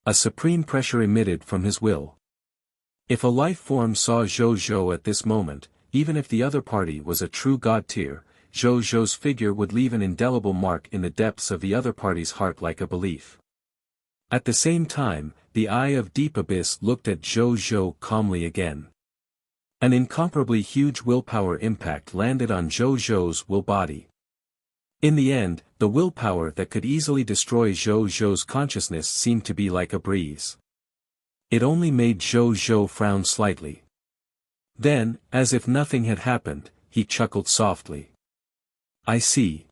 A supreme pressure emitted from his will. If a life form saw Zhou-Zhou at this moment, even if the other party was a true god tier, Zhou-Zhou's figure would leave an indelible mark in the depths of the other party's heart like a belief. At the same time, the eye of Deep Abyss looked at Zhou-Zhou calmly again. An incomparably huge willpower impact landed on Zhou-Zhou's will body. In the end, the willpower that could easily destroy Zhou-Zhou's consciousness seemed to be like a breeze. It only made Zhou-Zhou frown slightly. Then, as if nothing had happened, he chuckled softly. I see.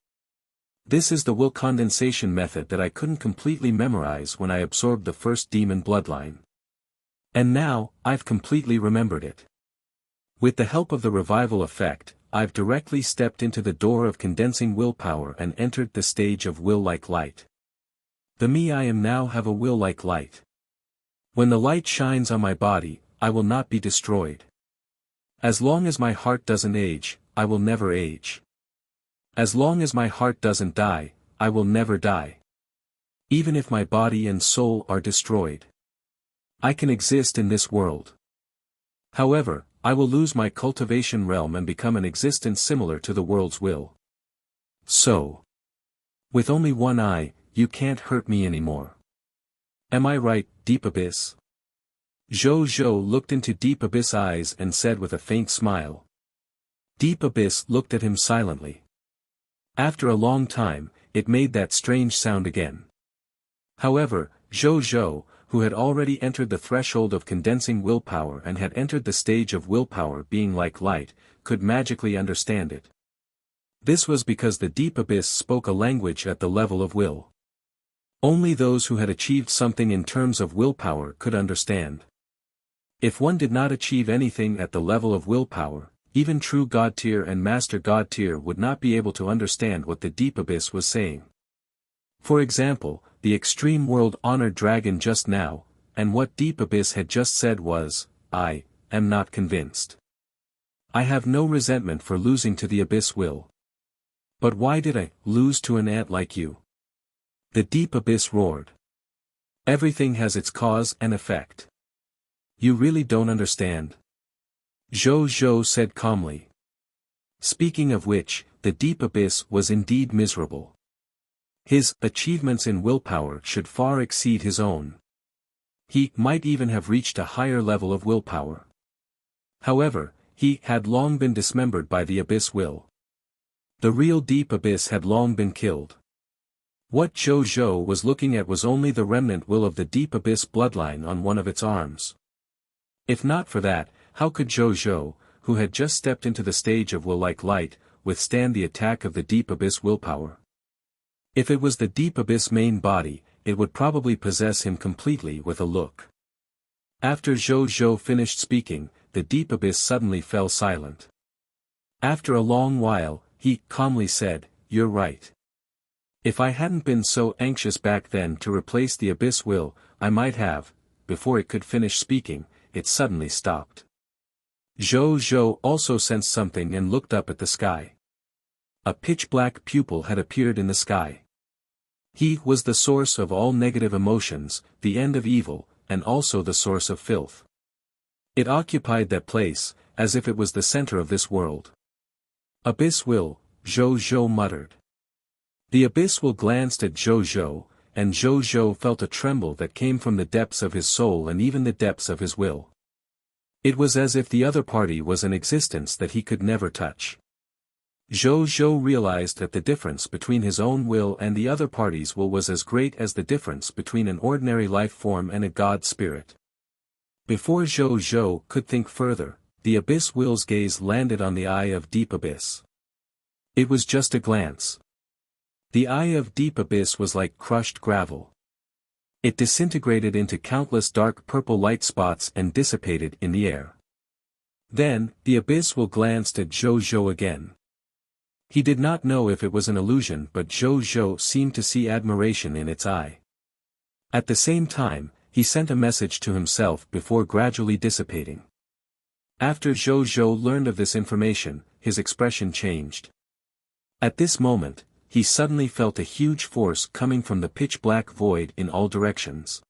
This is the will condensation method that I couldn't completely memorize when I absorbed the first demon bloodline. And now, I've completely remembered it. With the help of the revival effect, I've directly stepped into the door of condensing willpower and entered the stage of will like light. The me I am now have a will like light. When the light shines on my body, I will not be destroyed. As long as my heart doesn't age, I will never age. As long as my heart doesn't die, I will never die. Even if my body and soul are destroyed, I can exist in this world. However, I will lose my cultivation realm and become an existence similar to the world's will. So, with only one eye, you can't hurt me anymore. Am I right, Deep Abyss? Zhou looked into Deep Abyss' eyes and said with a faint smile. Deep Abyss looked at him silently. After a long time, it made that strange sound again. However, Zhou, who had already entered the threshold of condensing willpower and had entered the stage of willpower being like light, could magically understand it. This was because the Deep Abyss spoke a language at the level of will. Only those who had achieved something in terms of willpower could understand. If one did not achieve anything at the level of willpower, even true God tier and Master God tier would not be able to understand what the Deep Abyss was saying. For example, the Extreme World honored dragon just now, and what Deep Abyss had just said was, I am not convinced. I have no resentment for losing to the Abyss will. But why did I lose to an ant like you? The Deep Abyss roared. Everything has its cause and effect. You really don't understand. Zhou said calmly. Speaking of which, the Deep Abyss was indeed miserable. His achievements in willpower should far exceed his own. He might even have reached a higher level of willpower. However, he had long been dismembered by the Abyss will. The real Deep Abyss had long been killed. What Zhou was looking at was only the remnant will of the Deep Abyss bloodline on one of its arms. If not for that, how could Zhou, who had just stepped into the stage of will like light, withstand the attack of the Deep Abyss willpower? If it was the Deep Abyss main body, it would probably possess him completely with a look. After Zhou finished speaking, the Deep Abyss suddenly fell silent. After a long while, he calmly said, You're right. If I hadn't been so anxious back then to replace the Abyss will, I might have. Before it could finish speaking, it suddenly stopped. Zhou also sensed something and looked up at the sky. A pitch-black pupil had appeared in the sky. He was the source of all negative emotions, the end of evil, and also the source of filth. It occupied that place, as if it was the center of this world. Abyss will, Zhou muttered. The Abyss will glanced at Zhou, and Zhou felt a tremble that came from the depths of his soul and even the depths of his will. It was as if the other party was an existence that he could never touch. Zhou realized that the difference between his own will and the other party's will was as great as the difference between an ordinary life form and a god spirit. Before Zhou could think further, the Abyss will's gaze landed on the eye of Deep Abyss. It was just a glance. The eye of Deep Abyss was like crushed gravel. It disintegrated into countless dark purple light spots and dissipated in the air. Then, the Abyss will glanced at Zhou again. He did not know if it was an illusion, but Zhou seemed to see admiration in its eye. At the same time, he sent a message to himself before gradually dissipating. After Zhou learned of this information, his expression changed. At this moment, he suddenly felt a huge force coming from the pitch-black void in all directions.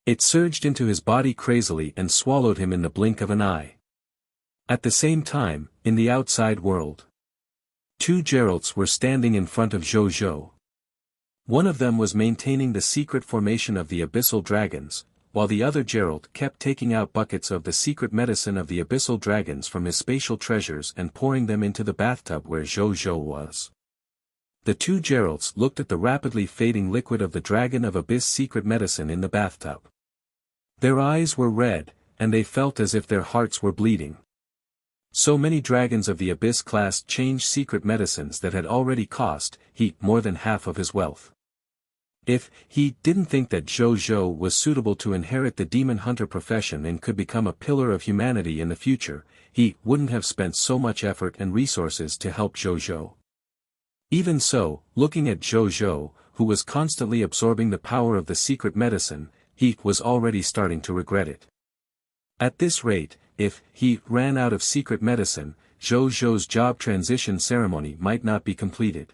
It surged into his body crazily and swallowed him in the blink of an eye. At the same time, in the outside world, two Geralts were standing in front of Zhou. One of them was maintaining the secret formation of the abyssal dragons, while the other Geralt kept taking out buckets of the secret medicine of the abyssal dragons from his spatial treasures and pouring them into the bathtub where Zhou was. The two Geralts looked at the rapidly fading liquid of the dragon of abyss secret medicine in the bathtub. Their eyes were red, and they felt as if their hearts were bleeding. So many dragons of the Abyss class changed secret medicines that had already cost he more than half of his wealth. If he didn't think that Zhou was suitable to inherit the demon hunter profession and could become a pillar of humanity in the future, he wouldn't have spent so much effort and resources to help Zhou. Even so, looking at Zhou, who was constantly absorbing the power of the secret medicine, he was already starting to regret it. At this rate, if he ran out of secret medicine, Zhou's job transition ceremony might not be completed.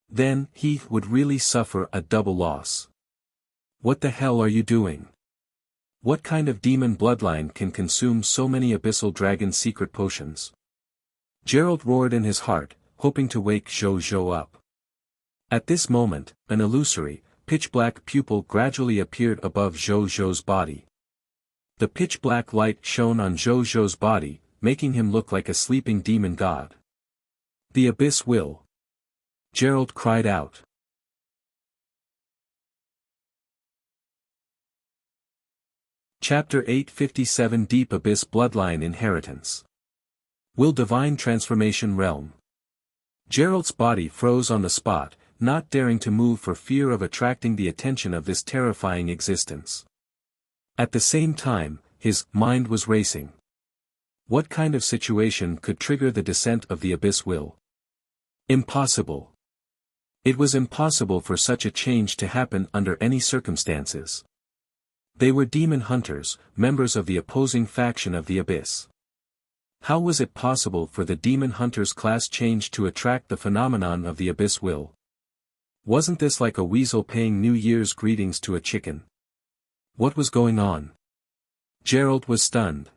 Then he would really suffer a double loss. What the hell are you doing? What kind of demon bloodline can consume so many abyssal dragon secret potions? Gerald roared in his heart, hoping to wake Zhou up. At this moment, an illusory, pitch-black pupil gradually appeared above Zhou's body. The pitch-black light shone on Zhou's body, making him look like a sleeping demon god. The abyss will. Gerald cried out. Chapter 857 Deep Abyss Bloodline Inheritance. Will Divine Transformation Realm. Gerald's body froze on the spot, not daring to move for fear of attracting the attention of this terrifying existence. At the same time, his mind was racing. What kind of situation could trigger the descent of the Abyss will? Impossible. It was impossible for such a change to happen under any circumstances. They were demon hunters, members of the opposing faction of the Abyss. How was it possible for the demon hunters class change to attract the phenomenon of the Abyss will? Wasn't this like a weasel paying New Year's greetings to a chicken? What was going on? Gerald was stunned.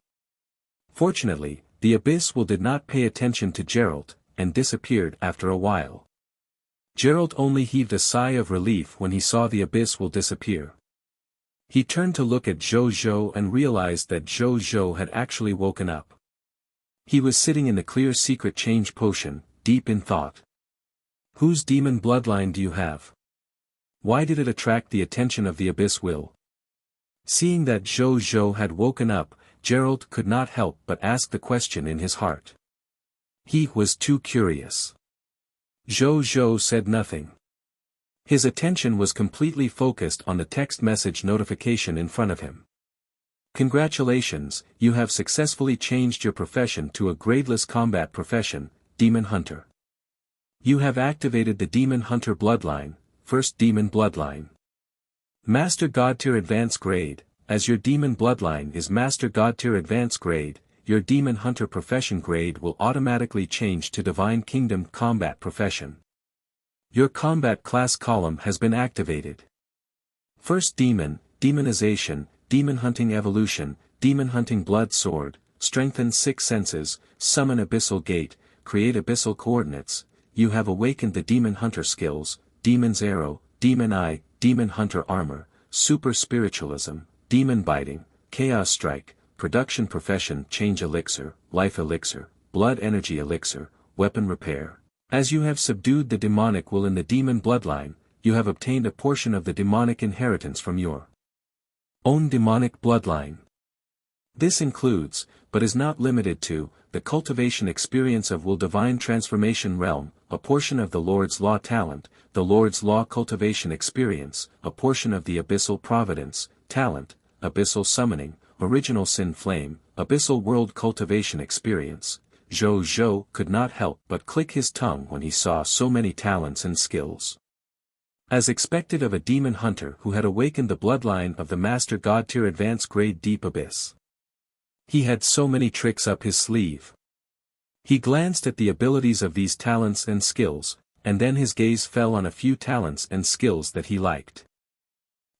Fortunately, the Abyss will did not pay attention to Gerald, and disappeared after a while. Gerald only heaved a sigh of relief when he saw the Abyss will disappear. He turned to look at Zhou and realized that Zhou had actually woken up. He was sitting in the clear secret change potion, deep in thought. Whose demon bloodline do you have? Why did it attract the attention of the Abyss will? Seeing that Zhou had woken up, Gerald could not help but ask the question in his heart. He was too curious. Zhou said nothing. His attention was completely focused on the text message notification in front of him. Congratulations, you have successfully changed your profession to a gradeless combat profession, Demon Hunter. You have activated the Demon Hunter bloodline, first Demon bloodline. Master God Tier Advanced Grade. As your Demon bloodline is Master God Tier Advanced Grade, your Demon Hunter profession grade will automatically change to Divine Kingdom Combat Profession. Your combat class column has been activated. First Demon, Demonization, Demon Hunting Evolution, Demon Hunting Blood Sword, Strengthen 6 Senses, Summon Abyssal Gate, Create Abyssal Coordinates. You have awakened the Demon Hunter skills, Demon's Arrow, Demon Eye, Demon Hunter Armor, Super Spiritualism, Demon Biting, Chaos Strike, Production Profession Change Elixir, Life Elixir, Blood Energy Elixir, Weapon Repair. As you have subdued the demonic will in the demon bloodline, you have obtained a portion of the demonic inheritance from your own demonic bloodline. This includes, but is not limited to, the cultivation experience of Will Divine Transformation Realm, a portion of the Lord's Law talent, the Lord's Law cultivation experience, a portion of the Abyssal Providence talent, Abyssal Summoning, Original Sin Flame, Abyssal World cultivation experience. Zhou could not help but click his tongue when he saw so many talents and skills. As expected of a demon hunter who had awakened the bloodline of the Master God Tier Advanced Grade Deep Abyss. He had so many tricks up his sleeve. He glanced at the abilities of these talents and skills, and then his gaze fell on a few talents and skills that he liked.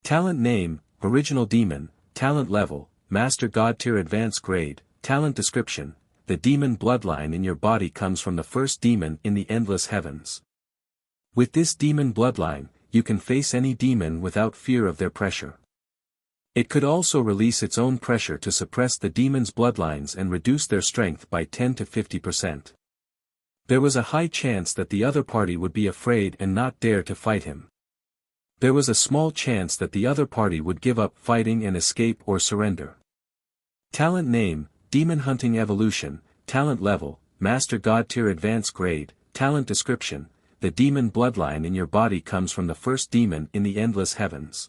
Talent name, Original Demon, Talent level, Master God Tier Advanced Grade, Talent description. The demon bloodline in your body comes from the first demon in the endless heavens. With this demon bloodline, you can face any demon without fear of their pressure. It could also release its own pressure to suppress the demon's bloodlines and reduce their strength by 10 to 50%. There was a high chance that the other party would be afraid and not dare to fight him. There was a small chance that the other party would give up fighting and escape or surrender. Talent name, Demon Hunting Evolution, talent level, Master God Tier Advanced Grade, talent description, the demon bloodline in your body comes from the first demon in the endless heavens.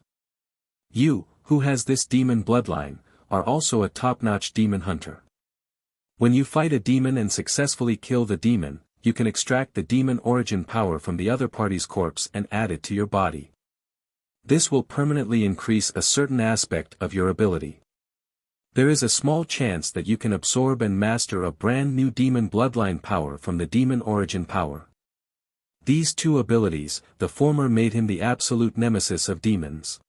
You, who has this demon bloodline, are also a top-notch demon hunter. When you fight a demon and successfully kill the demon, you can extract the demon origin power from the other party's corpse and add it to your body. This will permanently increase a certain aspect of your ability. There is a small chance that you can absorb and master a brand new demon bloodline power from the demon origin power. These two abilities, the former made him the absolute nemesis of demons.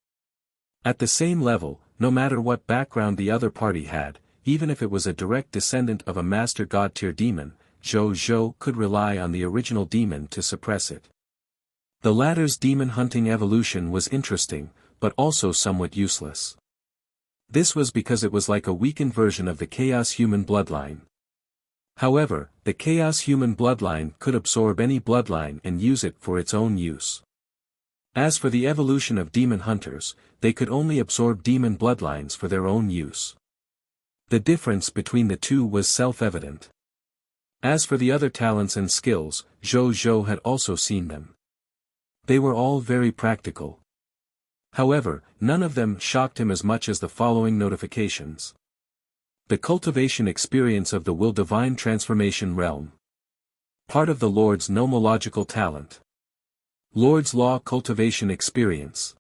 At the same level, no matter what background the other party had, even if it was a direct descendant of a Master God Tier demon, Zhou could rely on the original demon to suppress it. The latter's demon hunting evolution was interesting, but also somewhat useless. This was because it was like a weakened version of the Chaos Human bloodline. However, the Chaos Human bloodline could absorb any bloodline and use it for its own use. As for the evolution of demon hunters, they could only absorb demon bloodlines for their own use. The difference between the two was self-evident. As for the other talents and skills, Zhou had also seen them. They were all very practical. However, none of them shocked him as much as the following notifications. The cultivation experience of the Will Divine Transformation Realm. Part of the Lord's Nomological Talent. Lord's Law Cultivation Experience.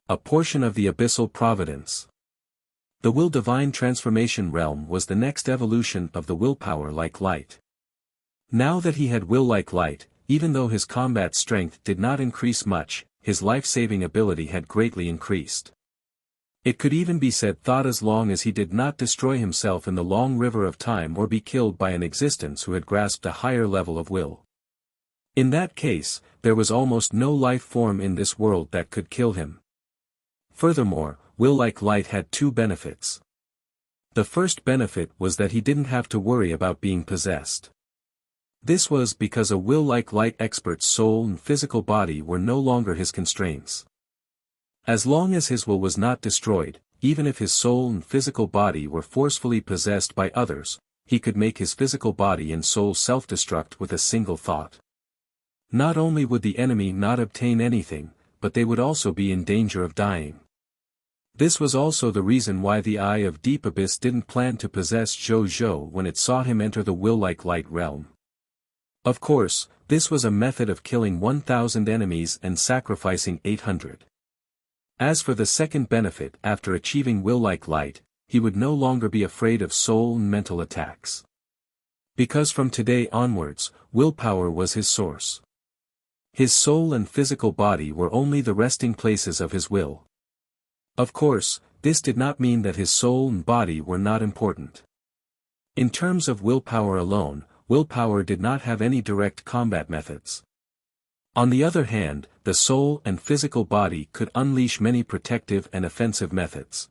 A portion of the Abyssal Providence. The Will Divine Transformation Realm was the next evolution of the willpower like light. Now that he had will like light, even though his combat strength did not increase much, his life-saving ability had greatly increased. It could even be said thought as long as he did not destroy himself in the long river of time or be killed by an existence who had grasped a higher level of will. In that case, there was almost no life form in this world that could kill him. Furthermore, will like light had two benefits. The first benefit was that he didn't have to worry about being possessed. This was because a will like light expert's soul and physical body were no longer his constraints. As long as his will was not destroyed, even if his soul and physical body were forcefully possessed by others, he could make his physical body and soul self-destruct with a single thought. Not only would the enemy not obtain anything, but they would also be in danger of dying. This was also the reason why the Eye of Deep Abyss didn't plan to possess Zhou when it saw him enter the will like light realm. Of course, this was a method of killing 1,000 enemies and sacrificing 800. As for the second benefit, after achieving will like light, he would no longer be afraid of soul and mental attacks. Because from today onwards, willpower was his source. His soul and physical body were only the resting places of his will. Of course, this did not mean that his soul and body were not important. In terms of willpower alone, willpower did not have any direct combat methods. On the other hand, the soul and physical body could unleash many protective and offensive methods.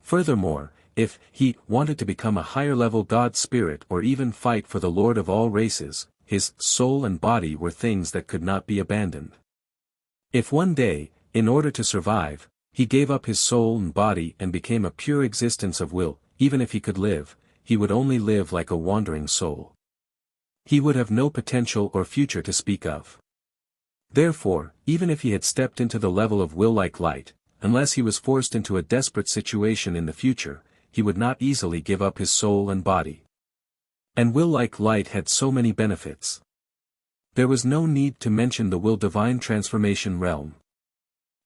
Furthermore, if he wanted to become a higher-level god spirit or even fight for the Lord of all races, his soul and body were things that could not be abandoned. If one day, in order to survive, he gave up his soul and body and became a pure existence of will, even if he could live, he would only live like a wandering soul. He would have no potential or future to speak of. Therefore, even if he had stepped into the level of will like light, unless he was forced into a desperate situation in the future, he would not easily give up his soul and body. And will like light had so many benefits. There was no need to mention the Will Divine Transformation Realm.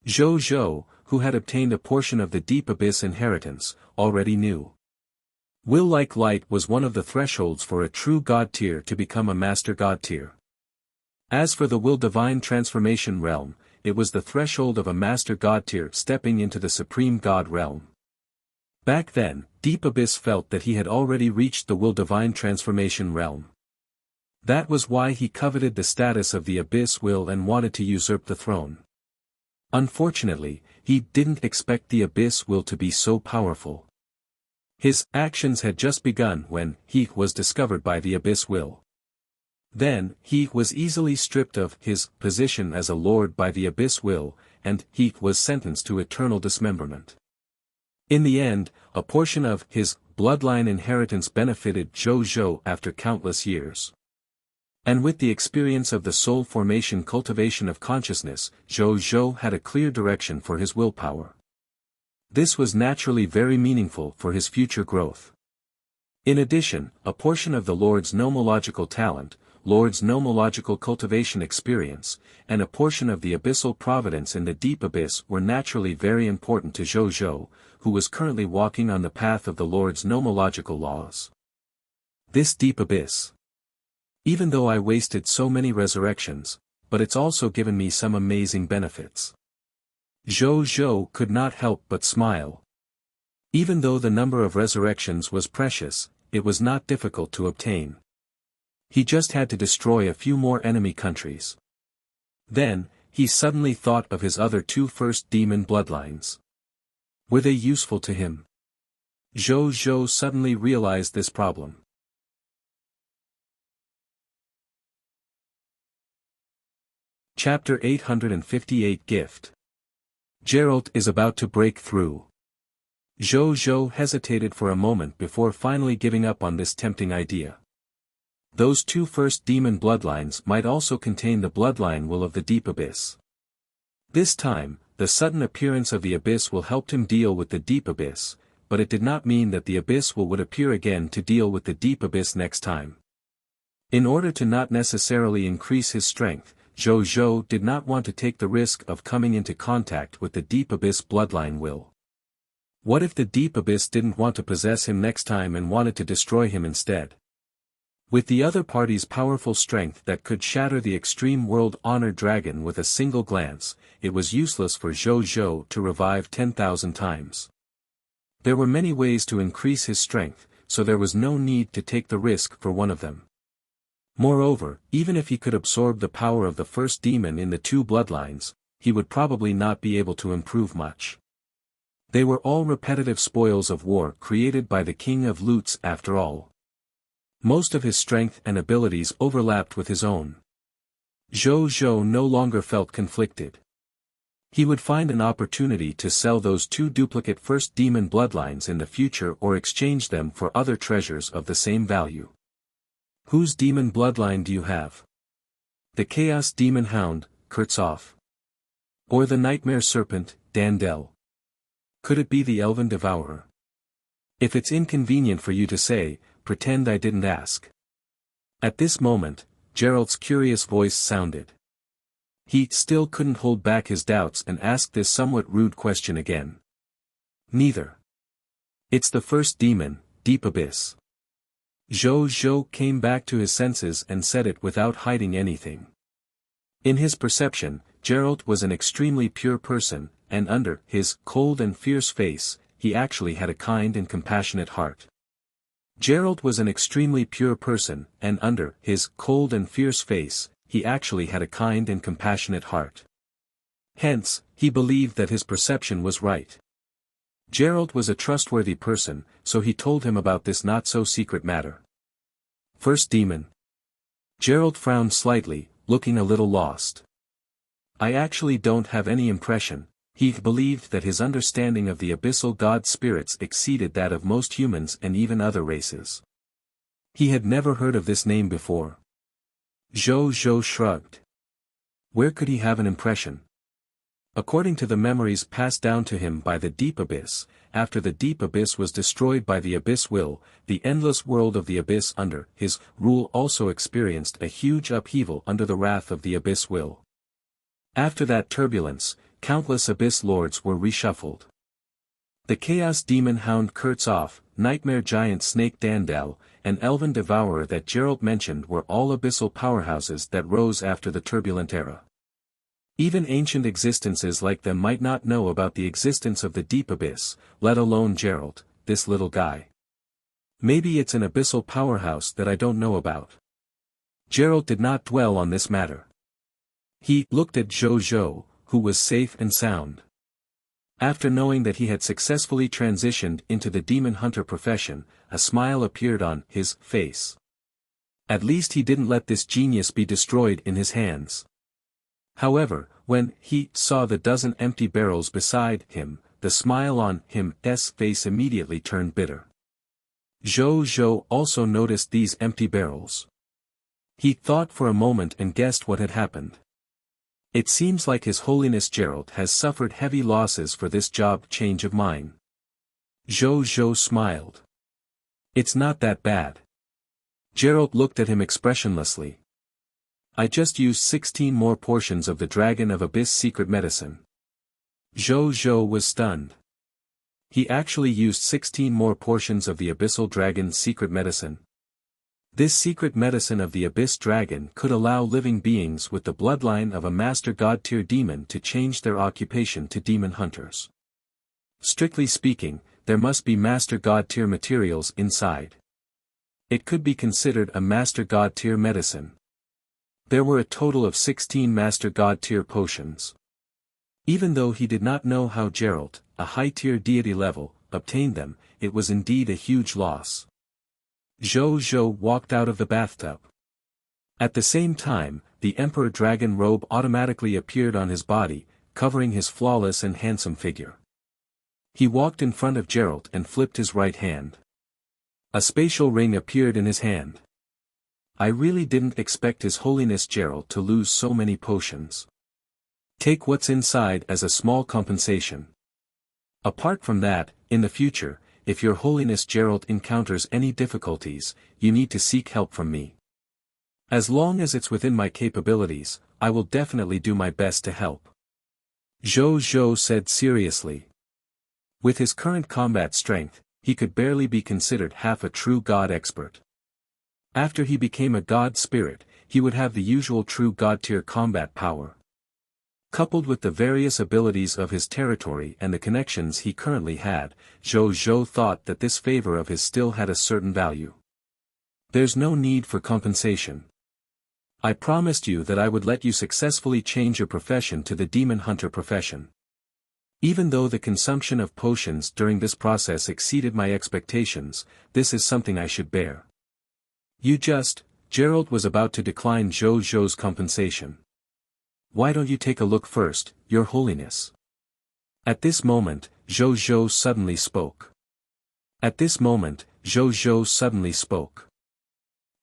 Zhou, who had obtained a portion of the Deep Abyss inheritance, already knew. Will like light was one of the thresholds for a true God tier to become a Master God tier. As for the Will Divine Transformation Realm, it was the threshold of a Master God tier stepping into the Supreme God realm. Back then, Deep Abyss felt that he had already reached the Will Divine Transformation Realm. That was why he coveted the status of the Abyss Will and wanted to usurp the throne. Unfortunately, he didn't expect the Abyss Will to be so powerful. His actions had just begun when he was discovered by the Abyss Will. Then, he was easily stripped of his position as a lord by the Abyss Will, and he was sentenced to eternal dismemberment. In the end, a portion of his bloodline inheritance benefited Zhou after countless years. And with the experience of the soul formation cultivation of consciousness, Zhou had a clear direction for his willpower. This was naturally very meaningful for his future growth. In addition, a portion of the Lord's nomological talent, Lord's nomological cultivation experience, and a portion of the abyssal providence in the deep abyss were naturally very important to Zhou, who was currently walking on the path of the Lord's nomological laws. This deep abyss. Even though I wasted so many resurrections, but it's also given me some amazing benefits. Zhou could not help but smile. Even though the number of resurrections was precious, it was not difficult to obtain. He just had to destroy a few more enemy countries. Then, he suddenly thought of his other two first demon bloodlines. Were they useful to him? Zhou suddenly realized this problem. Chapter 858 Gift. Geralt is about to break through. Zhou hesitated for a moment before finally giving up on this tempting idea. Those two first demon bloodlines might also contain the bloodline will of the deep abyss. This time, the sudden appearance of the abyss will help him deal with the deep abyss, but it did not mean that the abyss would appear again to deal with the deep abyss next time. In order to not necessarily increase his strength, Zhou did not want to take the risk of coming into contact with the deep abyss bloodline will. What if the deep abyss didn't want to possess him next time and wanted to destroy him instead? With the other party's powerful strength that could shatter the extreme world-honored dragon with a single glance, it was useless for Zhou to revive 10,000 times. There were many ways to increase his strength, so there was no need to take the risk for one of them. Moreover, even if he could absorb the power of the first demon in the two bloodlines, he would probably not be able to improve much. They were all repetitive spoils of war created by the King of Lutes after all. Most of his strength and abilities overlapped with his own. Zhou no longer felt conflicted. He would find an opportunity to sell those two duplicate first demon bloodlines in the future or exchange them for other treasures of the same value. Whose demon bloodline do you have? The Chaos Demon Hound, Kurtzhoff? Or the Nightmare Serpent, Dandel? Could it be the Elven Devourer? If it's inconvenient for you to say, pretend I didn't ask. At this moment, Geralt's curious voice sounded. He still couldn't hold back his doubts and asked this somewhat rude question again. Neither. It's the first demon, Deep Abyss. Zhou came back to his senses and said it without hiding anything. In his perception, Geralt was an extremely pure person, and under his cold and fierce face, he actually had a kind and compassionate heart. Geralt was an extremely pure person, and under his cold and fierce face, he actually had a kind and compassionate heart. Hence, he believed that his perception was right. Geralt was a trustworthy person, so he told him about this not-so-secret matter. First demon. Geralt frowned slightly, looking a little lost. I actually don't have any impression. He believed that his understanding of the abyssal god spirits exceeded that of most humans and even other races. He had never heard of this name before. Zhou shrugged. Where could he have an impression? According to the memories passed down to him by the Deep Abyss, after the Deep Abyss was destroyed by the Abyss Will, the endless world of the Abyss under his rule also experienced a huge upheaval under the wrath of the Abyss Will. After that turbulence, countless Abyss Lords were reshuffled. The Chaos Demon Hound Kurtzhoff, Nightmare Giant Snake Dandel, and Elven Devourer that Geralt mentioned were all abyssal powerhouses that rose after the turbulent era. Even ancient existences like them might not know about the existence of the Deep Abyss, let alone Geralt, this little guy. Maybe it's an abyssal powerhouse that I don't know about. Geralt did not dwell on this matter. He looked at Zhou, who was safe and sound. After knowing that he had successfully transitioned into the demon hunter profession, a smile appeared on his face. At least he didn't let this genius be destroyed in his hands. However, when he saw the dozen empty barrels beside him, the smile on his face immediately turned bitter. Zhou also noticed these empty barrels. He thought for a moment and guessed what had happened. It seems like His Holiness Gerald has suffered heavy losses for this job change of mine. Zhou smiled. It's not that bad. Gerald looked at him expressionlessly. I just used 16 more portions of the Dragon of Abyss secret medicine. Zhou was stunned. He actually used 16 more portions of the Abyssal Dragon's secret medicine. This secret medicine of the Abyss Dragon could allow living beings with the bloodline of a Master God tier demon to change their occupation to demon hunters. Strictly speaking, there must be Master God tier materials inside. It could be considered a Master God tier medicine. There were a total of 16 Master God tier potions. Even though he did not know how Gerald, a high-tier deity level, obtained them, it was indeed a huge loss. Zhou walked out of the bathtub. At the same time, the Emperor Dragon robe automatically appeared on his body, covering his flawless and handsome figure. He walked in front of Gerald and flipped his right hand. A spatial ring appeared in his hand. I really didn't expect His Holiness Gerald to lose so many potions. Take what's inside as a small compensation. Apart from that, in the future, if Your Holiness Gerald encounters any difficulties, you need to seek help from me. As long as it's within my capabilities, I will definitely do my best to help. Zhou said seriously. With his current combat strength, he could barely be considered half a true god expert. After he became a god spirit, he would have the usual true god tier combat power. Coupled with the various abilities of his territory and the connections he currently had, Zhou thought that this favor of his still had a certain value. There's no need for compensation. I promised you that I would let you successfully change your profession to the demon hunter profession. Even though the consumption of potions during this process exceeded my expectations, this is something I should bear. Gerald was about to decline Zhou's compensation. Why don't you take a look first, Your Holiness? At this moment, Zhou suddenly spoke.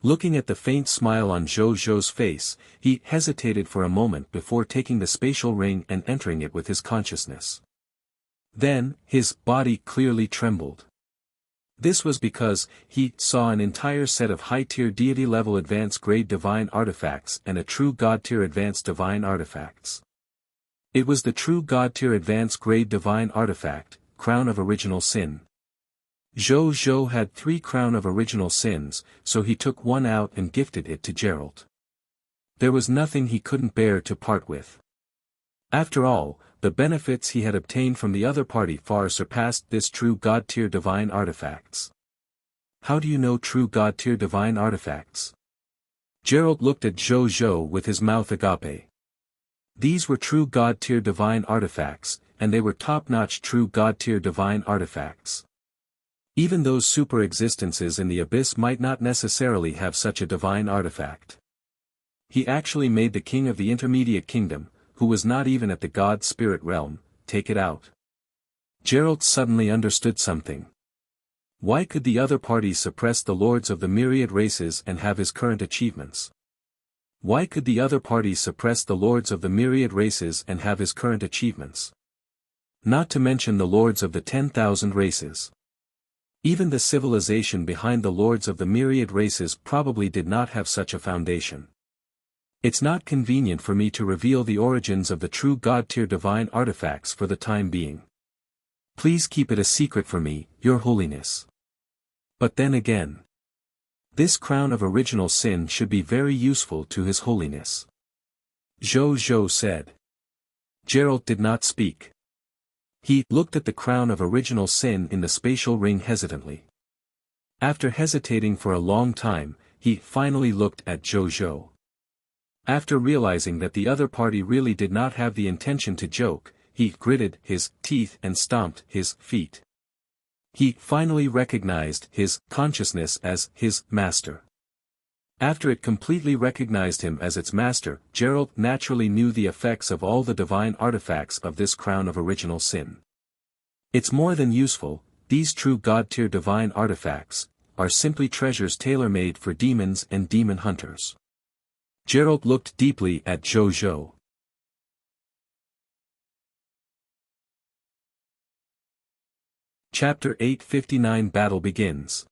Looking at the faint smile on Zhou's face, he hesitated for a moment before taking the spatial ring and entering it with his consciousness. Then, his body clearly trembled. This was because he saw an entire set of high-tier deity-level advanced-grade divine artifacts and a true god-tier advanced divine artifacts. It was the true god-tier advanced-grade divine artifact, Crown of Original Sin. Zhou had 3 Crown of Original Sins, so he took one out and gifted it to Gerald. There was nothing he couldn't bear to part with. After all, the benefits he had obtained from the other party far surpassed this true god-tier divine artifacts. How do you know true god-tier divine artifacts? Gerald looked at Zhou with his mouth agape. These were true god-tier divine artifacts, and they were top-notch true god-tier divine artifacts. Even those super existences in the abyss might not necessarily have such a divine artifact. He actually made the king of the intermediate kingdom, who was not even at the god spirit realm, take it out. Gerald suddenly understood something. Why could the other party suppress the lords of the myriad races and have his current achievements? Why could the other party suppress the lords of the myriad races and have his current achievements? Not to mention the lords of the 10,000 races. Even the civilization behind the lords of the myriad races probably did not have such a foundation. It's not convenient for me to reveal the origins of the true god-tier divine artifacts for the time being. Please keep it a secret for me, Your Holiness. But then again, this Crown of Original Sin should be very useful to His Holiness. Zhou said. Gerald did not speak. He looked at the Crown of Original Sin in the spatial ring hesitantly. After hesitating for a long time, he finally looked at Zhou. After realizing that the other party really did not have the intention to joke, he gritted his teeth and stomped his feet. He finally recognized his consciousness as his master. After it completely recognized him as its master, Gerald naturally knew the effects of all the divine artifacts of this Crown of Original Sin. It's more than useful, these true god-tier divine artifacts, are simply treasures tailor-made for demons and demon hunters. Geralt looked deeply at Zhou. Chapter 859 Battle begins.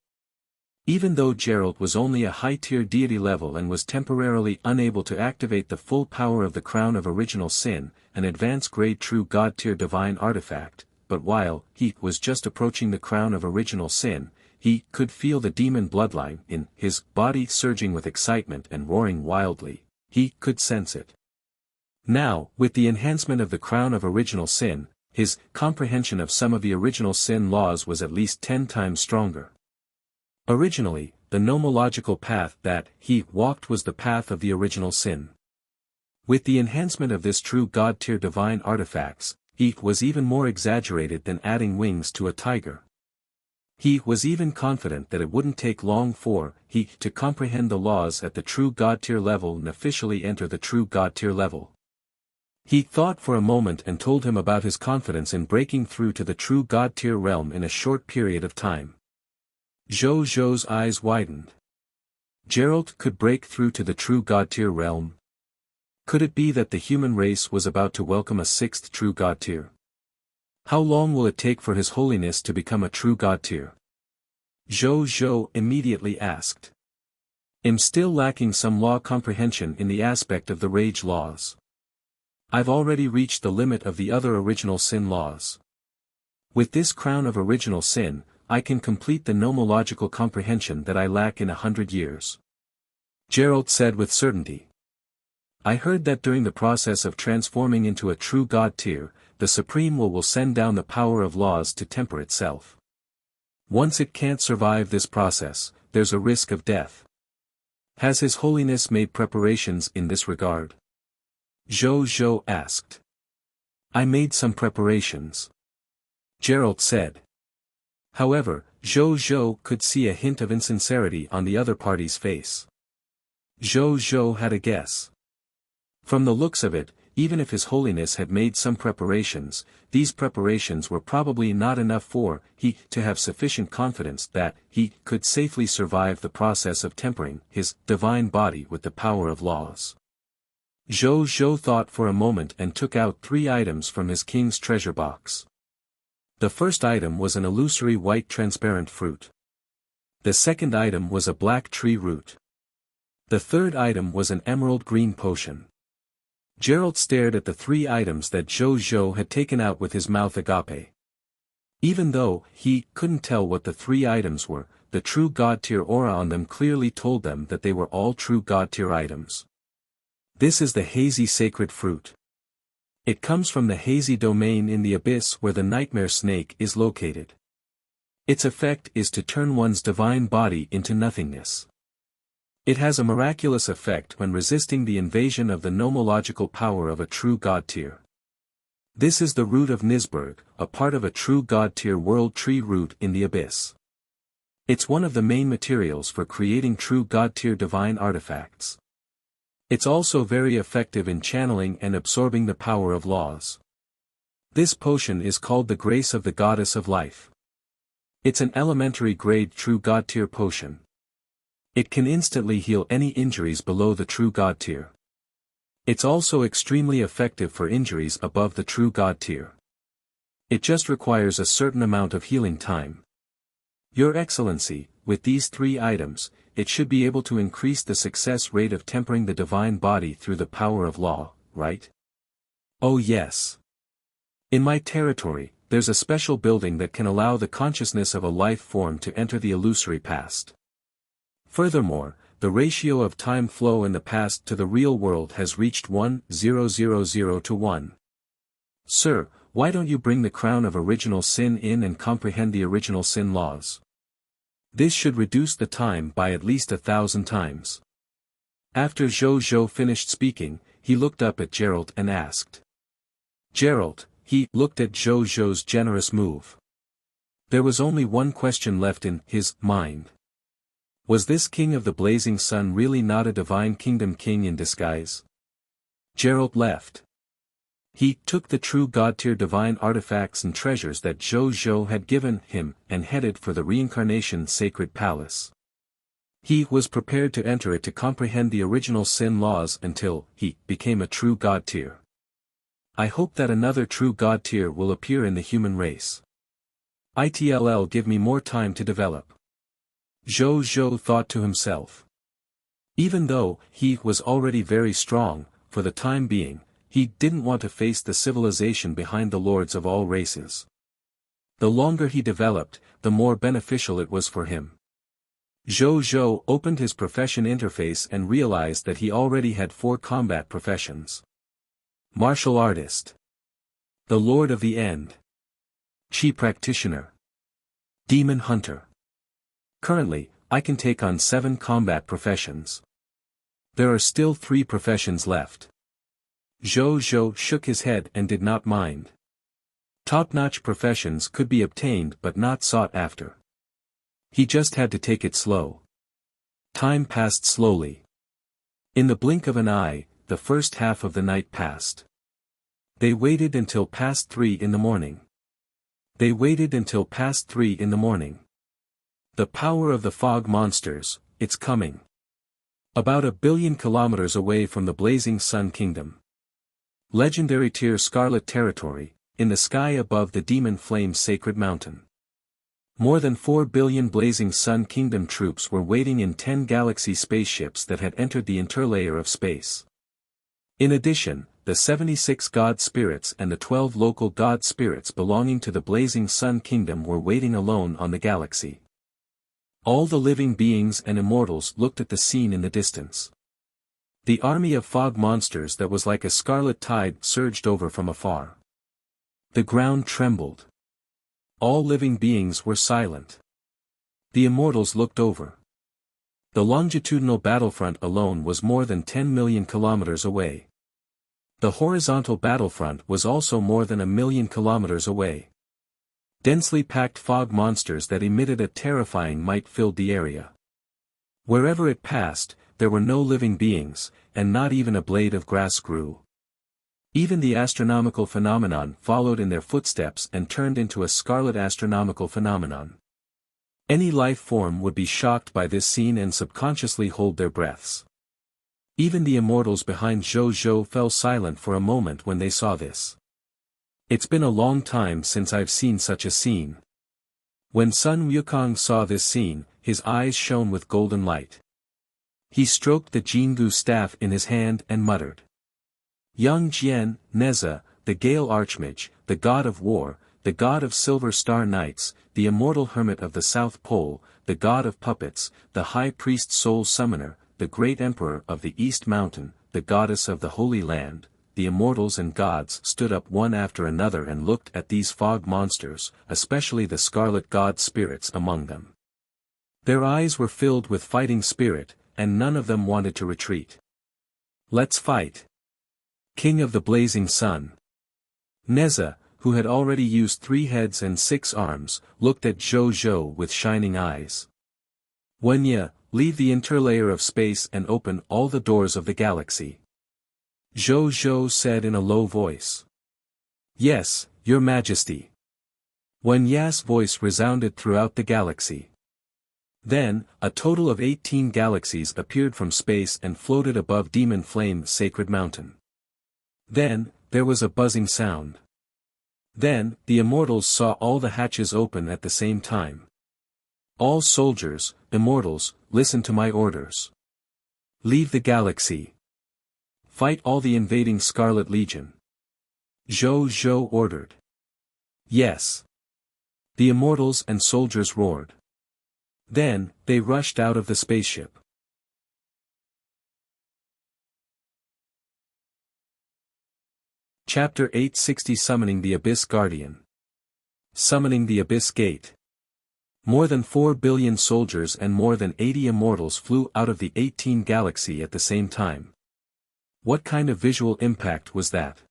Even though Geralt was only a high-tier deity level and was temporarily unable to activate the full power of the Crown of Original Sin, an advanced-grade true god-tier divine artifact, but while he was just approaching the Crown of Original Sin, he could feel the demon bloodline in his body surging with excitement and roaring wildly. He could sense it. Now, with the enhancement of the Crown of Original Sin, his comprehension of some of the Original Sin laws was at least 10 times stronger. Originally, the nomological path that he walked was the path of the Original Sin. With the enhancement of this true god-tier divine artifacts, he was even more exaggerated than adding wings to a tiger. He was even confident that it wouldn't take long for he to comprehend the laws at the true god-tier level and officially enter the true god-tier level. He thought for a moment and told him about his confidence in breaking through to the true god-tier realm in a short period of time. Zhou's eyes widened. Geralt could break through to the true god-tier realm? Could it be that the human race was about to welcome a 6th true god-tier? How long will it take for His Holiness to become a true god-tier? Zhou immediately asked. I'm still lacking some law comprehension in the aspect of the rage laws. I've already reached the limit of the other Original Sin laws. With this Crown of Original Sin, I can complete the nomological comprehension that I lack in 100 years. Geralt said with certainty. I heard that during the process of transforming into a true god-tier, the Supreme will send down the power of laws to temper itself. Once it can't survive this process, there's a risk of death. Has His Holiness made preparations in this regard? Zhou asked. I made some preparations. Geralt said. However, Zhou could see a hint of insincerity on the other party's face. Zhou had a guess. From the looks of it, even if His Holiness had made some preparations, these preparations were probably not enough for he to have sufficient confidence that he could safely survive the process of tempering his divine body with the power of laws. Zhou thought for a moment and took out 3 items from his king's treasure box. The first item was an illusory white transparent fruit. The second item was a black tree root. The third item was an emerald green potion. Geralt stared at the 3 items that Zhou had taken out with his mouth agape. Even though he couldn't tell what the 3 items were, the true god-tier aura on them clearly told them that they were all true god-tier items. This is the hazy sacred fruit. It comes from the hazy domain in the abyss where the nightmare snake is located. Its effect is to turn one's divine body into nothingness. It has a miraculous effect when resisting the invasion of the nomological power of a true god-tier. This is the root of Nisberg, a part of a true god-tier world tree root in the abyss. It's one of the main materials for creating true god-tier divine artifacts. It's also very effective in channeling and absorbing the power of laws. This potion is called the Grace of the Goddess of Life. It's an elementary grade true god tier potion. It can instantly heal any injuries below the true god tier. It's also extremely effective for injuries above the true god tier. It just requires a certain amount of healing time. Your Excellency, with these 3 items, it should be able to increase the success rate of tempering the divine body through the power of law, right? Oh yes. In my territory, there's a special building that can allow the consciousness of a life form to enter the illusory past. Furthermore, the ratio of time flow in the past to the real world has reached 1,000 to 1. Sir, why don't you bring the crown of original sin in and comprehend the original sin laws? This should reduce the time by at least 1,000 times. After Zhou finished speaking, he looked up at Geralt and asked. Geralt, he looked at Zhou's generous move. There was only one question left in his mind. Was this king of the blazing sun really not a divine kingdom king in disguise? Geralt left. He took the true God-tier divine artifacts and treasures that Zhou had given him and headed for the reincarnation sacred palace. He was prepared to enter it to comprehend the original sin laws until he became a true God-tier. I hope that another true God-tier will appear in the human race. It'll give me more time to develop. Zhou thought to himself. Even though he was already very strong, for the time being, he didn't want to face the civilization behind the lords of all races. The longer he developed, the more beneficial it was for him. Zhou opened his profession interface and realized that he already had 4 combat professions. Martial Artist. The Lord of the End. Chi Practitioner. Demon Hunter. Currently, I can take on 7 combat professions. There are still 3 professions left. Zhou shook his head and did not mind. Top-notch professions could be obtained but not sought after. He just had to take it slow. Time passed slowly. In the blink of an eye, the first half of the night passed. They waited until past 3 in the morning. They waited until past 3 in the morning. The power of the fog monsters, it's coming. About 1 billion kilometers away from the blazing sun kingdom. Legendary tier Scarlet Territory, in the sky above the Demon Flame Sacred Mountain. More than 4 billion blazing Sun Kingdom troops were waiting in 10 galaxy spaceships that had entered the interlayer of space. In addition, the 76 god spirits and the 12 local god spirits belonging to the blazing Sun Kingdom were waiting alone on the galaxy. All the living beings and immortals looked at the scene in the distance. The army of fog monsters that was like a scarlet tide surged over from afar. The ground trembled. All living beings were silent. The immortals looked over. The longitudinal battlefront alone was more than 10 million kilometers away. The horizontal battlefront was also more than 1 million kilometers away. Densely packed fog monsters that emitted a terrifying might filled the area. Wherever it passed, there were no living beings, and not even a blade of grass grew. Even the astronomical phenomenon followed in their footsteps and turned into a scarlet astronomical phenomenon. Any life form would be shocked by this scene and subconsciously hold their breaths. Even the immortals behind Zhou fell silent for a moment when they saw this. It's been a long time since I've seen such a scene. When Sun Wukong saw this scene, his eyes shone with golden light. He stroked the Jingu staff in his hand and muttered. Yang Jian, Neza, the Gale Archmage, the god of war, the god of Silver Star Knights, the immortal hermit of the South Pole, the god of puppets, the high priest soul summoner, the great emperor of the East Mountain, the goddess of the Holy Land, the immortals and gods stood up one after another and looked at these fog monsters, especially the scarlet god spirits among them. Their eyes were filled with fighting spirit, and none of them wanted to retreat. Let's fight. King of the Blazing Sun. Neza, who had already used 3 heads and 6 arms, looked at Zhou with shining eyes. Wenya, leave the interlayer of space and open all the doors of the galaxy. Zhou said in a low voice. Yes, Your Majesty. Wenya's voice resounded throughout the galaxy. Then, a total of 18 galaxies appeared from space and floated above Demon Flame Sacred Mountain. Then, there was a buzzing sound. Then, the immortals saw all the hatches open at the same time. All soldiers, immortals, listen to my orders. Leave the galaxy. Fight all the invading Scarlet Legion. Zhou ordered. Yes. The immortals and soldiers roared. Then, they rushed out of the spaceship. Chapter 860 Summoning the Abyss Guardian. Summoning the Abyss Gate. More than 4 billion soldiers and more than 80 immortals flew out of the 18 galaxy at the same time. What kind of visual impact was that?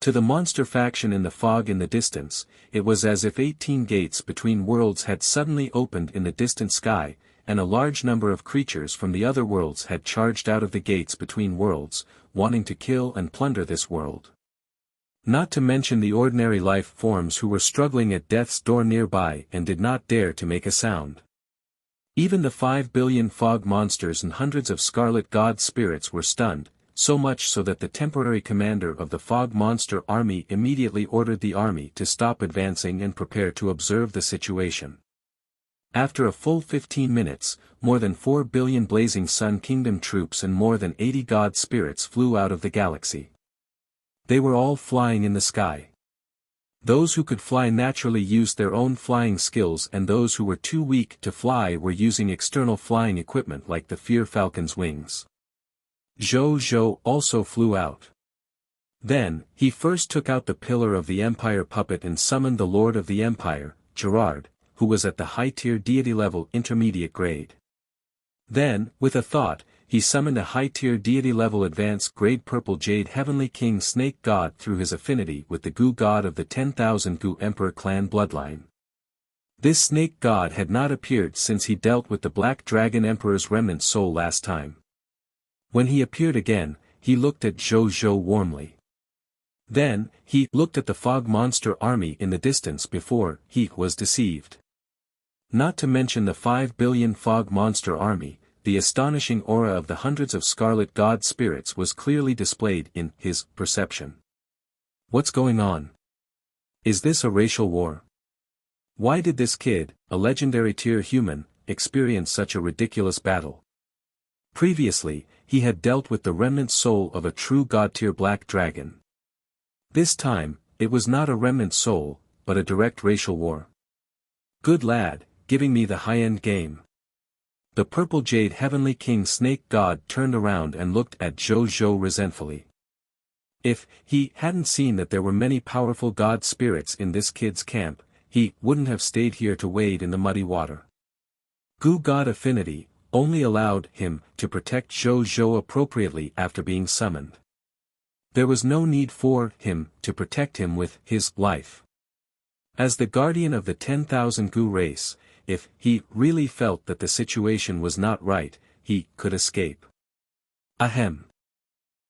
To the monster faction in the fog in the distance, it was as if 18 gates between worlds had suddenly opened in the distant sky, and a large number of creatures from the other worlds had charged out of the gates between worlds, wanting to kill and plunder this world. Not to mention the ordinary life forms who were struggling at death's door nearby and did not dare to make a sound. Even the 5 billion fog monsters and hundreds of scarlet god spirits were stunned, so much so that the temporary commander of the fog monster army immediately ordered the army to stop advancing and prepare to observe the situation. After a full 15 minutes, more than 4 billion blazing Sun Kingdom troops and more than 80 god spirits flew out of the galaxy. They were all flying in the sky. Those who could fly naturally used their own flying skills, and those who were too weak to fly were using external flying equipment like the Fear Falcon's wings. Zhou also flew out. Then, he first took out the Pillar of the Empire puppet and summoned the Lord of the Empire, Gerard, who was at the high-tier deity level intermediate grade. Then, with a thought, he summoned a high-tier deity level advanced grade Purple Jade Heavenly King Snake God through his affinity with the Gu God of the 10,000 Gu Emperor clan bloodline. This Snake God had not appeared since he dealt with the Black Dragon Emperor's remnant soul last time. When he appeared again, he looked at Zhou warmly. Then, he looked at the fog monster army in the distance before he was deceived. Not to mention the 5 billion fog monster army, the astonishing aura of the hundreds of scarlet god spirits was clearly displayed in his perception. What's going on? Is this a racial war? Why did this kid, a legendary tier human, experience such a ridiculous battle? Previously, he had dealt with the remnant soul of a true god-tier black dragon. This time, it was not a remnant soul, but a direct racial war. Good lad, giving me the high-end game. The Purple Jade Heavenly King Snake God turned around and looked at Zhou resentfully. If he hadn't seen that there were many powerful god spirits in this kid's camp, he wouldn't have stayed here to wade in the muddy water. Gu God affinity only allowed him to protect Zhou appropriately after being summoned. There was no need for him to protect him with his life. As the guardian of the 10,000 Gu race, if he really felt that the situation was not right, he could escape. Ahem.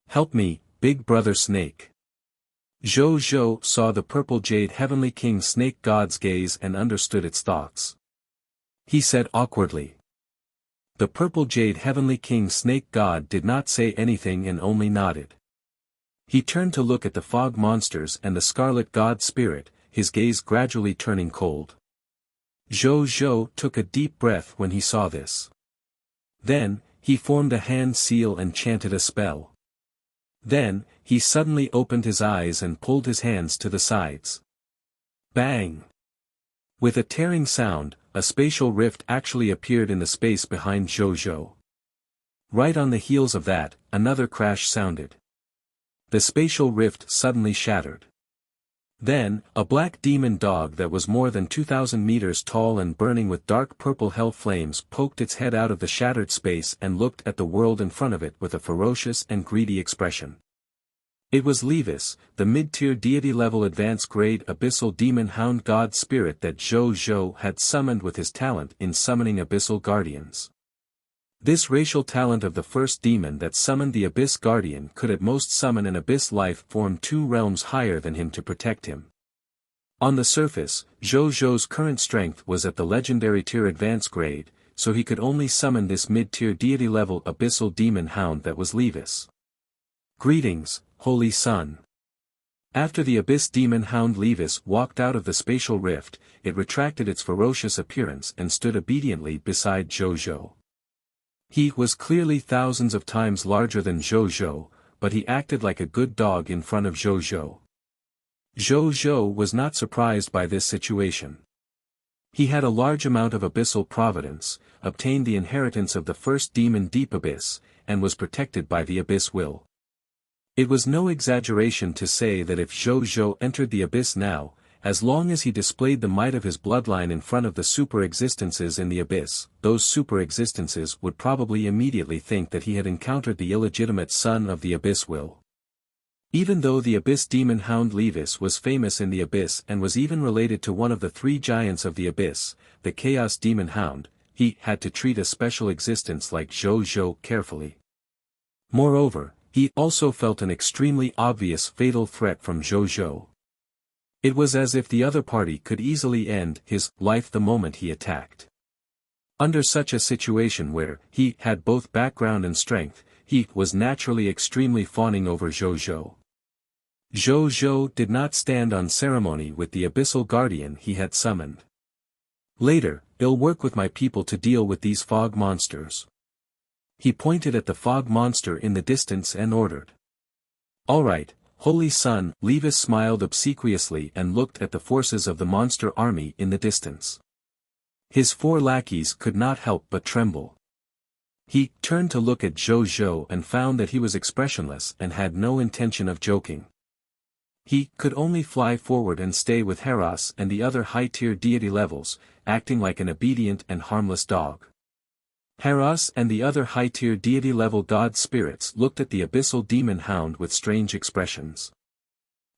Help me, big brother Snake. Zhou saw the Purple Jade Heavenly King Snake God's gaze and understood its thoughts. He said awkwardly. The Purple Jade Heavenly King Snake God did not say anything and only nodded. He turned to look at the fog monsters and the Scarlet God Spirit, his gaze gradually turning cold. Zhou took a deep breath when he saw this. Then, he formed a hand seal and chanted a spell. Then, he suddenly opened his eyes and pulled his hands to the sides. Bang! With a tearing sound, a spatial rift actually appeared in the space behind Zhou. Right on the heels of that, another crash sounded. The spatial rift suddenly shattered. Then, a black demon dog that was more than 2,000 meters tall and burning with dark purple hell flames poked its head out of the shattered space and looked at the world in front of it with a ferocious and greedy expression. It was Levis, the mid-tier deity-level advanced-grade abyssal demon hound god spirit that Zhou had summoned with his talent in summoning abyssal guardians. This racial talent of the first demon that summoned the Abyss Guardian could at most summon an abyss life form 2 realms higher than him to protect him. On the surface, Zhou's current strength was at the legendary tier advanced grade, so he could only summon this mid-tier deity-level abyssal demon hound that was Levis. Greetings, Holy Sun. After the abyss demon hound Levis walked out of the spatial rift, it retracted its ferocious appearance and stood obediently beside Zhou. He was clearly thousands of times larger than Zhou, but he acted like a good dog in front of Zhou. Zhou was not surprised by this situation. He had a large amount of abyssal providence, obtained the inheritance of the first demon Deep Abyss, and was protected by the Abyss Will. It was no exaggeration to say that if Zhou entered the Abyss now, as long as he displayed the might of his bloodline in front of the super-existences in the Abyss, those super-existences would probably immediately think that he had encountered the illegitimate son of the Abyss Will. Even though the Abyss Demon Hound Levis was famous in the Abyss and was even related to one of the 3 giants of the Abyss, the Chaos Demon Hound, he had to treat a special existence like Zhou carefully. Moreover, he also felt an extremely obvious fatal threat from Zhou. It was as if the other party could easily end his life the moment he attacked. Under such a situation where he had both background and strength, he was naturally extremely fawning over Zhou. Zhou did not stand on ceremony with the abyssal guardian he had summoned. Later, I'll work with my people to deal with these fog monsters. He pointed at the fog monster in the distance and ordered. All right, Holy Son. Levis smiled obsequiously and looked at the forces of the monster army in the distance. His 4 lackeys could not help but tremble. He turned to look at Zhou and found that he was expressionless and had no intention of joking. He could only fly forward and stay with Herass and the other high-tier deity levels, acting like an obedient and harmless dog. Herass and the other high-tier deity-level god spirits looked at the abyssal demon hound with strange expressions.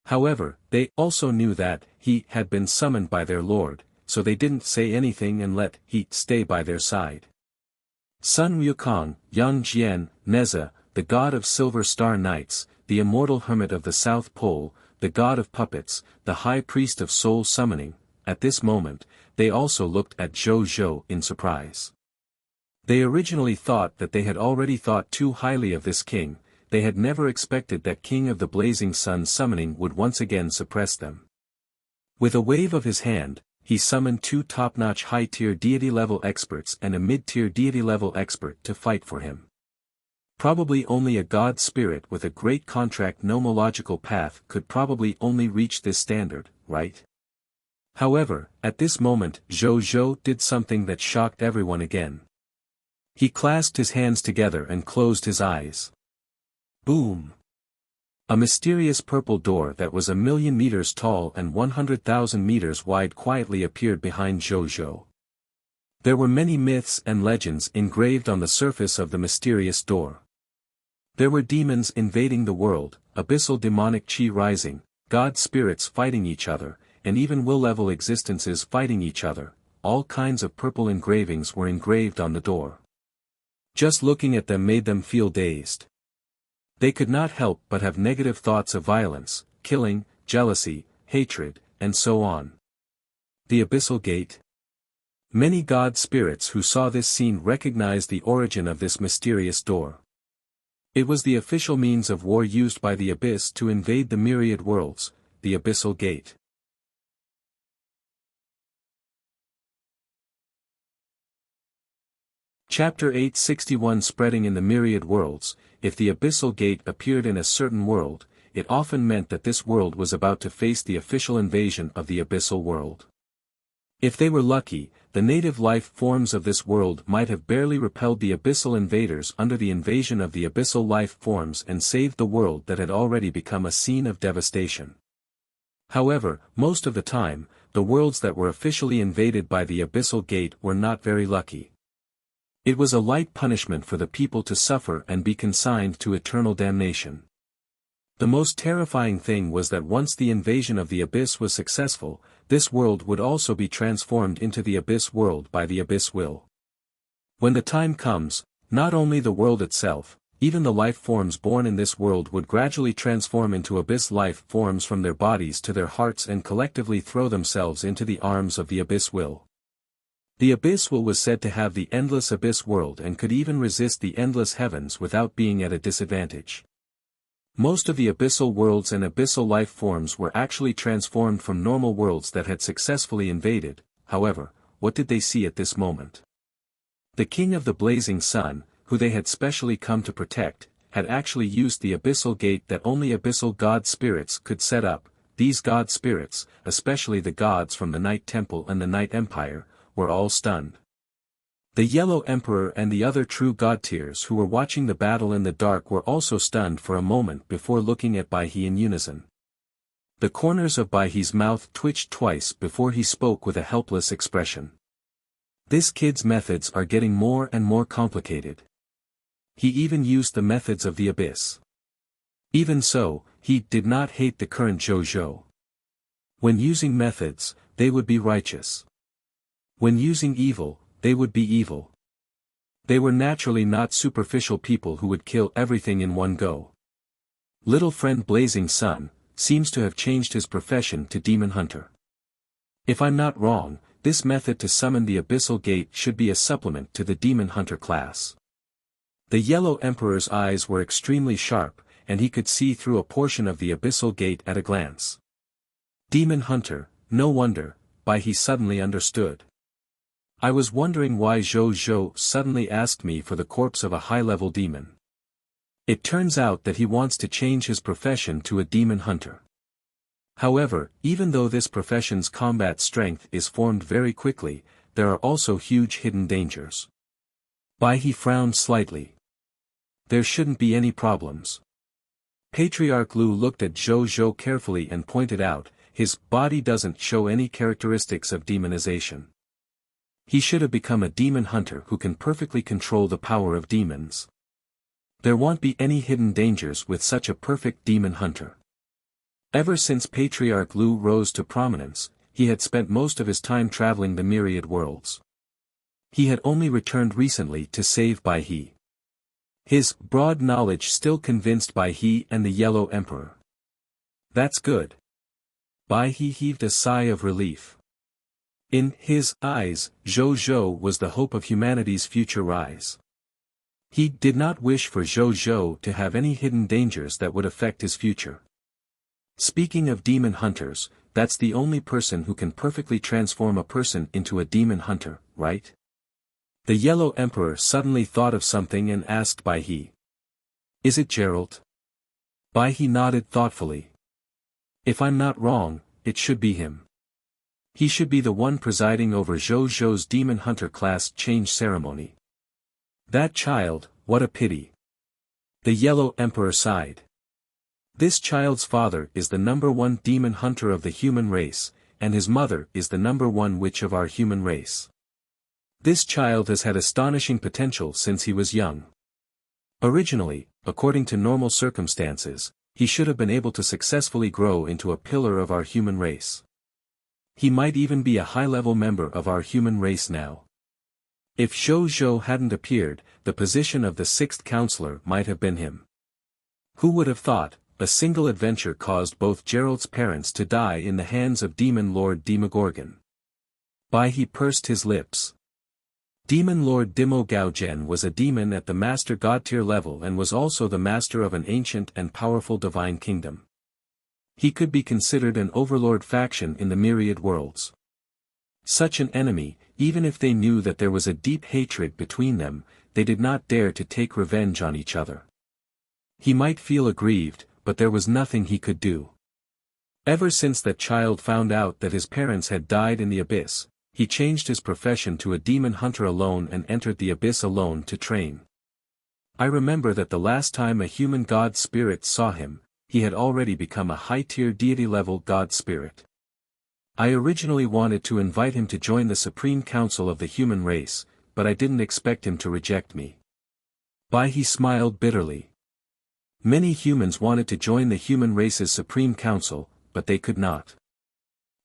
However, they also knew that he had been summoned by their lord, so they didn't say anything and let he stay by their side. Sun Wukong, Yang Jian, Neza, the god of Silver Star Knights, the immortal hermit of the South Pole, the god of puppets, the high priest of soul summoning, at this moment, they also looked at Zhou in surprise. They originally thought that they had already thought too highly of this king, they had never expected that King of the Blazing Sun summoning would once again suppress them. With a wave of his hand, he summoned 2 top-notch high-tier deity-level experts and a mid-tier deity-level expert to fight for him. Probably only a god spirit with a great contract nomological path could probably only reach this standard, right? However, at this moment Zhou did something that shocked everyone again. He clasped his hands together and closed his eyes. Boom! A mysterious purple door that was 1,000,000 meters tall and 100,000 meters wide quietly appeared behind Zhou. There were many myths and legends engraved on the surface of the mysterious door. There were demons invading the world, abyssal demonic chi rising, god spirits fighting each other, and even will-level existences fighting each other. All kinds of purple engravings were engraved on the door. Just looking at them made them feel dazed. They could not help but have negative thoughts of violence, killing, jealousy, hatred, and so on. The Abyssal Gate? Many god spirits who saw this scene recognized the origin of this mysterious door. It was the official means of war used by the Abyss to invade the myriad worlds, the Abyssal Gate. Chapter 861 Spreading in the Myriad Worlds. If the Abyssal Gate appeared in a certain world, it often meant that this world was about to face the official invasion of the Abyssal World. If they were lucky, the native life forms of this world might have barely repelled the Abyssal invaders under the invasion of the Abyssal life forms and saved the world that had already become a scene of devastation. However, most of the time, the worlds that were officially invaded by the Abyssal Gate were not very lucky. It was a light punishment for the people to suffer and be consigned to eternal damnation. The most terrifying thing was that once the invasion of the Abyss was successful, this world would also be transformed into the Abyss world by the Abyss will. When the time comes, not only the world itself, even the life forms born in this world would gradually transform into Abyss life forms from their bodies to their hearts and collectively throw themselves into the arms of the Abyss will. The Abyss will was said to have the endless Abyss world and could even resist the endless heavens without being at a disadvantage. Most of the Abyssal worlds and Abyssal life forms were actually transformed from normal worlds that had successfully invaded. However, what did they see at this moment? The King of the Blazing Sun, who they had specially come to protect, had actually used the Abyssal Gate that only Abyssal god spirits could set up. These god spirits, especially the gods from the Night Temple and the Night Empire, were all stunned. The Yellow Emperor and the other true god tiers who were watching the battle in the dark were also stunned for a moment before looking at Baihe in unison. The corners of Baihe's mouth twitched twice before he spoke with a helpless expression. This kid's methods are getting more and more complicated. He even used the methods of the Abyss. Even so, he did not hate the current Zhou. When using methods, they would be righteous. When using evil, they would be evil. They were naturally not superficial people who would kill everything in one go. Little friend Blazing Sun, seems to have changed his profession to Demon Hunter. If I'm not wrong, this method to summon the Abyssal Gate should be a supplement to the Demon Hunter class. The Yellow Emperor's eyes were extremely sharp, and he could see through a portion of the Abyssal Gate at a glance. Demon Hunter, no wonder, he suddenly understood. I was wondering why Zhou suddenly asked me for the corpse of a high-level demon. It turns out that he wants to change his profession to a demon hunter. However, even though this profession's combat strength is formed very quickly, there are also huge hidden dangers. He frowned slightly. There shouldn't be any problems. Patriarch Lu looked at Zhou carefully and pointed out, his body doesn't show any characteristics of demonization. He should have become a demon hunter who can perfectly control the power of demons. There won't be any hidden dangers with such a perfect demon hunter. Ever since Patriarch Lu rose to prominence, he had spent most of his time traveling the myriad worlds. He had only returned recently to save Bai He. His broad knowledge still convinced Bai He and the Yellow Emperor. That's good. Bai He heaved a sigh of relief. In his eyes, Zhou was the hope of humanity's future rise. He did not wish for Zhou to have any hidden dangers that would affect his future. Speaking of demon hunters, that's the only person who can perfectly transform a person into a demon hunter, right? The Yellow Emperor suddenly thought of something and asked Bai He. Is it Geralt? Bai He nodded thoughtfully. If I'm not wrong, it should be him. He should be the one presiding over Zhou's demon hunter class change ceremony. That child, what a pity. The Yellow Emperor sighed. This child's father is the #1 demon hunter of the human race, and his mother is the #1 witch of our human race. This child has had astonishing potential since he was young. Originally, according to normal circumstances, he should have been able to successfully grow into a pillar of our human race. He might even be a high-level member of our human race now. If Zhou hadn't appeared, the position of the 6th counselor might have been him. Who would have thought, a single adventure caused both Geralt's parents to die in the hands of Demon Lord Demogorgon. He pursed his lips. Demon Lord Demogorgon was a demon at the Master God tier level and was also the master of an ancient and powerful divine kingdom. He could be considered an overlord faction in the myriad worlds. Such an enemy, even if they knew that there was a deep hatred between them, they did not dare to take revenge on each other. He might feel aggrieved, but there was nothing he could do. Ever since that child found out that his parents had died in the abyss, he changed his profession to a demon hunter alone and entered the abyss alone to train. I remember that the last time a human god spirit saw him, he had already become a high-tier deity-level god spirit. I originally wanted to invite him to join the Supreme Council of the human race, but I didn't expect him to reject me. He smiled bitterly. Many humans wanted to join the human race's Supreme Council, but they could not.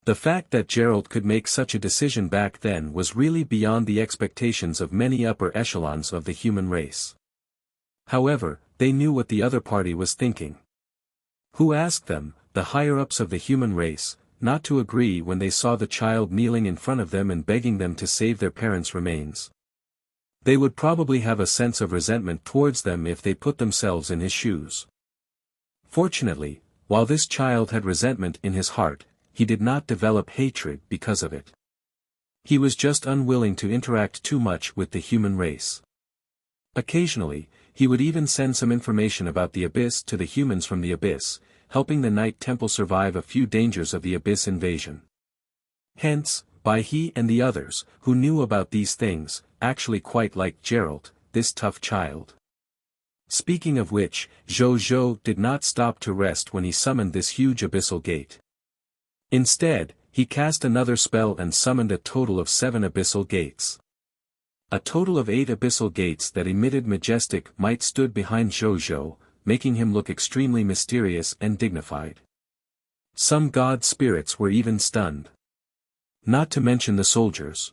The fact that Geralt could make such a decision back then was really beyond the expectations of many upper echelons of the human race. However, they knew what the other party was thinking. Who asked them, the higher-ups of the human race, not to agree when they saw the child kneeling in front of them and begging them to save their parents' remains? They would probably have a sense of resentment towards them if they put themselves in his shoes. Fortunately, while this child had resentment in his heart, he did not develop hatred because of it. He was just unwilling to interact too much with the human race. Occasionally, he would even send some information about the abyss to the humans from the abyss, helping the Night Temple survive a few dangers of the abyss invasion. Hence, he and the others, who knew about these things, actually quite liked Geralt, this tough child. Speaking of which, Zhou did not stop to rest when he summoned this huge abyssal gate. Instead, he cast another spell and summoned a total of 7 abyssal gates. A total of 8 abyssal gates that emitted majestic might stood behind Zhou, making him look extremely mysterious and dignified. Some god spirits were even stunned. Not to mention the soldiers.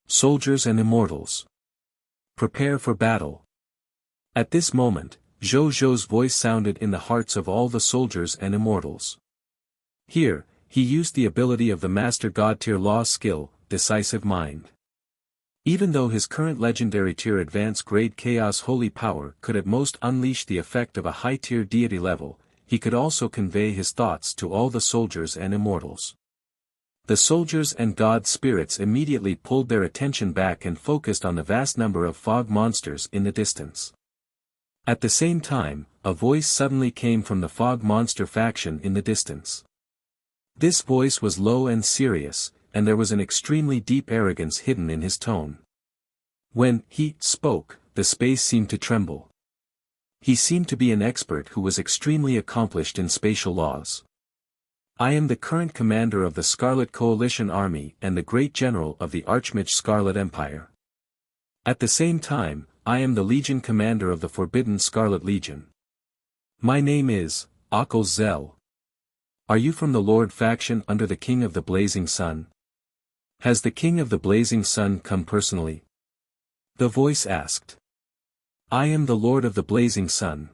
Soldiers and immortals. Prepare for battle. At this moment, Zhou Zhou's voice sounded in the hearts of all the soldiers and immortals. Here, he used the ability of the Master God Tier Law skill, Decisive Mind. Even though his current legendary tier advanced grade Chaos Holy Power could at most unleash the effect of a high-tier deity level, he could also convey his thoughts to all the soldiers and immortals. The soldiers and god spirits immediately pulled their attention back and focused on the vast number of fog monsters in the distance. At the same time, a voice suddenly came from the fog monster faction in the distance. This voice was low and serious, and there was an extremely deep arrogance hidden in his tone. When he spoke, the space seemed to tremble. He seemed to be an expert who was extremely accomplished in spatial laws. I am the current commander of the Scarlet Coalition Army and the great general of the Archmage Scarlet Empire. At the same time, I am the Legion commander of the Forbidden Scarlet Legion. My name is Akal Zel. Are you from the Lord faction under the King of the Blazing Sun? Has the King of the Blazing Sun come personally? The voice asked. I am the Lord of the Blazing Sun.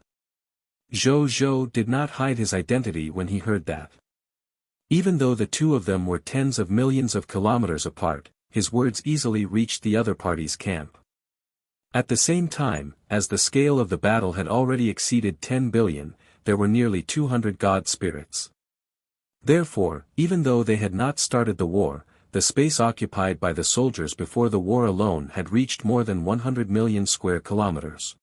Zhou Zhou did not hide his identity when he heard that. Even though the two of them were tens of millions of kilometers apart, his words easily reached the other party's camp. At the same time, as the scale of the battle had already exceeded 10 billion, there were nearly 200 god spirits. Therefore, even though they had not started the war, the space occupied by the soldiers before the war alone had reached more than 100 million square kilometers.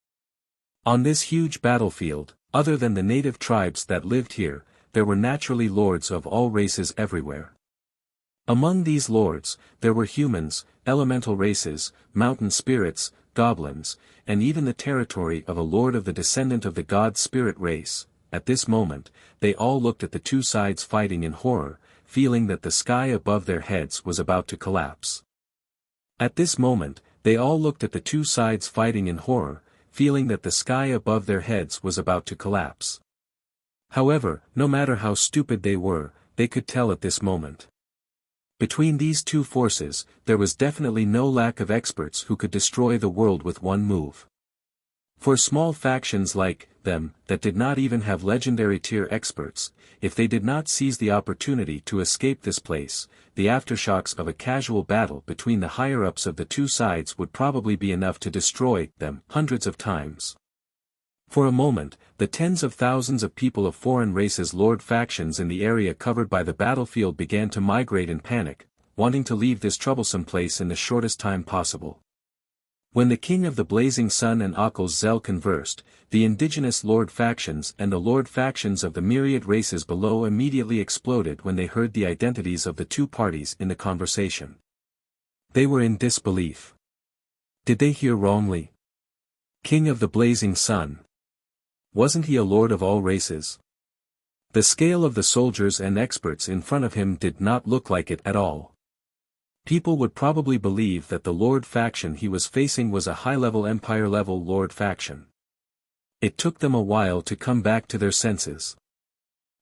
On this huge battlefield, other than the native tribes that lived here, there were naturally lords of all races everywhere. Among these lords, there were humans, elemental races, mountain spirits, goblins, and even the territory of a lord of the descendant of the god spirit race. At this moment, they all looked at the two sides fighting in horror, feeling that the sky above their heads was about to collapse. At this moment, they all looked at the two sides fighting in horror, feeling that the sky above their heads was about to collapse. However, no matter how stupid they were, they could tell at this moment. Between these two forces, there was definitely no lack of experts who could destroy the world with one move. For small factions like them, that did not even have legendary tier experts, if they did not seize the opportunity to escape this place, the aftershocks of a casual battle between the higher-ups of the two sides would probably be enough to destroy them hundreds of times. For a moment, the tens of thousands of people of foreign races lord factions in the area covered by the battlefield began to migrate in panic, wanting to leave this troublesome place in the shortest time possible. When the King of the Blazing Sun and Akal Zel conversed, the indigenous lord factions and the lord factions of the myriad races below immediately exploded when they heard the identities of the two parties in the conversation. They were in disbelief. Did they hear wrongly? King of the Blazing Sun. Wasn't he a lord of all races? The scale of the soldiers and experts in front of him did not look like it at all. People would probably believe that the lord faction he was facing was a high-level empire-level lord faction. It took them a while to come back to their senses.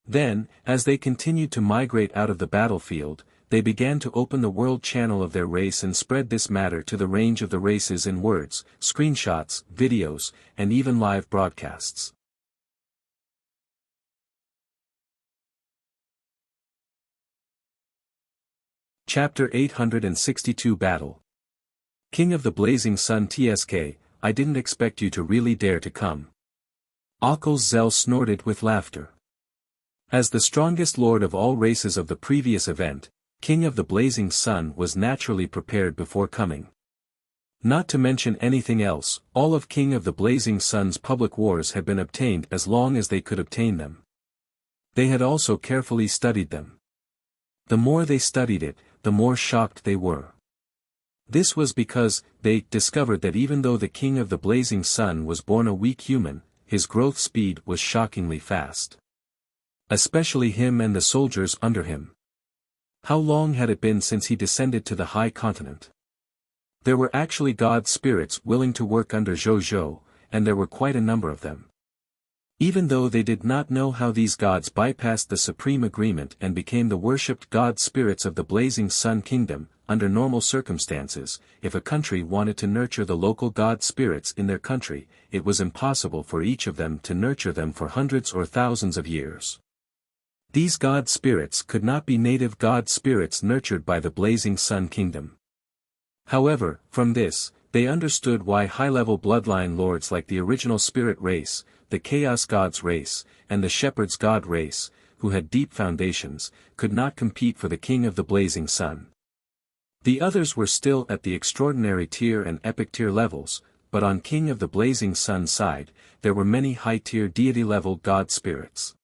Then, as they continued to migrate out of the battlefield, they began to open the world channel of their race and spread this matter to the range of the races in words, screenshots, videos, and even live broadcasts. Chapter 862 Battle. King of the Blazing Sun TSK, I didn't expect you to really dare to come. Akal Zel snorted with laughter. As the strongest lord of all races of the previous event, King of the Blazing Sun was naturally prepared before coming. Not to mention anything else, all of King of the Blazing Sun's public wars had been obtained as long as they could obtain them. They had also carefully studied them. The more they studied it, the more shocked they were. This was because they discovered that even though the King of the Blazing Sun was born a weak human, his growth speed was shockingly fast. Especially him and the soldiers under him. How long had it been since he descended to the high continent? There were actually god spirits willing to work under Zhou Zhou, and there were quite a number of them. Even though they did not know how these gods bypassed the supreme agreement and became the worshipped god spirits of the Blazing Sun Kingdom, under normal circumstances, if a country wanted to nurture the local god spirits in their country, it was impossible for each of them to nurture them for hundreds or thousands of years. These god spirits could not be native god spirits nurtured by the Blazing Sun Kingdom. However, from this, they understood why high-level bloodline lords like the original spirit race, the Chaos Gods race, and the Shepherd's God race, who had deep foundations, could not compete for the King of the Blazing Sun. The others were still at the extraordinary tier and epic tier levels, but on King of the Blazing Sun's side, there were many high-tier deity-level god spirits.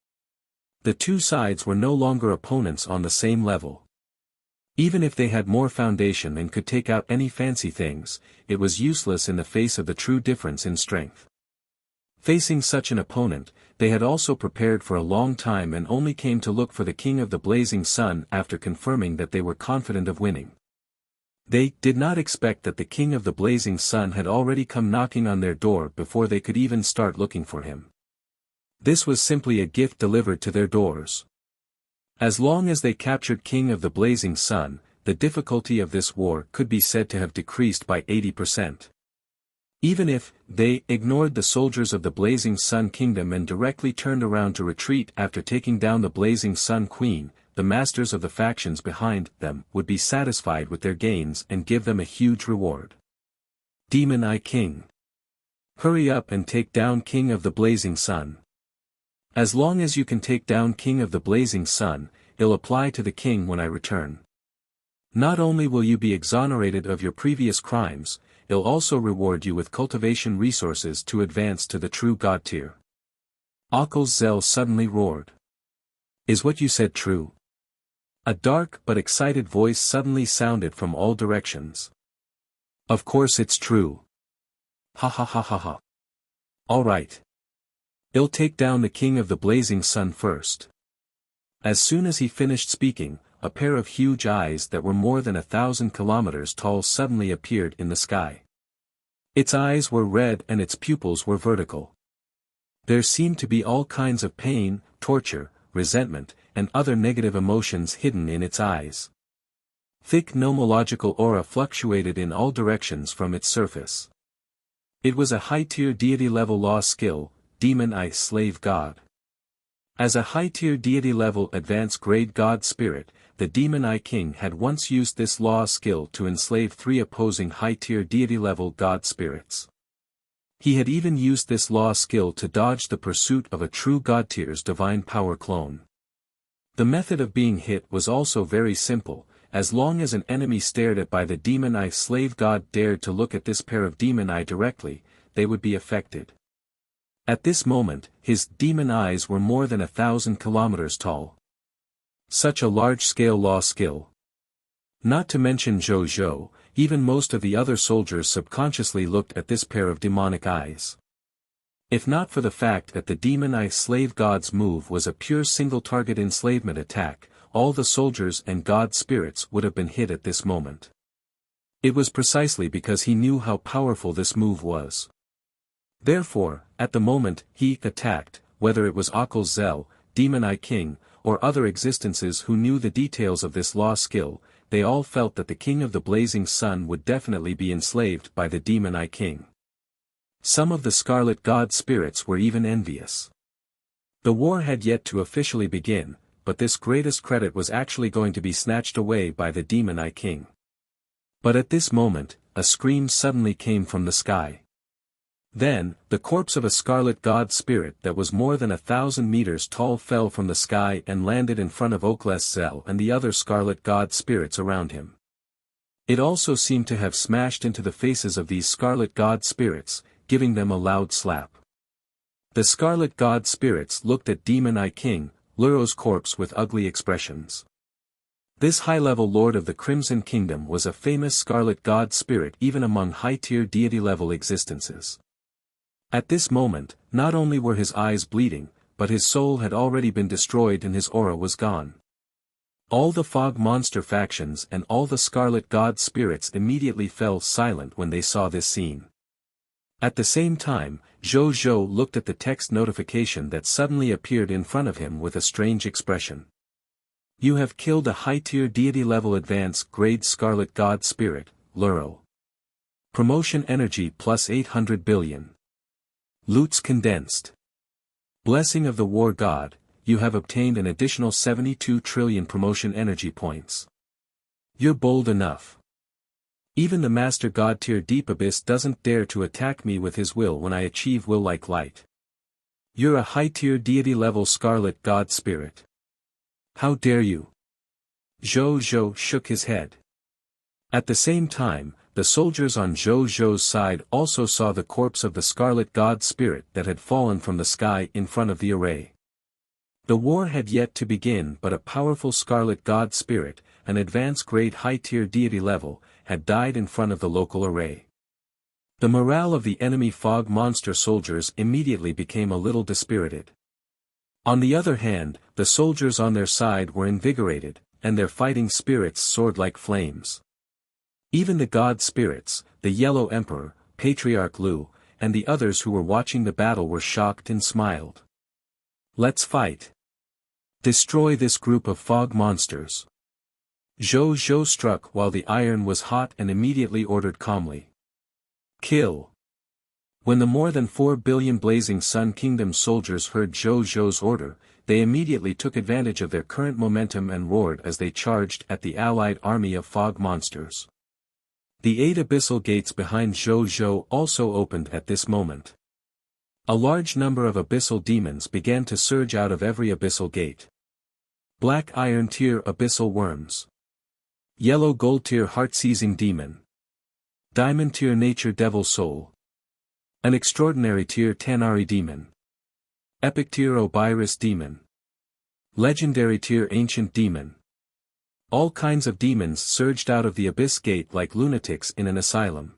The two sides were no longer opponents on the same level. Even if they had more foundation and could take out any fancy things, it was useless in the face of the true difference in strength. Facing such an opponent, they had also prepared for a long time and only came to look for the King of the Blazing Sun after confirming that they were confident of winning. They did not expect that the King of the Blazing Sun had already come knocking on their door before they could even start looking for him. This was simply a gift delivered to their doors. As long as they captured King of the Blazing Sun, the difficulty of this war could be said to have decreased by 80%. Even if they ignored the soldiers of the Blazing Sun Kingdom and directly turned around to retreat after taking down the Blazing Sun Queen, the masters of the factions behind them would be satisfied with their gains and give them a huge reward. Demon Eye King. Hurry up and take down King of the Blazing Sun. As long as you can take down King of the Blazing Sun, it'll apply to the king when I return. Not only will you be exonerated of your previous crimes, it'll also reward you with cultivation resources to advance to the true god tier. Zel suddenly roared. Is what you said true? A dark but excited voice suddenly sounded from all directions. Of course it's true. Ha ha ha ha ha. All right. I'll take down the King of the Blazing Sun first. As soon as he finished speaking, a pair of huge eyes that were more than 1,000 kilometers tall suddenly appeared in the sky. Its eyes were red and its pupils were vertical. There seemed to be all kinds of pain, torture, resentment, and other negative emotions hidden in its eyes. Thick nomological aura fluctuated in all directions from its surface. It was a high-tier deity-level law skill, Demon Eye Slave God. As a high-tier deity-level advanced-grade god spirit, the Demon Eye King had once used this law skill to enslave 3 opposing high-tier deity-level god spirits. He had even used this law skill to dodge the pursuit of a true god tier's divine power clone. The method of being hit was also very simple. As long as an enemy stared at by the Demon Eye Slave God dared to look at this pair of Demon Eye directly, they would be affected. At this moment, his demon eyes were more than 1,000 kilometers tall. Such a large-scale law skill. Not to mention Zhou, even most of the other soldiers subconsciously looked at this pair of demonic eyes. If not for the fact that the Demon Eye Slave God's move was a pure single-target enslavement attack, all the soldiers and god spirits would have been hit at this moment. It was precisely because he knew how powerful this move was. Therefore, at the moment he attacked, whether it was Zel, Demon Eye King, or other existences who knew the details of this law skill, they all felt that the King of the Blazing Sun would definitely be enslaved by the Demon Eye King. Some of the Scarlet God spirits were even envious. The war had yet to officially begin, but this greatest credit was actually going to be snatched away by the Demon Eye King. But at this moment, a scream suddenly came from the sky. Then, the corpse of a Scarlet God spirit that was more than 1,000 meters tall fell from the sky and landed in front of Zel and the other Scarlet God spirits around him. It also seemed to have smashed into the faces of these Scarlet God spirits, giving them a loud slap. The Scarlet God spirits looked at Demon Eye King, Luro's corpse with ugly expressions. This high-level lord of the Crimson Kingdom was a famous Scarlet God spirit even among high-tier deity-level existences. At this moment, not only were his eyes bleeding, but his soul had already been destroyed and his aura was gone. All the fog monster factions and all the Scarlet God spirits immediately fell silent when they saw this scene. At the same time, Zhou looked at the text notification that suddenly appeared in front of him with a strange expression. You have killed a high-tier deity-level advanced grade Scarlet God Spirit, Luro. Promotion energy plus 800 billion. Loots condensed. Blessing of the War God, you have obtained an additional 72 trillion promotion energy points. You're bold enough. Even the Master God tier Deep Abyss doesn't dare to attack me with his will when I achieve will like light. You're a high-tier deity-level Scarlet God Spirit. How dare you? Zhou shook his head. At the same time, the soldiers on Zhou's side also saw the corpse of the Scarlet God Spirit that had fallen from the sky in front of the array. The war had yet to begin, but a powerful Scarlet God Spirit, an advanced grade high-tier deity level, had died in front of the local array. The morale of the enemy fog monster soldiers immediately became a little dispirited. On the other hand, the soldiers on their side were invigorated, and their fighting spirits soared like flames. Even the god spirits, the Yellow Emperor, Patriarch Lu, and the others who were watching the battle were shocked and smiled. Let's fight. Destroy this group of fog monsters. Zhou struck while the iron was hot and immediately ordered calmly. Kill. When the more than 4 billion Blazing Sun Kingdom soldiers heard Zhou's order, they immediately took advantage of their current momentum and roared as they charged at the allied army of fog monsters. The 8 abyssal gates behind Zhou also opened at this moment. A large number of abyssal demons began to surge out of every abyssal gate. Black Iron Tier Abyssal Worms. Yellow Gold Tier Heart-Seizing Demon. Diamond Tier Nature Devil Soul. An Extraordinary Tier Tanari Demon. Epic Tier Obirus Demon. Legendary Tier Ancient Demon. All kinds of demons surged out of the Abyss Gate like lunatics in an asylum.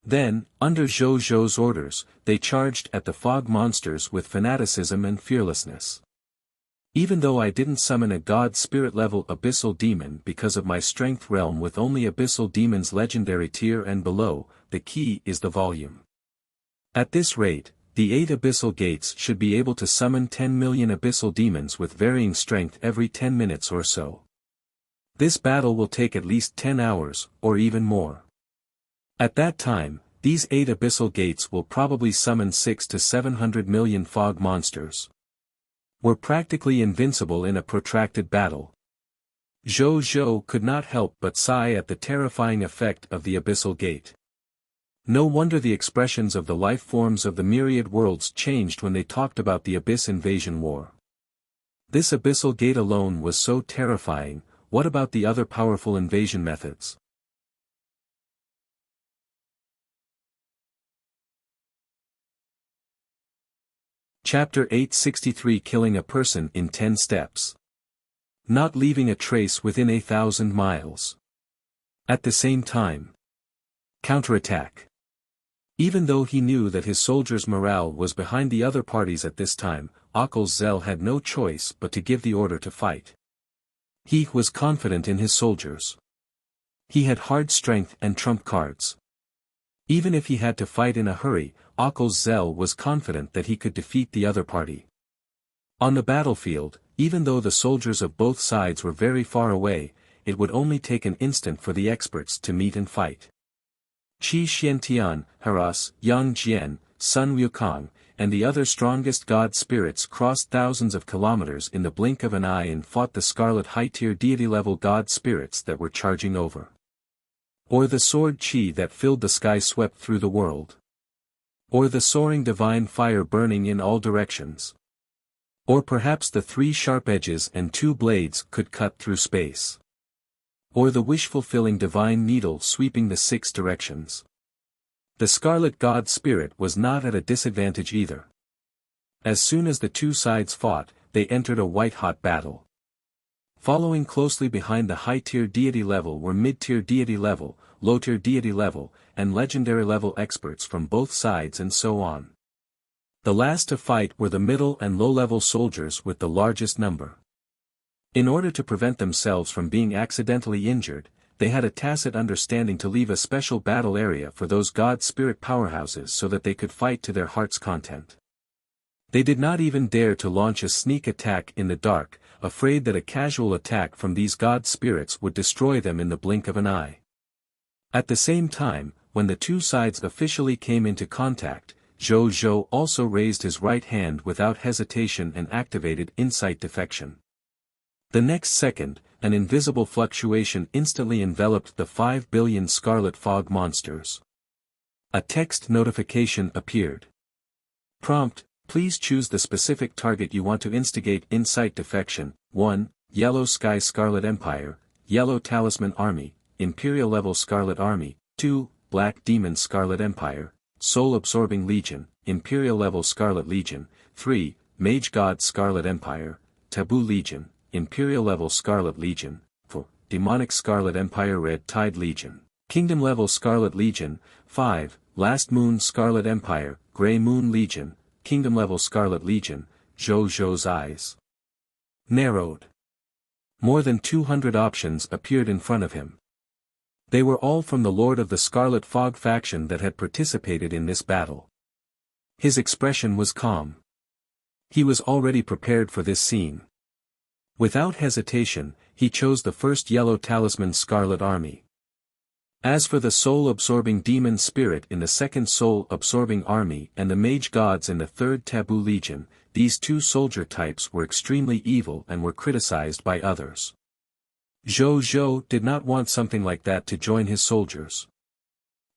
Then, under Zhou's orders, they charged at the fog monsters with fanaticism and fearlessness. Even though I didn't summon a god spirit level abyssal demon because of my strength realm with only abyssal demons legendary tier and below, the key is the volume. At this rate, the 8 abyssal gates should be able to summon 10 million abyssal demons with varying strength every 10 minutes or so. This battle will take at least 10 hours, or even more. At that time, these 8 abyssal gates will probably summon 6 to 700 million fog monsters. We're practically invincible in a protracted battle. Zhou could not help but sigh at the terrifying effect of the abyssal gate. No wonder the expressions of the life forms of the myriad worlds changed when they talked about the Abyss Invasion War. This abyssal gate alone was so terrifying. What about the other powerful invasion methods? Chapter 863 Killing a Person in 10 Steps. Not leaving a trace within 1,000 miles. At the same time. Counterattack. Even though he knew that his soldiers' morale was behind the other parties at this time, Zell had no choice but to give the order to fight. He was confident in his soldiers. He had hard strength and trump cards. Even if he had to fight in a hurry, Zell was confident that he could defeat the other party. On the battlefield, even though the soldiers of both sides were very far away, it would only take an instant for the experts to meet and fight. Qi Xiantian, Haras, Yang Jian, Sun Wukong, and the other strongest god spirits crossed thousands of kilometers in the blink of an eye and fought the scarlet high-tier deity-level god spirits that were charging over. Or the sword Qi that filled the sky swept through the world. Or the soaring divine fire burning in all directions. Or perhaps the 3 sharp edges and 2 blades could cut through space. Or the wish-fulfilling divine needle sweeping the 6 directions. The scarlet god spirit was not at a disadvantage either. As soon as the 2 sides fought, they entered a white-hot battle. Following closely behind the high-tier deity level were mid-tier deity level, low-tier deity level, and legendary level experts from both sides and so on. The last to fight were the middle and low-level soldiers with the largest number. In order to prevent themselves from being accidentally injured, they had a tacit understanding to leave a special battle area for those god spirit powerhouses so that they could fight to their heart's content. They did not even dare to launch a sneak attack in the dark, afraid that a casual attack from these god spirits would destroy them in the blink of an eye. At the same time, when the two sides officially came into contact, Zhou also raised his right hand without hesitation and activated Insight Defection. The next second, an invisible fluctuation instantly enveloped the 5 billion scarlet fog monsters. A text notification appeared. Prompt: please choose the specific target you want to instigate Insight Defection. 1. Yellow Sky Scarlet Empire, Yellow Talisman Army, Imperial Level Scarlet Army. 2. Black Demon Scarlet Empire, Soul Absorbing Legion, Imperial Level Scarlet Legion. 3. Mage God Scarlet Empire, Taboo Legion, Imperial Level Scarlet Legion. 4. Demonic Scarlet Empire Red Tide Legion, Kingdom Level Scarlet Legion. 5. Last Moon Scarlet Empire, Grey Moon Legion, Kingdom Level Scarlet Legion. Zhou's eyes narrowed. More than 200 options appeared in front of him. They were all from the Lord of the Scarlet Fog faction that had participated in this battle. His expression was calm. He was already prepared for this scene. Without hesitation, he chose the first Yellow Talisman Scarlet Army. As for the soul-absorbing demon spirit in the second soul-absorbing army and the mage gods in the third Taboo Legion, these two soldier types were extremely evil and were criticized by others. Zhou did not want something like that to join his soldiers.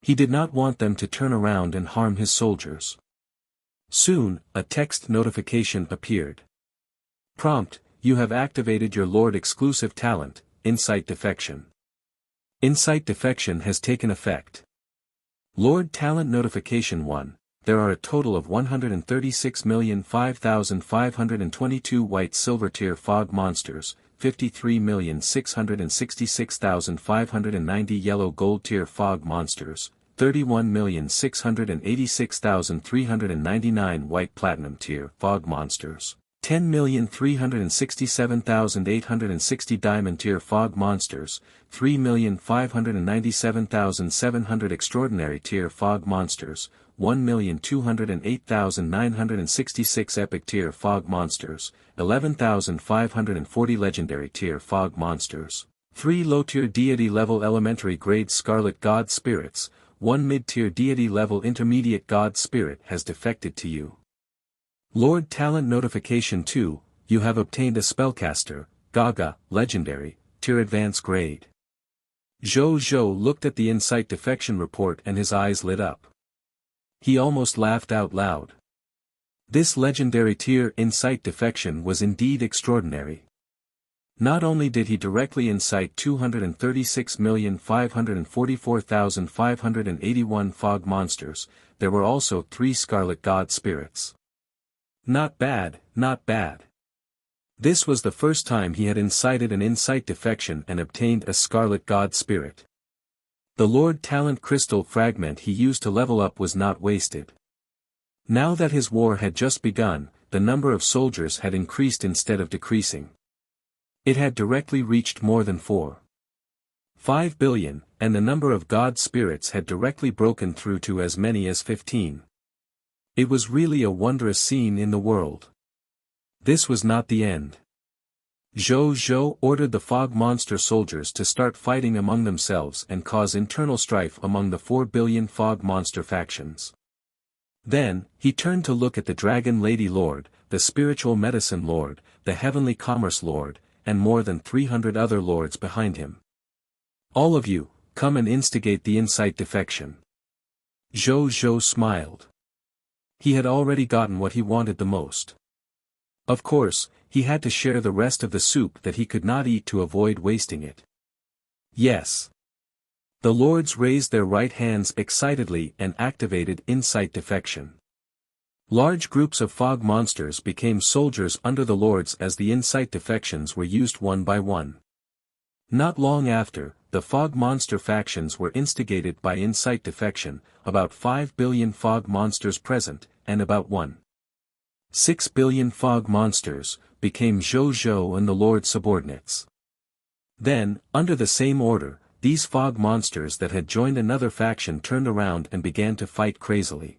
He did not want them to turn around and harm his soldiers. Soon, a text notification appeared. Prompt: you have activated your Lord exclusive talent, Insight Defection. Insight Defection has taken effect. Lord Talent Notification 1. There are a total of 136,005,522 white silver tier fog monsters, 53,666,590 yellow gold tier fog monsters, 31,686,399 white platinum tier fog monsters, 10,367,860 diamond tier fog monsters, 3,597,700 extraordinary tier fog monsters, 1,208,966 epic tier fog monsters, 11,540 legendary tier fog monsters, 3 low-tier deity level elementary grade scarlet god spirits, 1 mid-tier deity level intermediate god spirit has defected to you. Lord Talent Notification 2, you have obtained a spellcaster, Gaga, legendary, tier advance grade. Zhou looked at the Insight Defection report and his eyes lit up. He almost laughed out loud. This legendary tier Insight Defection was indeed extraordinary. Not only did he directly incite 236,544,581 fog monsters, there were also 3 scarlet god spirits. Not bad, not bad. This was the first time he had incited an Insight Defection and obtained a scarlet god spirit. The Lord Talent Crystal fragment he used to level up was not wasted. Now that his war had just begun, the number of soldiers had increased instead of decreasing. It had directly reached more than 4.5 billion, and the number of god spirits had directly broken through to as many as 15. It was really a wondrous scene in the world. This was not the end. Zhou ordered the fog monster soldiers to start fighting among themselves and cause internal strife among the 4 billion fog monster factions. Then, he turned to look at the Dragon Lady Lord, the Spiritual Medicine Lord, the Heavenly Commerce Lord, and more than 300 other lords behind him. All of you, come and instigate the Insight Defection. Zhou smiled. He had already gotten what he wanted the most. Of course, he had to share the rest of the soup that he could not eat to avoid wasting it. Yes. The lords raised their right hands excitedly and activated Insight Defection. Large groups of fog monsters became soldiers under the lords as the Insight Defections were used one by one. Not long after, the fog monster factions were instigated by Insight Defection, about 5 billion fog monsters present, and about 1.6 billion fog monsters, became Zhou and the Lord's subordinates. Then, under the same order, these fog monsters that had joined another faction turned around and began to fight crazily.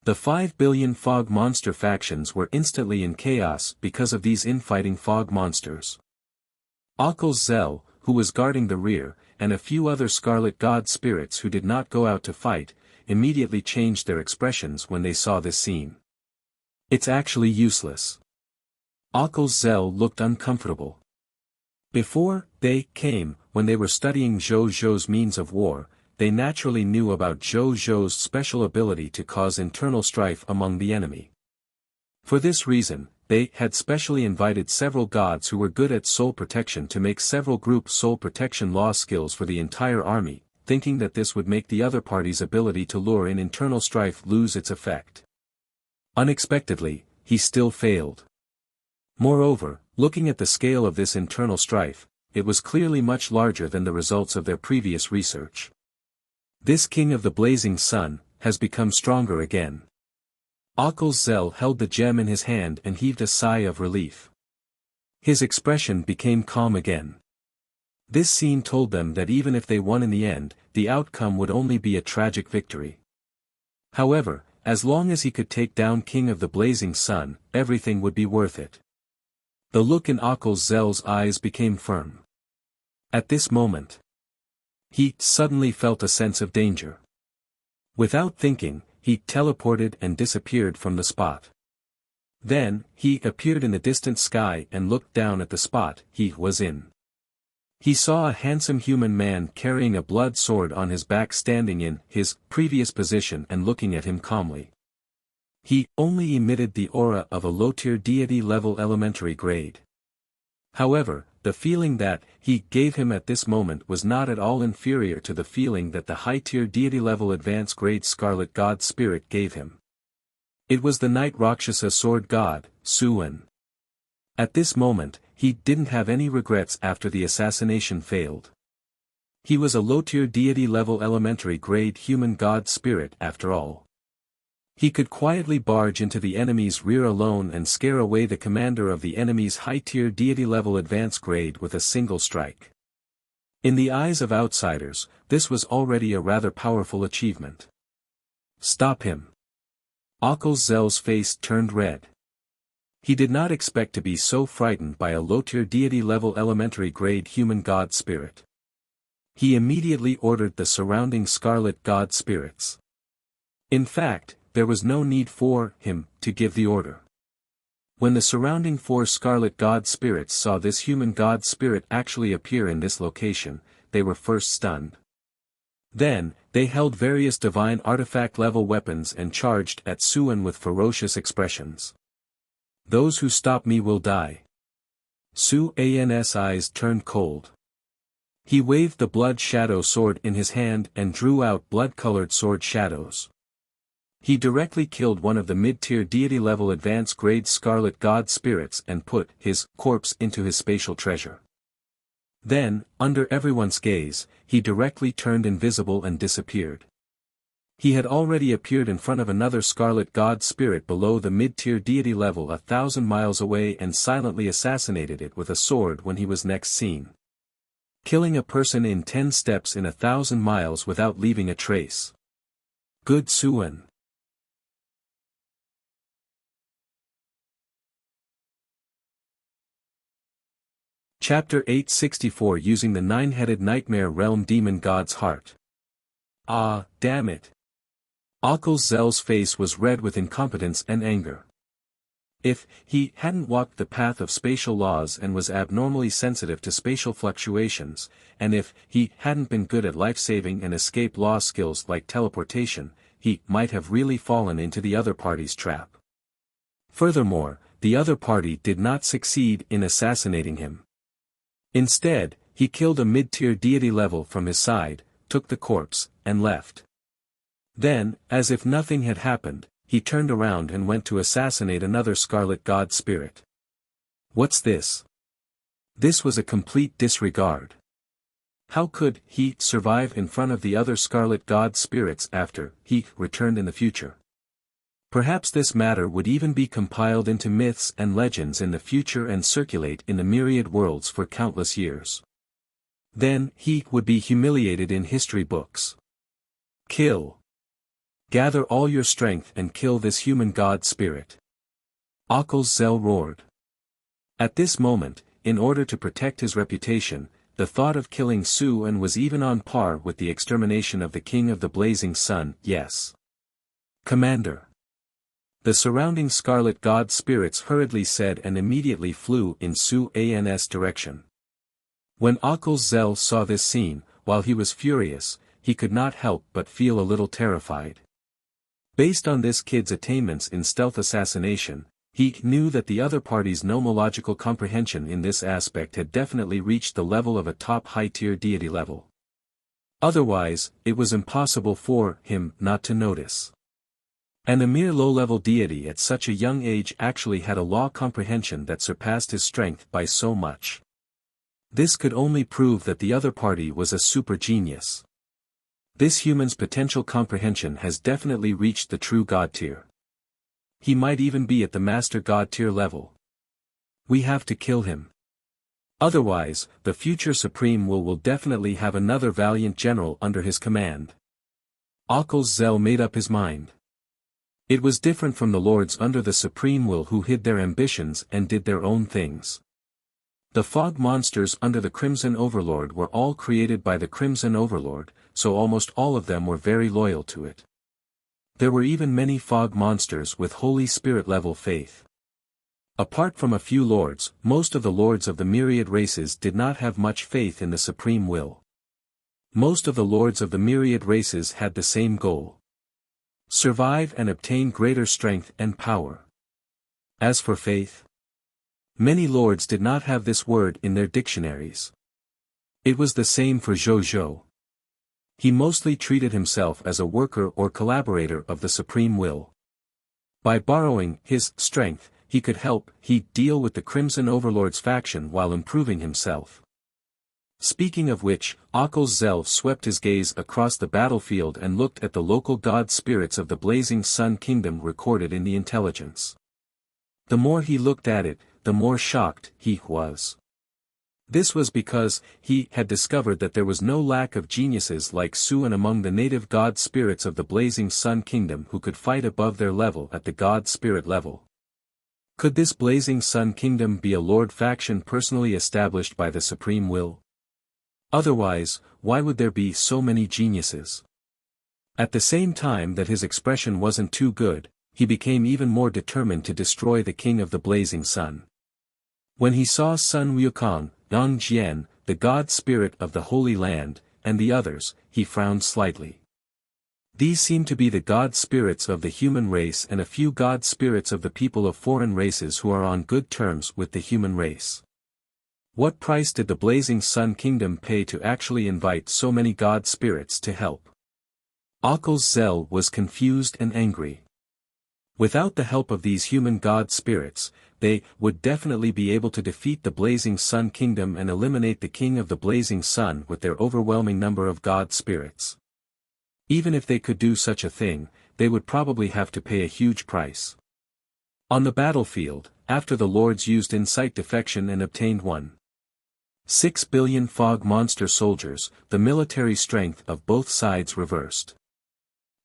The 5 billion fog monster factions were instantly in chaos because of these infighting fog monsters. Ocul's Zell, who was guarding the rear, and a few other Scarlet God spirits who did not go out to fight, immediately changed their expressions when they saw this scene. It's actually useless. Ocul's Zell looked uncomfortable. Before they came, when they were studying Zhou Zhou's means of war, they naturally knew about Zhou Zhou's special ability to cause internal strife among the enemy. For this reason, they had specially invited several gods who were good at soul protection to make several group soul protection law skills for the entire army, thinking that this would make the other party's ability to lure in internal strife lose its effect. Unexpectedly, he still failed. Moreover, looking at the scale of this internal strife, it was clearly much larger than the results of their previous research. This king of the blazing sun has become stronger again. Ocul's Zell held the gem in his hand and heaved a sigh of relief. His expression became calm again. This scene told them that even if they won in the end, the outcome would only be a tragic victory. However, as long as he could take down King of the Blazing Sun, everything would be worth it. The look in Ocul's Zell's eyes became firm. At this moment, he suddenly felt a sense of danger. Without thinking, he teleported and disappeared from the spot. Then, he appeared in the distant sky and looked down at the spot he was in. He saw a handsome human man carrying a blood sword on his back standing in his previous position and looking at him calmly. He only emitted the aura of a low-tier deity level elementary grade. However, the feeling that he gave him at this moment was not at all inferior to the feeling that the high-tier deity level advanced grade Scarlet God Spirit gave him. It was the Night Rakshasa Sword God, Suwen. At this moment, he didn't have any regrets after the assassination failed. He was a low-tier deity level elementary grade human god spirit after all. He could quietly barge into the enemy's rear alone and scare away the commander of the enemy's high-tier deity-level advanced grade with a single strike. In the eyes of outsiders, this was already a rather powerful achievement. Stop him. Ocul's Zell's face turned red. He did not expect to be so frightened by a low-tier deity-level elementary grade human god spirit. He immediately ordered the surrounding Scarlet God spirits. In fact, there was no need for him to give the order. When the surrounding 4 Scarlet God spirits saw this human god spirit actually appear in this location, they were first stunned. Then, they held various divine artifact-level weapons and charged at Suwen with ferocious expressions. Those who stop me will die. Suwen's eyes turned cold. He waved the blood shadow sword in his hand and drew out blood-colored sword shadows. He directly killed one of the mid-tier deity-level advanced grade Scarlet God spirits and put his corpse into his spatial treasure. Then, under everyone's gaze, he directly turned invisible and disappeared. He had already appeared in front of another Scarlet God spirit below the mid-tier deity level 1,000 miles away and silently assassinated it with a sword when he was next seen. Killing a person in 10 steps in 1,000 miles without leaving a trace. Good Suwen. Chapter 864 Using the Nine-Headed Nightmare Realm Demon God's Heart. Ah, damn it. Ocul's Zell's face was red with incompetence and anger. If he hadn't walked the path of spatial laws and was abnormally sensitive to spatial fluctuations, and if he hadn't been good at life-saving and escape law skills like teleportation, he might have really fallen into the other party's trap. Furthermore, the other party did not succeed in assassinating him. Instead, he killed a mid-tier deity level from his side, took the corpse, and left. Then, as if nothing had happened, he turned around and went to assassinate another Scarlet God spirit. What's this? This was a complete disregard. How could he survive in front of the other Scarlet God spirits after he returned in the future? Perhaps this matter would even be compiled into myths and legends in the future and circulate in the myriad worlds for countless years. Then he would be humiliated in history books. Kill. Gather all your strength and kill this human god spirit. Aukles Zel roared. At this moment, in order to protect his reputation, the thought of killing Su An was even on par with the extermination of the king of the blazing sun. Yes, Commander. The surrounding scarlet god spirits hurriedly said and immediately flew in Su An's direction. When Aukles Zel saw this scene, while he was furious, he could not help but feel a little terrified. Based on this kid's attainments in stealth assassination, he knew that the other party's nomological comprehension in this aspect had definitely reached the level of a top high-tier deity level. Otherwise, it was impossible for him not to notice. And a mere low-level deity at such a young age actually had a law comprehension that surpassed his strength by so much. This could only prove that the other party was a super genius. This human's potential comprehension has definitely reached the true god tier. He might even be at the master god tier level. We have to kill him. Otherwise, the future Supreme will definitely have another valiant general under his command. Aukles Zel made up his mind. It was different from the lords under the Supreme Will who hid their ambitions and did their own things. The fog monsters under the Crimson Overlord were all created by the Crimson Overlord, so almost all of them were very loyal to it. There were even many fog monsters with Holy Spirit level faith. Apart from a few lords, most of the lords of the myriad races did not have much faith in the Supreme Will. Most of the lords of the myriad races had the same goal: survive and obtain greater strength and power. As for faith, many lords did not have this word in their dictionaries. It was the same for Zhou. He mostly treated himself as a worker or collaborator of the Supreme Will. By borrowing his strength, he could help deal with the Crimson Overlord's faction while improving himself. Speaking of which, Aukles Zel swept his gaze across the battlefield and looked at the local god spirits of the Blazing Sun Kingdom recorded in the intelligence. The more he looked at it, the more shocked he was. This was because he had discovered that there was no lack of geniuses like Su An among the native god spirits of the Blazing Sun Kingdom who could fight above their level at the god spirit level. Could this Blazing Sun Kingdom be a lord faction personally established by the Supreme Will? Otherwise, why would there be so many geniuses? At the same time that his expression wasn't too good, he became even more determined to destroy the King of the Blazing Sun. When he saw Sun Wukong, Yang Jian, the god spirit of the Holy Land, and the others, he frowned slightly. These seemed to be the god spirits of the human race and a few god spirits of the people of foreign races who are on good terms with the human race. What price did the Blazing Sun Kingdom pay to actually invite so many god spirits to help? Aukles Zel was confused and angry. Without the help of these human god spirits, they would definitely be able to defeat the Blazing Sun Kingdom and eliminate the King of the Blazing Sun with their overwhelming number of god spirits. Even if they could do such a thing, they would probably have to pay a huge price. On the battlefield, after the lords used insight defection and obtained 1.6 billion fog monster soldiers, the military strength of both sides reversed.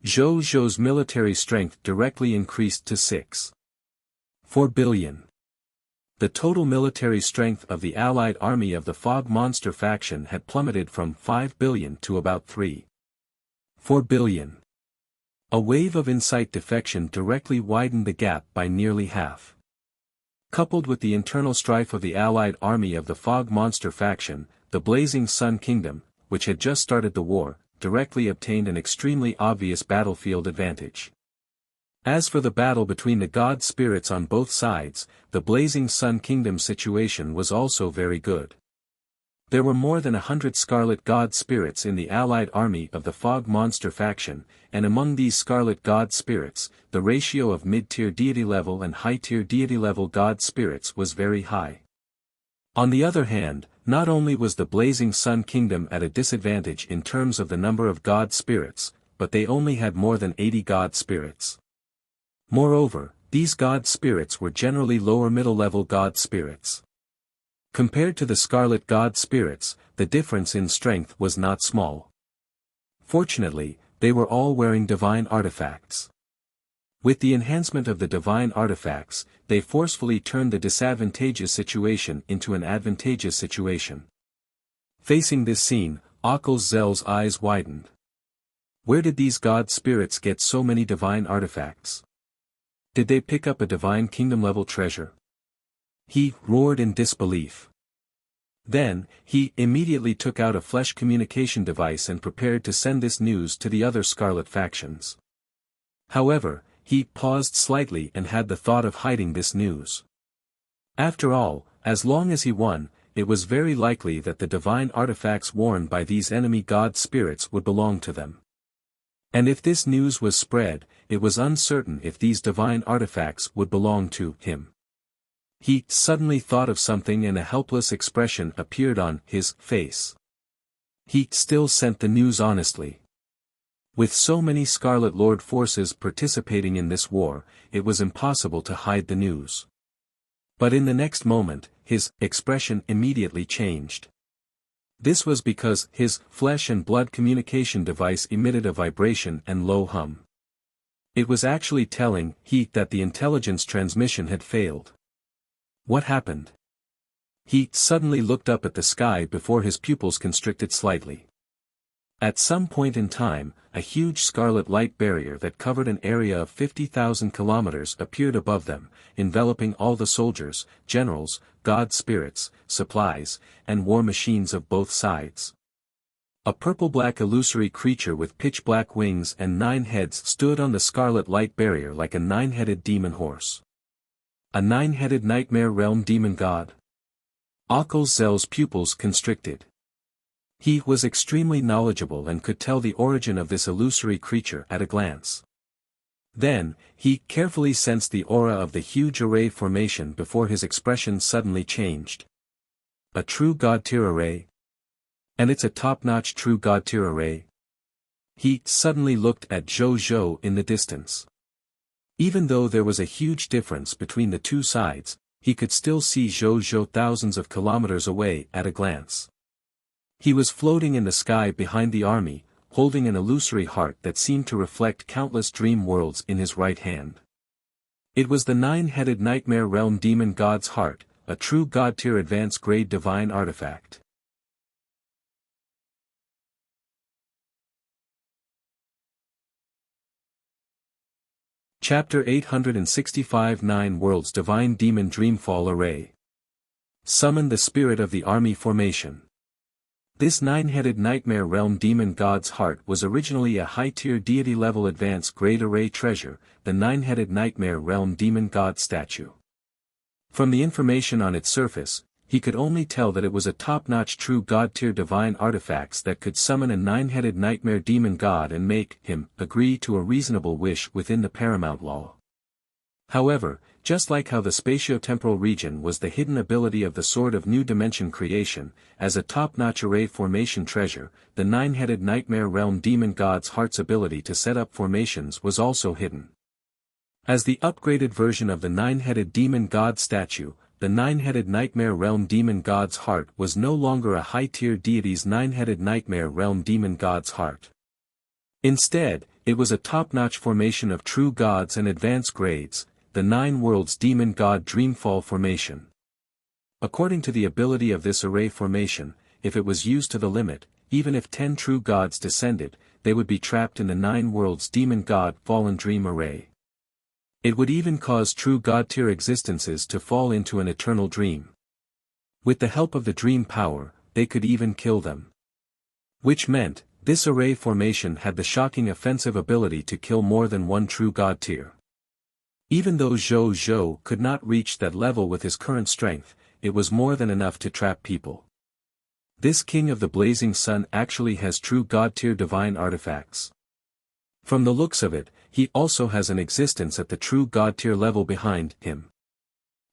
Zhou's military strength directly increased to 6.4 billion. The total military strength of the allied army of the Fog Monster faction had plummeted from 5 billion to about 3.4 billion. A wave of insight defection directly widened the gap by nearly half. Coupled with the internal strife of the allied army of the Fog Monster faction, the Blazing Sun Kingdom, which had just started the war, directly obtained an extremely obvious battlefield advantage. As for the battle between the god spirits on both sides, the Blazing Sun Kingdom situation was also very good. There were more than 100 scarlet god spirits in the allied army of the Fog Monster faction, and among these scarlet god spirits, the ratio of mid-tier deity level and high-tier deity level god spirits was very high. On the other hand, not only was the Blazing Sun Kingdom at a disadvantage in terms of the number of god spirits, but they only had more than 80 god spirits. Moreover, these god spirits were generally lower middle-level god spirits. Compared to the scarlet god spirits, the difference in strength was not small. Fortunately, They were all wearing divine artifacts. With the enhancement of the divine artifacts, they forcefully turned the disadvantageous situation into an advantageous situation. Facing this scene, Zell's eyes widened. Where did these god spirits get so many divine artifacts? Did they pick up a divine kingdom-level treasure? He roared in disbelief. Then, he immediately took out a flesh communication device and prepared to send this news to the other Scarlet factions. However, he paused slightly and had the thought of hiding this news. After all, as long as he won, it was very likely that the divine artifacts worn by these enemy god spirits would belong to them. And if this news was spread, it was uncertain if these divine artifacts would belong to him. He suddenly thought of something and a helpless expression appeared on his face. He still sent the news honestly. With so many Scarlet Lord forces participating in this war, it was impossible to hide the news. But in the next moment, his expression immediately changed. This was because his flesh and blood communication device emitted a vibration and low hum. It was actually telling he that the intelligence transmission had failed. What happened? He suddenly looked up at the sky before his pupils constricted slightly. At some point in time, a huge scarlet light barrier that covered an area of 50,000 kilometers appeared above them, enveloping all the soldiers, generals, god spirits, supplies, and war machines of both sides. A purple-black illusory creature with pitch-black wings and 9 heads stood on the scarlet light barrier like a 9-headed demon horse. A 9-headed nightmare realm demon god? Zell's pupils constricted. He was extremely knowledgeable and could tell the origin of this illusory creature at a glance. Then, he carefully sensed the aura of the huge array formation before his expression suddenly changed. A true god-tier array? And it's a top-notch true god-tier array? He suddenly looked at Zhou in the distance. Even though there was a huge difference between the two sides, he could still see Zhou thousands of kilometers away at a glance. He was floating in the sky behind the army, holding an illusory heart that seemed to reflect countless dream worlds in his right hand. It was the 9-headed nightmare realm demon god's heart, a true god-tier advanced grade divine artifact. Chapter 865 9 Worlds Divine Demon Dreamfall Array. Summon the Spirit of the Army Formation. This 9-headed nightmare realm demon god's heart was originally a high-tier deity-level advanced grade array treasure, the 9-headed nightmare realm demon god statue. From the information on its surface, he could only tell that it was a top-notch true god-tier divine artifacts that could summon a 9-headed nightmare demon god and make him agree to a reasonable wish within the paramount law. However, just like how the spatio-temporal region was the hidden ability of the Sword of New Dimension Creation, as a top-notch array formation treasure, the 9-headed nightmare realm demon god's heart's ability to set up formations was also hidden. As the upgraded version of the 9-headed demon god statue, the 9-headed nightmare realm demon god's heart was no longer a high-tier deity's 9-headed nightmare realm demon god's heart. Instead, it was a top-notch formation of true gods and advanced grades, the 9 Worlds Demon God Dreamfall Formation. According to the ability of this array formation, if it was used to the limit, even if 10 true gods descended, they would be trapped in the 9 Worlds Demon God Fallen Dream Array. It would even cause true god-tier existences to fall into an eternal dream. With the help of the dream power, they could even kill them. Which meant, this array formation had the shocking offensive ability to kill more than one true god-tier. Even though Zhou could not reach that level with his current strength, it was more than enough to trap people. This King of the Blazing Sun actually has true god-tier divine artifacts. From the looks of it, he also has an existence at the true god-tier level behind him.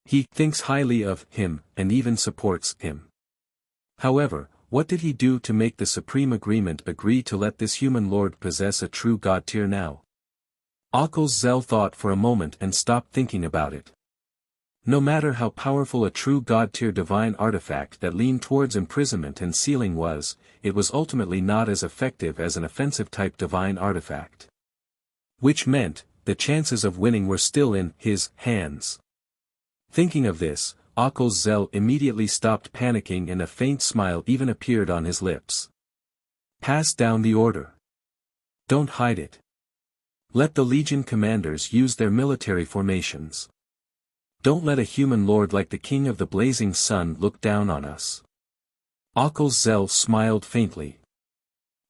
He thinks highly of him, and even supports him. However, what did he do to make the Supreme Agreement agree to let this human lord possess a true god-tier now? Zell thought for a moment and stopped thinking about it. No matter how powerful a true God-tier divine artifact that leaned towards imprisonment and sealing was, it was ultimately not as effective as an offensive-type divine artifact. Which meant, the chances of winning were still in his hands. Thinking of this, Zell immediately stopped panicking and a faint smile even appeared on his lips. Pass down the order. Don't hide it. Let the Legion commanders use their military formations. Don't let a human lord like the King of the Blazing Sun look down on us. Zell smiled faintly.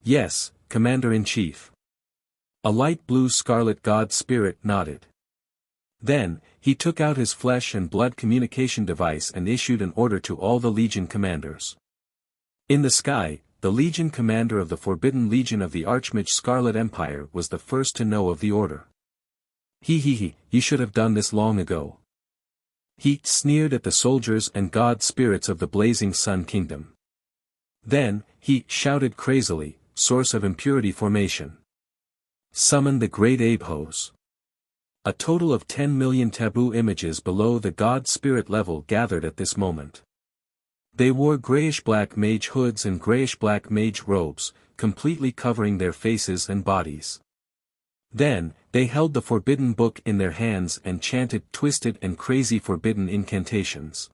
Yes, Commander-in-Chief. A light blue scarlet god spirit nodded. Then, he took out his flesh and blood communication device and issued an order to all the Legion commanders. In the sky, the Legion commander of the Forbidden Legion of the Archmage Scarlet Empire was the first to know of the order. He, you should have done this long ago. He sneered at the soldiers and god spirits of the Blazing Sun Kingdom. Then, he shouted crazily, source of impurity formation. Summon the great Abhos. A total of 10 million taboo images below the god spirit level gathered at this moment. They wore grayish-black mage hoods and grayish-black mage robes, completely covering their faces and bodies. Then, they held the forbidden book in their hands and chanted twisted and crazy forbidden incantations.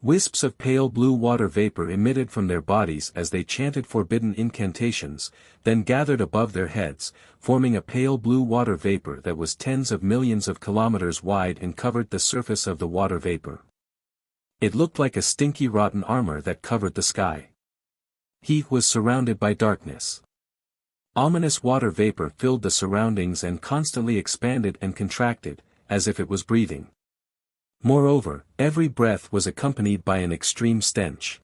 Wisps of pale blue water vapor emitted from their bodies as they chanted forbidden incantations, then gathered above their heads, forming a pale blue water vapor that was tens of millions of kilometers wide and covered the surface of the water vapor. It looked like a stinky rotten armor that covered the sky. He was surrounded by darkness. Ominous water vapor filled the surroundings and constantly expanded and contracted, as if it was breathing. Moreover, every breath was accompanied by an extreme stench.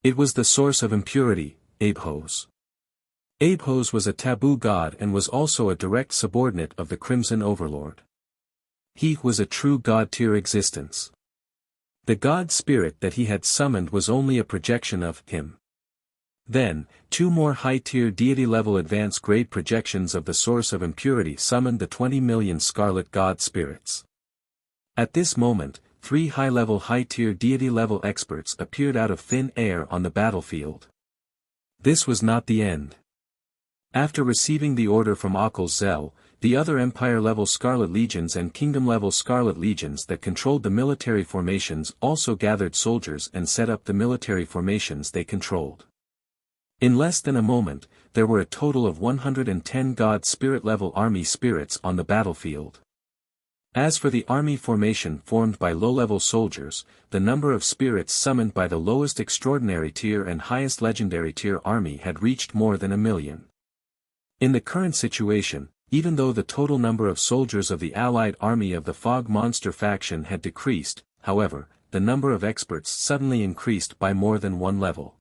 It was the source of impurity, Abhos. Abhos was a taboo god and was also a direct subordinate of the Crimson Overlord. He was a true god-tier existence. The god spirit that he had summoned was only a projection of him. Then, two more high-tier deity-level advanced-grade projections of the source of impurity summoned the 20 million scarlet god spirits. At this moment, three high-level high-tier deity-level experts appeared out of thin air on the battlefield. This was not the end. After receiving the order from Zell, the other Empire-level Scarlet Legions and Kingdom-level Scarlet Legions that controlled the military formations also gathered soldiers and set up the military formations they controlled. In less than a moment, there were a total of 110 God Spirit-level army spirits on the battlefield. As for the army formation formed by low-level soldiers, the number of spirits summoned by the lowest extraordinary tier and highest legendary tier army had reached more than 1 million. In the current situation, even though the total number of soldiers of the allied army of the Fog Monster faction had decreased, however, the number of experts suddenly increased by more than one level.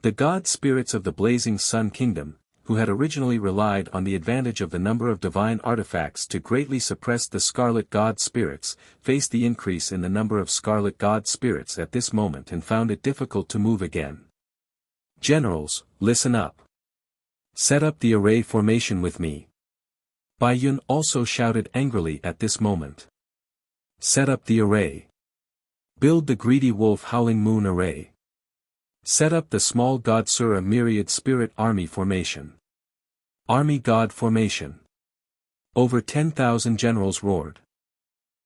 The god spirits of the Blazing Sun Kingdom, who had originally relied on the advantage of the number of divine artifacts to greatly suppress the Scarlet God Spirits, faced the increase in the number of Scarlet God Spirits at this moment and found it difficult to move again. Generals, listen up. Set up the array formation with me. Bai Yun also shouted angrily at this moment. Set up the array. Build the Greedy Wolf Howling Moon array. Set up the Small God Sura Myriad Spirit Army formation. Army God formation. Over 10,000 generals roared.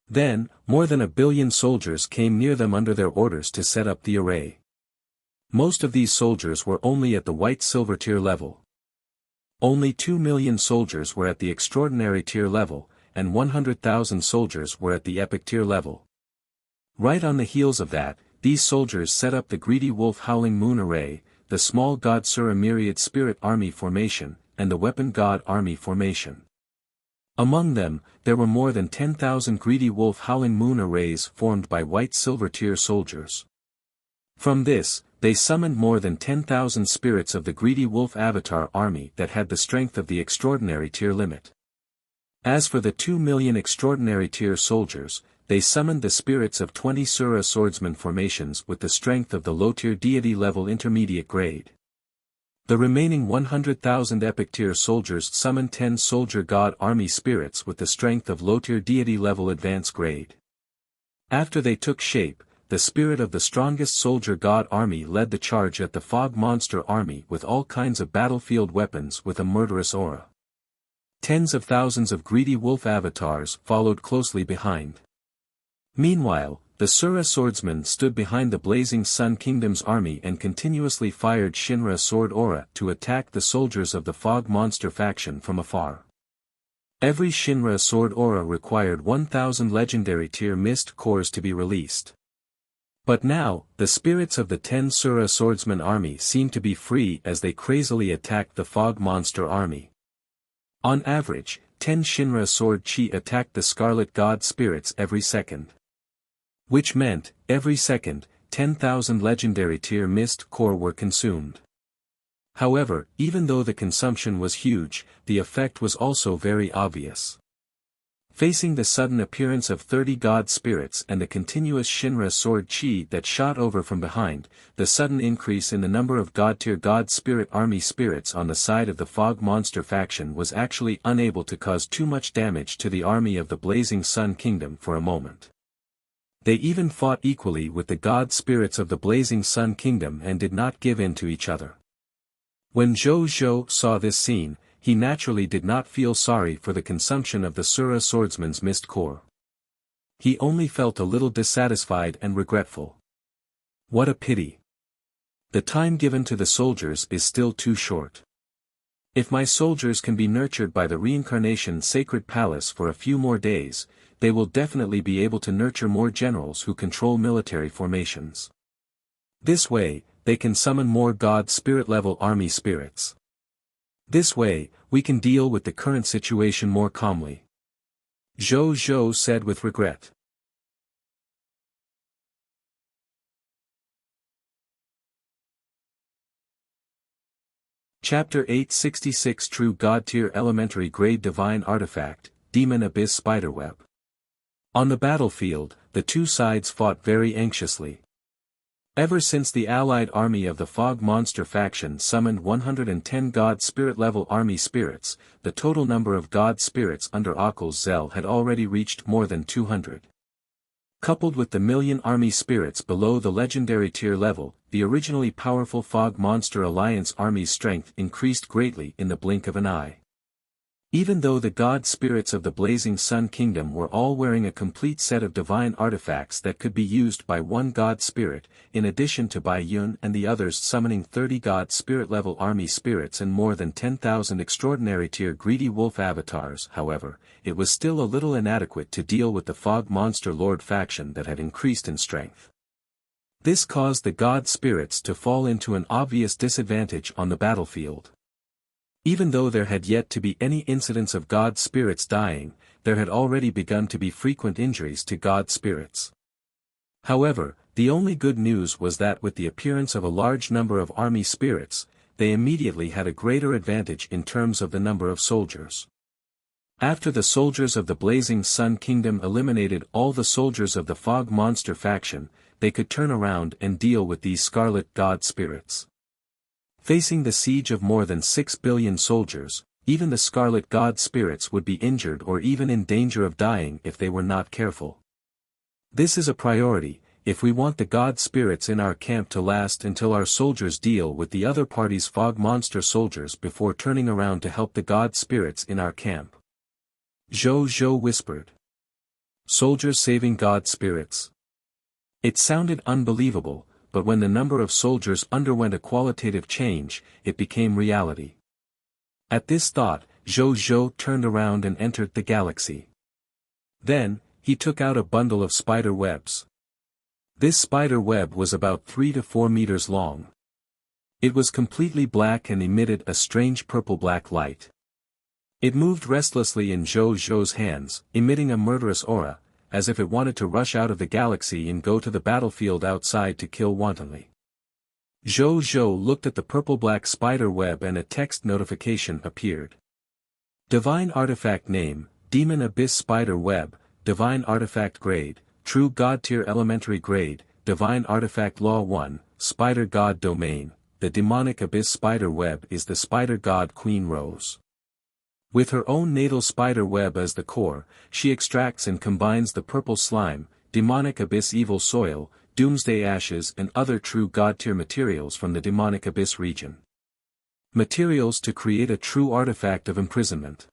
Then, more than 1 billion soldiers came near them under their orders to set up the array. Most of these soldiers were only at the white-silver tier level. Only 2 million soldiers were at the extraordinary tier level, and 100,000 soldiers were at the epic tier level. Right on the heels of that, these soldiers set up the Greedy Wolf Howling Moon array, the Small God Sura Myriad Spirit Army formation, and the Weapon God Army formation. Among them, there were more than 10,000 Greedy Wolf Howling Moon arrays formed by white-silver tier soldiers. From this, they summoned more than 10,000 spirits of the Greedy Wolf Avatar army that had the strength of the extraordinary tier limit. As for the 2 million extraordinary tier soldiers, they summoned the spirits of 20 Sura swordsman formations with the strength of the low-tier deity-level intermediate grade. The remaining 100,000 epic tier soldiers summoned 10 soldier god army spirits with the strength of low-tier deity-level advanced grade. After they took shape, the spirit of the strongest soldier god army led the charge at the fog monster army with all kinds of battlefield weapons with a murderous aura. Tens of thousands of greedy wolf avatars followed closely behind. Meanwhile, the Sura swordsman stood behind the Blazing Sun Kingdom's army and continuously fired Shinra sword aura to attack the soldiers of the fog monster faction from afar. Every Shinra sword aura required 1,000 legendary tier mist cores to be released. But now, the spirits of the 10 Sura swordsman army seemed to be free as they crazily attacked the fog monster army. On average, 10 Shinra sword chi attacked the Scarlet God spirits every second. Which meant, every second, 10,000 legendary tier mist core were consumed. However, even though the consumption was huge, the effect was also very obvious. Facing the sudden appearance of 30 god spirits and the continuous Shinra sword chi that shot over from behind, the sudden increase in the number of god-tier god spirit army spirits on the side of the fog monster faction was actually unable to cause too much damage to the army of the Blazing Sun Kingdom for a moment. They even fought equally with the god spirits of the Blazing Sun Kingdom and did not give in to each other. When Zhou saw this scene, he naturally did not feel sorry for the consumption of the Sura swordsman's mist core. He only felt a little dissatisfied and regretful. What a pity. The time given to the soldiers is still too short. If my soldiers can be nurtured by the reincarnation sacred palace for a few more days, they will definitely be able to nurture more generals who control military formations. This way, they can summon more god spirit level army spirits. This way, we can deal with the current situation more calmly. Zhou said with regret. Chapter 866 True God Tier Elementary Grade Divine Artifact, Demon Abyss Spiderweb. On the battlefield, the two sides fought very anxiously. Ever since the allied army of the Fog Monster faction summoned 110 God Spirit level army spirits, the total number of God spirits under Ockel's Zell had already reached more than 200. Coupled with the million army spirits below the legendary tier level, the originally powerful Fog Monster Alliance army's strength increased greatly in the blink of an eye. Even though the god spirits of the Blazing Sun Kingdom were all wearing a complete set of divine artifacts that could be used by one god spirit, in addition to Bai Yun and the others summoning 30 god spirit level army spirits and more than 10,000 extraordinary tier greedy wolf avatars, however, it was still a little inadequate to deal with the Fog Monster Lord faction that had increased in strength. This caused the god spirits to fall into an obvious disadvantage on the battlefield. Even though there had yet to be any incidents of god spirits dying, there had already begun to be frequent injuries to god spirits. However, the only good news was that with the appearance of a large number of army spirits, they immediately had a greater advantage in terms of the number of soldiers. After the soldiers of the Blazing Sun Kingdom eliminated all the soldiers of the Fog Monster faction, they could turn around and deal with these scarlet god spirits. Facing the siege of more than 6 billion soldiers, even the Scarlet God spirits would be injured or even in danger of dying if they were not careful. This is a priority, if we want the God spirits in our camp to last until our soldiers deal with the other party's Fog Monster soldiers before turning around to help the God spirits in our camp. Zhou whispered. Soldiers saving God spirits. It sounded unbelievable, but when the number of soldiers underwent a qualitative change, it became reality. At this thought, Zhou turned around and entered the galaxy. Then, he took out a bundle of spider webs. This spider web was about 3 to 4 meters long. It was completely black and emitted a strange purple-black light. It moved restlessly in Zhou's hands, emitting a murderous aura, as if it wanted to rush out of the galaxy and go to the battlefield outside to kill wantonly. Zhou looked at the purple-black spider web and a text notification appeared. Divine Artifact Name, Demon Abyss Spider Web, Divine Artifact Grade, True God Tier Elementary Grade, Divine Artifact Law 1, Spider God Domain. The demonic abyss spider web is the spider god Queen Rose. With her own natal spider web as the core, she extracts and combines the purple slime, demonic abyss evil soil, doomsday ashes and other true god-tier materials from the demonic abyss region. Materials to create a true artifact of imprisonment.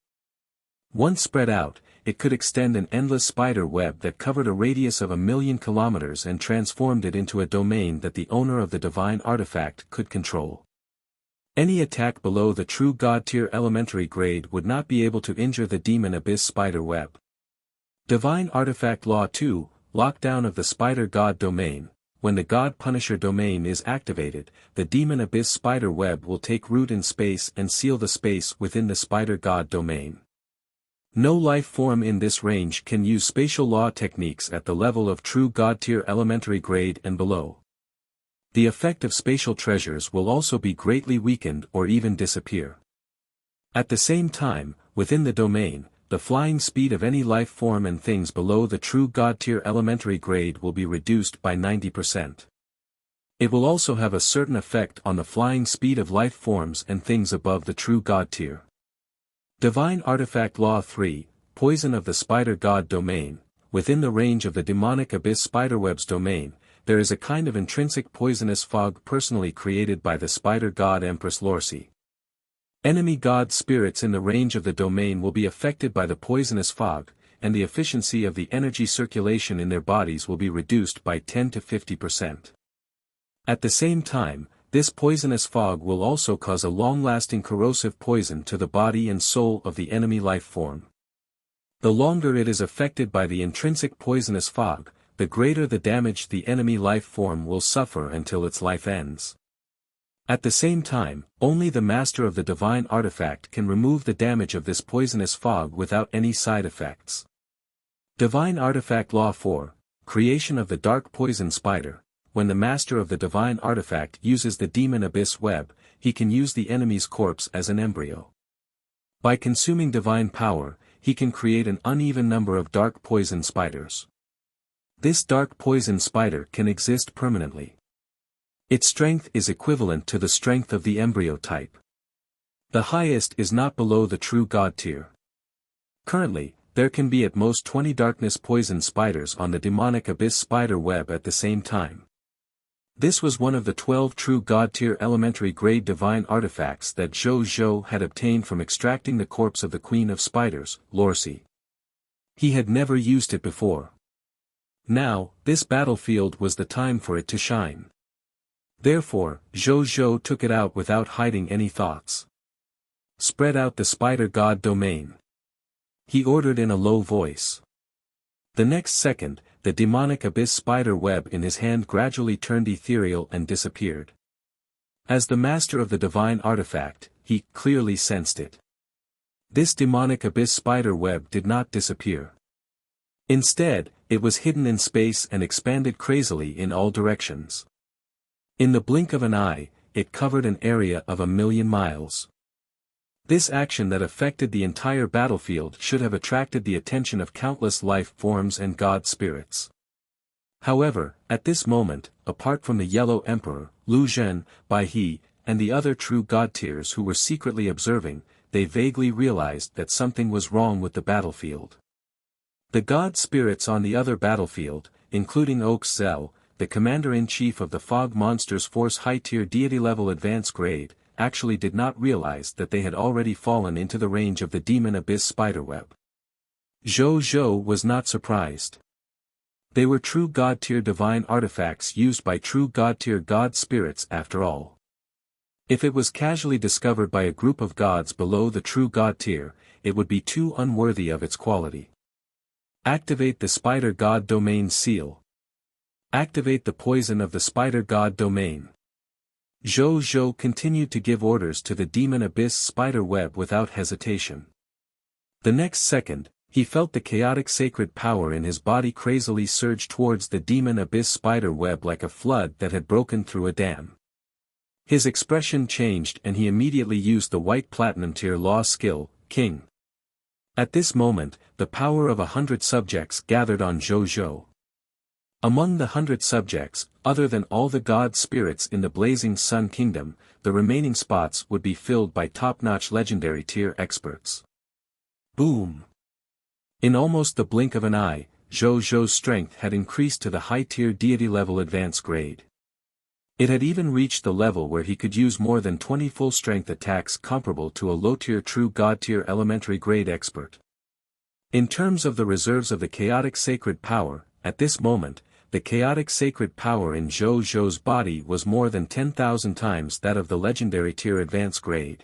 Once spread out, it could extend an endless spider web that covered a radius of 1,000,000 kilometers and transformed it into a domain that the owner of the divine artifact could control. Any attack below the true god-tier elementary grade would not be able to injure the demon abyss spider web. Divine Artifact Law 2, Lockdown of the Spider God Domain. When the God Punisher domain is activated, the demon abyss spider web will take root in space and seal the space within the spider God domain. No life form in this range can use spatial law techniques at the level of true god-tier elementary grade and below. The effect of spatial treasures will also be greatly weakened or even disappear. At the same time, within the domain, the flying speed of any life form and things below the true god-tier elementary grade will be reduced by 90%. It will also have a certain effect on the flying speed of life forms and things above the true god tier. Divine Artifact Law 3, Poison of the Spider God Domain. Within the range of the demonic abyss spiderweb's domain, there is a kind of intrinsic poisonous fog personally created by the spider god Empress Lorsi. Enemy god spirits in the range of the domain will be affected by the poisonous fog, and the efficiency of the energy circulation in their bodies will be reduced by 10 to 50%. At the same time, this poisonous fog will also cause a long-lasting corrosive poison to the body and soul of the enemy life form. The longer it is affected by the intrinsic poisonous fog, the greater the damage the enemy life form will suffer until its life ends. At the same time, only the master of the divine artifact can remove the damage of this poisonous fog without any side effects. Divine Artifact Law 4, Creation of the Dark Poison Spider. When the master of the divine artifact uses the demon abyss web, he can use the enemy's corpse as an embryo. By consuming divine power, he can create an uneven number of dark poison spiders. This dark poison spider can exist permanently. Its strength is equivalent to the strength of the embryo type. The highest is not below the true god tier. Currently, there can be at most 20 darkness poison spiders on the demonic abyss spider web at the same time. This was one of the 12 true god-tier elementary grade divine artifacts that Zhou had obtained from extracting the corpse of the Queen of Spiders, Lorsi. He had never used it before. Now, this battlefield was the time for it to shine. Therefore, Zhou took it out without hiding any thoughts. Spread out the spider god domain. He ordered in a low voice. The next second, the demonic abyss spider web in his hand gradually turned ethereal and disappeared. As the master of the divine artifact, he clearly sensed it. This demonic abyss spider web did not disappear. Instead, it was hidden in space and expanded crazily in all directions. In the blink of an eye, it covered an area of 1,000,000 miles. This action that affected the entire battlefield should have attracted the attention of countless life forms and god spirits. However, at this moment, apart from the Yellow Emperor, Lu Zhen, Bai He, and the other true god tiers who were secretly observing, they vaguely realized that something was wrong with the battlefield. The god spirits on the other battlefield, including Oak Zell, the commander-in-chief of the Fog Monsters Force high-tier deity-level advanced grade, actually did not realize that they had already fallen into the range of the demon abyss spiderweb. Zhou was not surprised. They were true god-tier divine artifacts used by true god-tier god spirits after all. If it was casually discovered by a group of gods below the true god tier, it would be too unworthy of its quality. Activate the spider god domain seal. Activate the poison of the spider god domain. Zhou continued to give orders to the demon abyss spider web without hesitation. The next second, he felt the chaotic sacred power in his body crazily surge towards the demon abyss spider web like a flood that had broken through a dam. His expression changed and he immediately used the white platinum tier law skill, King. At this moment, the power of 100 subjects gathered on Zhou. Among the 100 subjects, other than all the god spirits in the Blazing Sun Kingdom, the remaining spots would be filled by top-notch legendary tier experts. Boom! In almost the blink of an eye, Zhou's strength had increased to the high-tier deity-level advanced grade. It had even reached the level where he could use more than 20 full-strength attacks comparable to a low-tier true god-tier elementary grade expert. In terms of the reserves of the chaotic sacred power, at this moment, the chaotic sacred power in Zhou's body was more than 10,000 times that of the legendary tier advanced grade.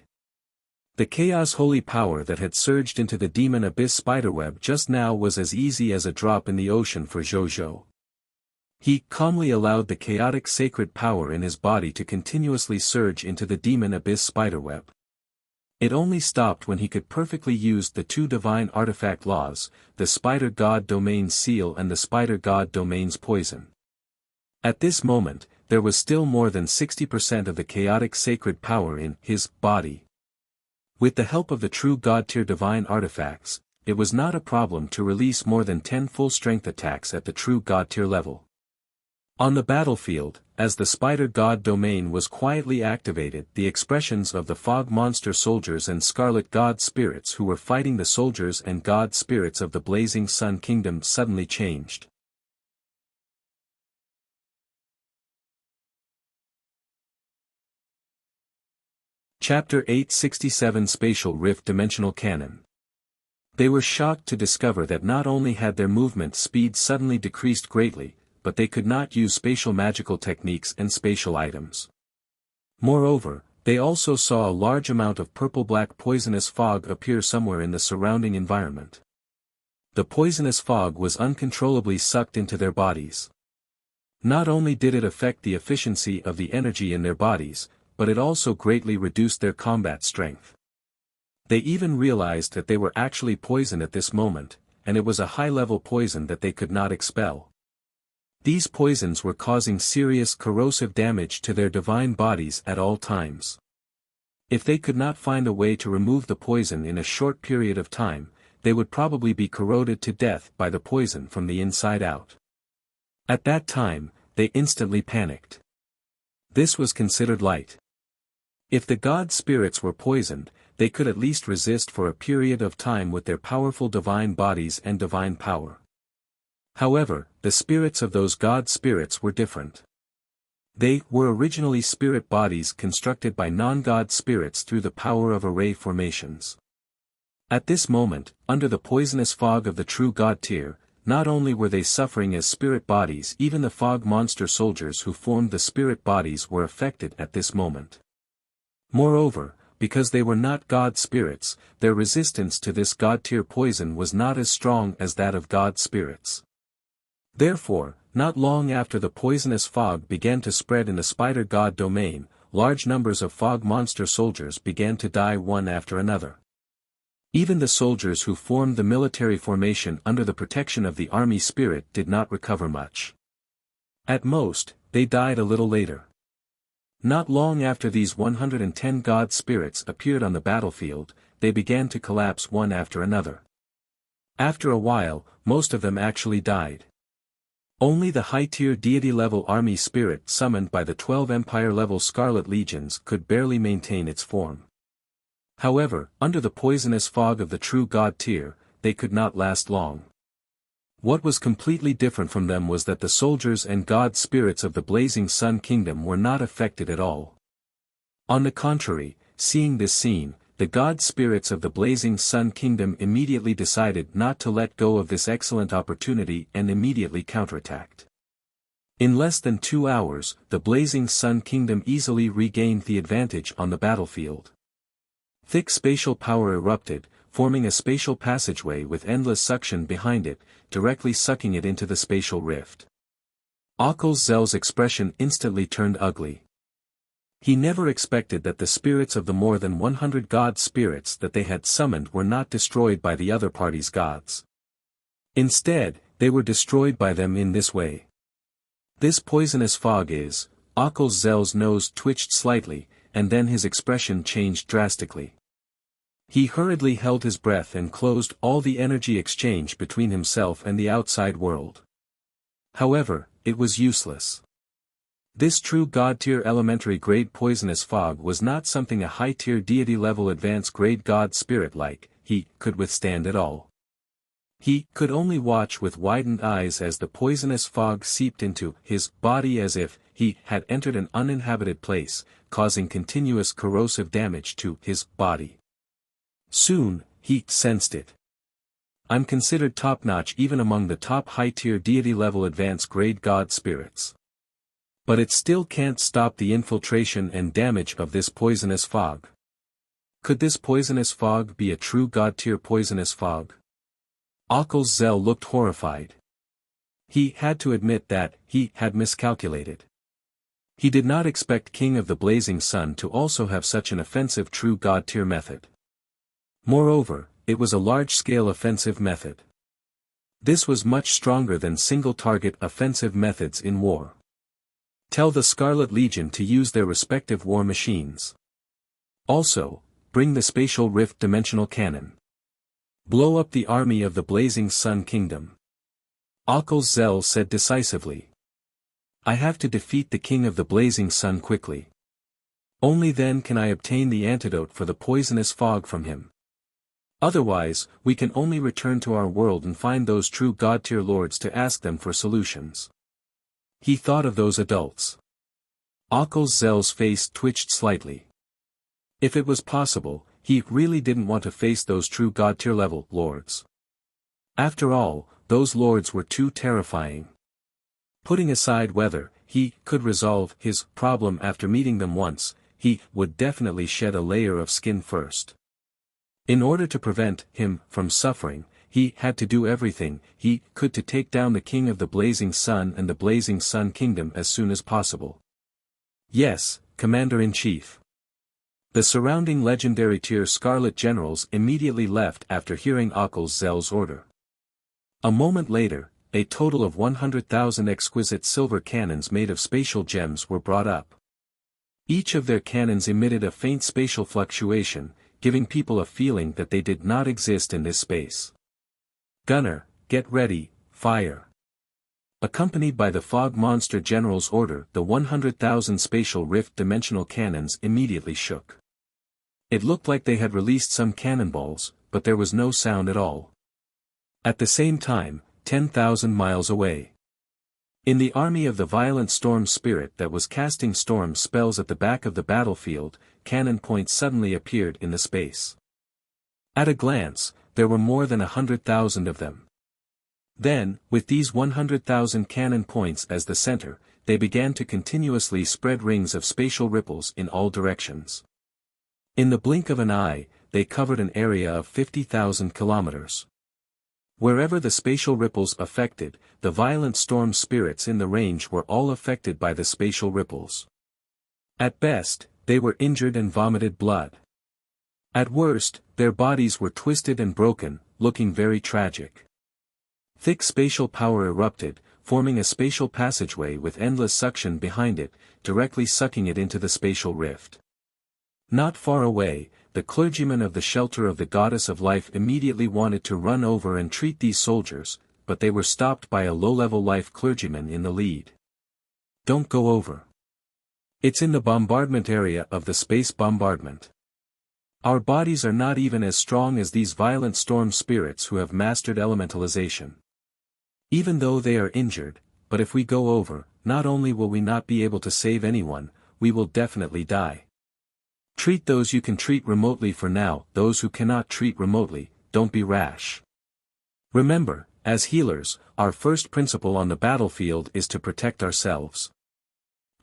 The chaos holy power that had surged into the demon abyss spiderweb just now was as easy as a drop in the ocean for Zhou. He calmly allowed the chaotic sacred power in his body to continuously surge into the demon abyss spiderweb. It only stopped when he could perfectly use the two divine artifact laws, the spider god domain's seal and the spider god domain's poison. At this moment, there was still more than 60% of the chaotic sacred power in his body. With the help of the true god-tier divine artifacts, it was not a problem to release more than 10 full-strength attacks at the true god-tier level. On the battlefield, as the spider god domain was quietly activated, the expressions of the fog monster soldiers and scarlet god spirits who were fighting the soldiers and god spirits of the blazing sun kingdom suddenly changed. Chapter 867 Spatial Rift Dimensional Cannon. They were shocked to discover that not only had their movement speed suddenly decreased greatly, but they could not use spatial magical techniques and spatial items. Moreover, they also saw a large amount of purple-black poisonous fog appear somewhere in the surrounding environment. The poisonous fog was uncontrollably sucked into their bodies. Not only did it affect the efficiency of the energy in their bodies, but it also greatly reduced their combat strength. They even realized that they were actually poisoned at this moment, and it was a high-level poison that they could not expel. These poisons were causing serious corrosive damage to their divine bodies at all times. If they could not find a way to remove the poison in a short period of time, they would probably be corroded to death by the poison from the inside out. At that time, they instantly panicked. This was considered light. If the god spirits were poisoned, they could at least resist for a period of time with their powerful divine bodies and divine power. However, the spirits of those god spirits were different. They were originally spirit bodies constructed by non-god spirits through the power of array formations. At this moment, under the poisonous fog of the true god tier, not only were they suffering as spirit bodies, even the fog monster soldiers who formed the spirit bodies were affected at this moment. Moreover, because they were not god spirits, their resistance to this god-tier poison was not as strong as that of god spirits. Therefore, not long after the poisonous fog began to spread in the spider god domain, large numbers of fog monster soldiers began to die one after another. Even the soldiers who formed the military formation under the protection of the army spirit did not recover much. At most, they died a little later. Not long after these 110 god spirits appeared on the battlefield, they began to collapse one after another. After a while, most of them actually died. Only the high-tier deity-level army spirit summoned by the 12 Empire-level Scarlet Legions could barely maintain its form. However, under the poisonous fog of the true god tier, they could not last long. What was completely different from them was that the soldiers and god spirits of the blazing sun kingdom were not affected at all. On the contrary, seeing this scene, the god spirits of the blazing sun kingdom immediately decided not to let go of this excellent opportunity and immediately counterattacked. In less than 2 hours, the blazing sun kingdom easily regained the advantage on the battlefield. Thick spatial power erupted, forming a spatial passageway with endless suction behind it, directly sucking it into the spatial rift. Zell's expression instantly turned ugly. He never expected that the spirits of the more than 100 god spirits that they had summoned were not destroyed by the other party's gods. Instead, they were destroyed by them in this way. This poisonous fog is, Zell's nose twitched slightly, and then his expression changed drastically. He hurriedly held his breath and closed all the energy exchange between himself and the outside world. However, it was useless. This true god-tier elementary grade poisonous fog was not something a high-tier deity-level advanced grade god spirit like he could withstand at all. He could only watch with widened eyes as the poisonous fog seeped into his body as if he had entered an uninhabited place, causing continuous corrosive damage to his body. Soon, he sensed it. I'm considered top-notch even among the top high-tier deity-level advanced-grade god spirits. But it still can't stop the infiltration and damage of this poisonous fog. Could this poisonous fog be a true god-tier poisonous fog? Oculus Zell looked horrified. He had to admit that he had miscalculated. He did not expect King of the Blazing Sun to also have such an offensive true god-tier method. Moreover, it was a large-scale offensive method. This was much stronger than single-target offensive methods in war. Tell the Scarlet Legion to use their respective war machines. Also, bring the Spatial Rift Dimensional Cannon. Blow up the army of the Blazing Sun Kingdom. Oculus Zell said decisively. I have to defeat the King of the Blazing Sun quickly. Only then can I obtain the antidote for the poisonous fog from him. Otherwise, we can only return to our world and find those true god-tier lords to ask them for solutions. He thought of those adults. Oculus Zell's face twitched slightly. If it was possible, he really didn't want to face those true god-tier level lords. After all, those lords were too terrifying. Putting aside whether he could resolve his problem after meeting them once, he would definitely shed a layer of skin first. In order to prevent him from suffering, he had to do everything he could to take down the King of the Blazing Sun and the Blazing Sun Kingdom as soon as possible. Yes, Commander-in-Chief. The surrounding legendary tier Scarlet generals immediately left after hearing Oculus Zell's order. A moment later, a total of 100,000 exquisite silver cannons made of spatial gems were brought up. Each of their cannons emitted a faint spatial fluctuation, giving people a feeling that they did not exist in this space. Gunner, get ready, fire. Accompanied by the Fog Monster General's order, the 100,000 spatial rift dimensional cannons immediately shook. It looked like they had released some cannonballs, but there was no sound at all. At the same time, 10,000 miles away. In the army of the violent storm spirit that was casting storm spells at the back of the battlefield, cannon points suddenly appeared in the space. At a glance, there were more than 100,000 of them. Then, with these 100,000 cannon points as the center, they began to continuously spread rings of spatial ripples in all directions. In the blink of an eye, they covered an area of 50,000 kilometers. Wherever the spatial ripples affected, the violent storm spirits in the range were all affected by the spatial ripples. At best, they were injured and vomited blood. At worst, their bodies were twisted and broken, looking very tragic. Thick spatial power erupted, forming a spatial passageway with endless suction behind it, directly sucking it into the spatial rift. Not far away, the clergyman of the shelter of the Goddess of Life immediately wanted to run over and treat these soldiers, but they were stopped by a low-level life clergyman in the lead. Don't go over. It's in the bombardment area of the space bombardment. Our bodies are not even as strong as these violent storm spirits who have mastered elementalization. Even though they are injured, but if we go over, not only will we not be able to save anyone, we will definitely die. Treat those you can treat remotely for now, those who cannot treat remotely, don't be rash. Remember, as healers, our first principle on the battlefield is to protect ourselves.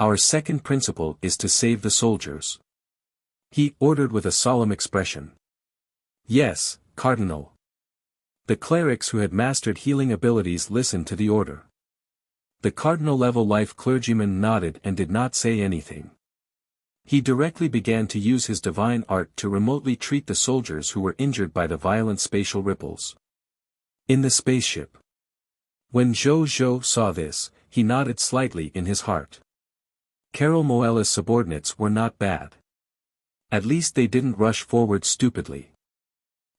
Our second principle is to save the soldiers. He ordered with a solemn expression. Yes, Cardinal. The clerics who had mastered healing abilities listened to the order. The Cardinal-level life clergyman nodded and did not say anything. He directly began to use his divine art to remotely treat the soldiers who were injured by the violent spatial ripples. In the spaceship. When Zhou saw this, he nodded slightly in his heart. Carol Moella's subordinates were not bad. At least they didn't rush forward stupidly.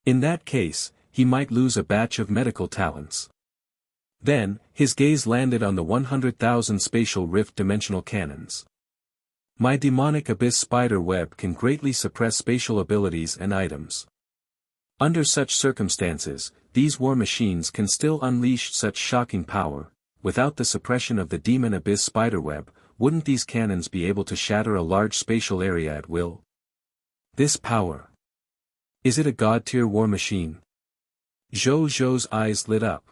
In that case, he might lose a batch of medical talents. Then, his gaze landed on the 100,000 spatial rift dimensional cannons. My demonic abyss spider web can greatly suppress spatial abilities and items. Under such circumstances, these war machines can still unleash such shocking power. Without the suppression of the Demon Abyss spiderweb, wouldn't these cannons be able to shatter a large spatial area at will? This power. Is it a god-tier war machine? Zhou's eyes lit up.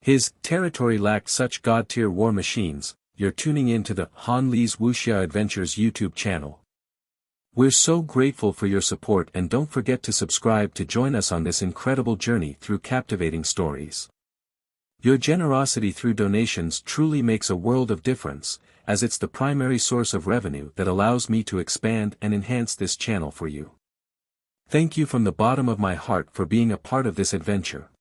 His territory lacked such god-tier war machines. You're tuning in to the Han Li's Wuxia Adventures YouTube channel. We're so grateful for your support, and don't forget to subscribe to join us on this incredible journey through captivating stories. Your generosity through donations truly makes a world of difference, as it's the primary source of revenue that allows me to expand and enhance this channel for you. Thank you from the bottom of my heart for being a part of this adventure.